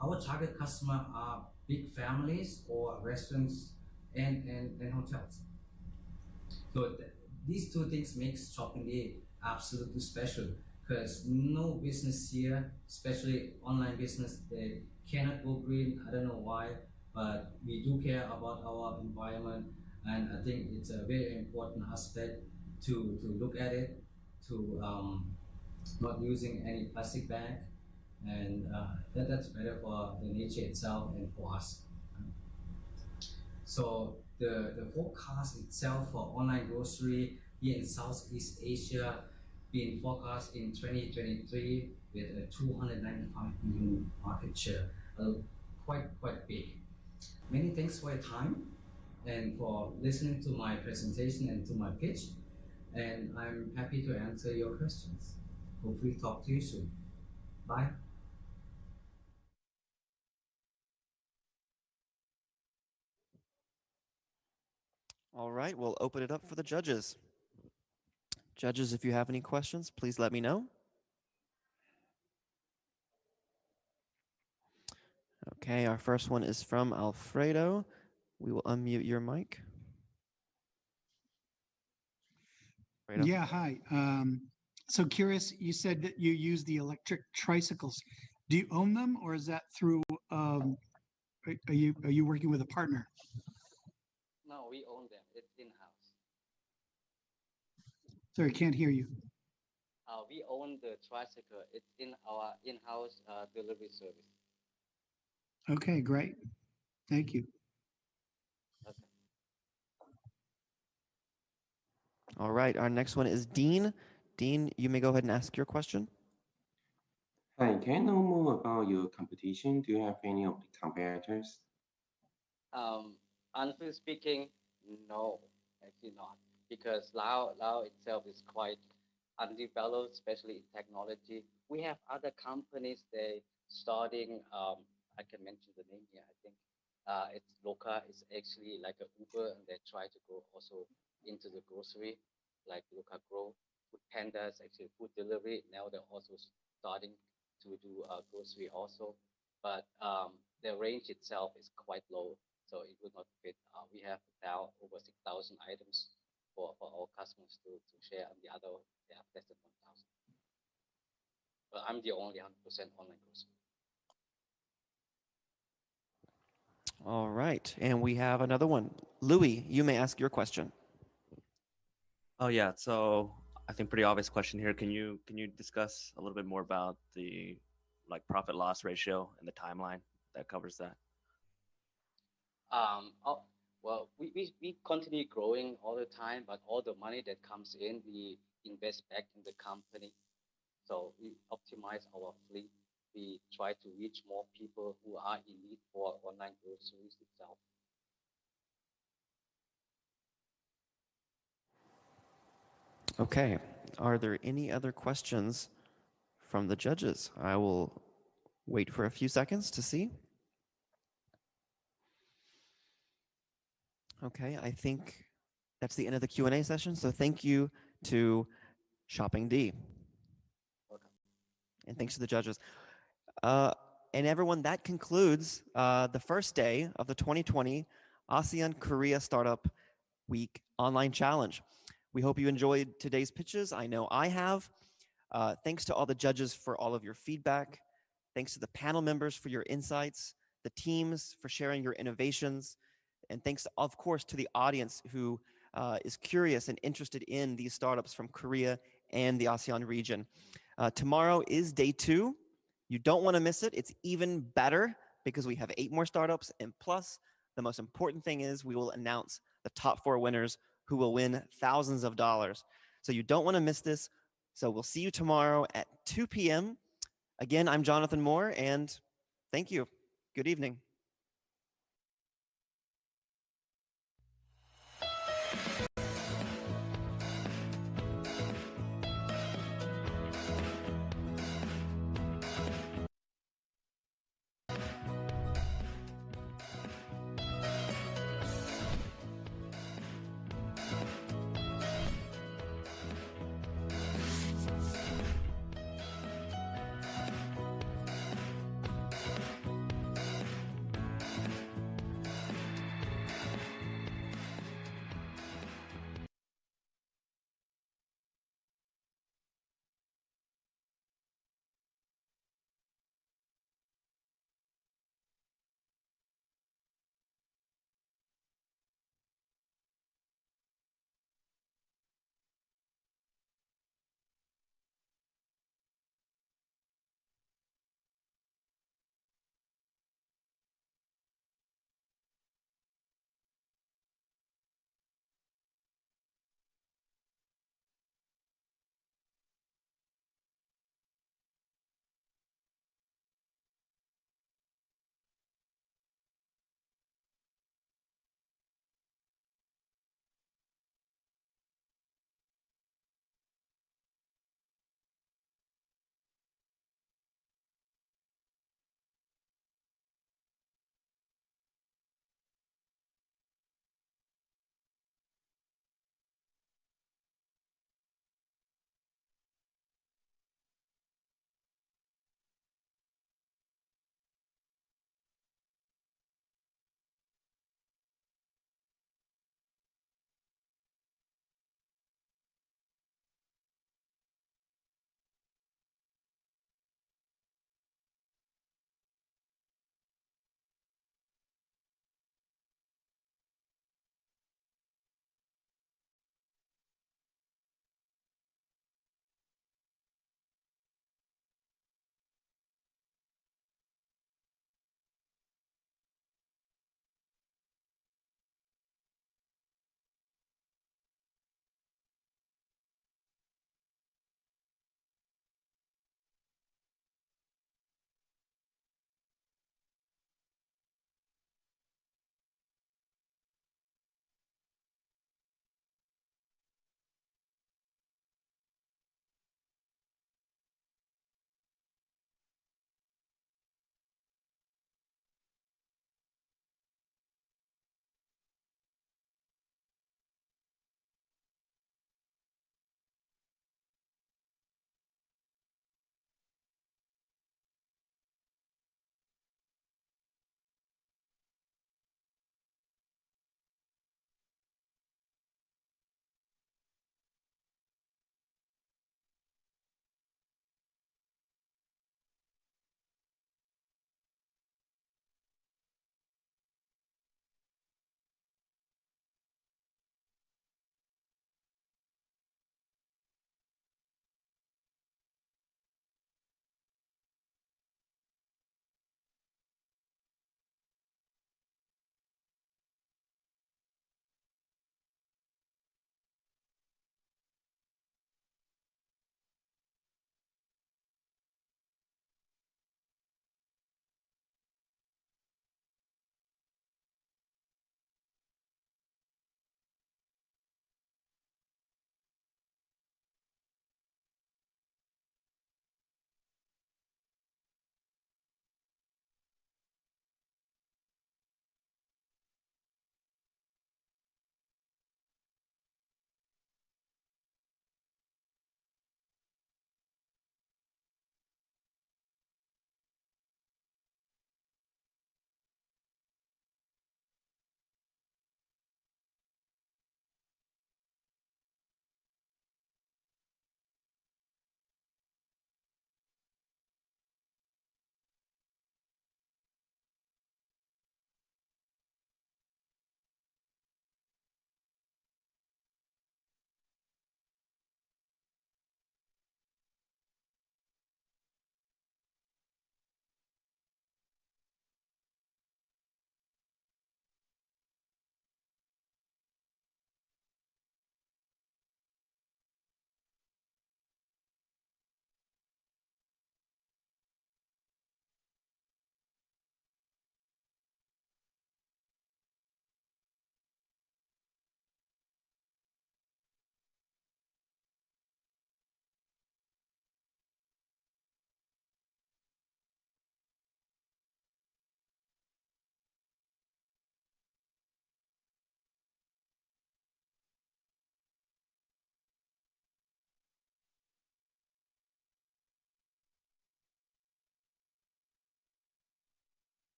Our target customer are big families or restaurants and hotels. So these two things makes shopping day absolutely special because no business here, especially online business, they cannot go green. I don't know why, but we do care about our environment, and I think it's a very important aspect to look at it, to not using any plastic bag, and that's better for the nature itself and for us. So the forecast itself for online grocery here in Southeast Asia being forecast in 2023 with a 295 million market share, quite big. Many thanks for your time and for listening to my presentation and to my pitch. And I'm happy to answer your questions. Hopefully talk to you soon. Bye. All right, we'll open it up for the judges. Judges, if you have any questions, please let me know. Okay, our first one is from Alfredo. We will unmute your mic. Alfredo? Yeah, hi. So curious, you said that you use the electric tricycles. Do you own them, or is that through, are you working with a partner? No, we own them. It's in-house. Sorry, I can't hear you. We own the tricycle. It's in our in-house delivery service. Okay, great. Thank you. Okay. All right, our next one is Dean. Dean, you may go ahead and ask your question. Hi, can I know more about your competition? Do you have any of the competitors? Honestly speaking, no, actually not, because Lao itself is quite undeveloped, especially in technology. We have other companies they starting. I can mention the name here. I think it's Loka. It's actually like a Uber, and they try to go also into the grocery, like Loka Grow. Food Panda is actually food delivery. Now they're also starting to do grocery also, but the range itself is quite low, so it would not fit. We have now over 6,000 items for our customers to share, and the other they have less than 1,000. But I'm the only 100% online grocery. All right, and we have another one. Louis, you may ask your question. Oh yeah, so I think pretty obvious question here. Can you discuss a little bit more about the profit loss ratio and the timeline that covers that? Well, we continue growing all the time, but all the money that comes in, we invest back in the company. So we optimize our fleet. We try to reach more people who are in need for online groceries itself. Okay, are there any other questions from the judges? I will wait for a few seconds to see. Okay, I think that's the end of the Q&A session. So thank you to Shopping D. Welcome. And thanks to the judges. And everyone, that concludes the first day of the 2020 ASEAN-Korea Startup Week Online Challenge. We hope you enjoyed today's pitches. I know I have. Thanks to all the judges for all of your feedback. Thanks to the panel members for your insights, the teams for sharing your innovations, and thanks, of course, to the audience who is curious and interested in these startups from Korea and the ASEAN region. Tomorrow is day 2. You don't want to miss it. It's even better because we have 8 more startups, and plus, the most important thing is we will announce the top 4 winners who will win thousands of dollars. So you don't want to miss this. So we'll see you tomorrow at 2 p.m. Again, I'm Jonathan Moore, and thank you. Good evening.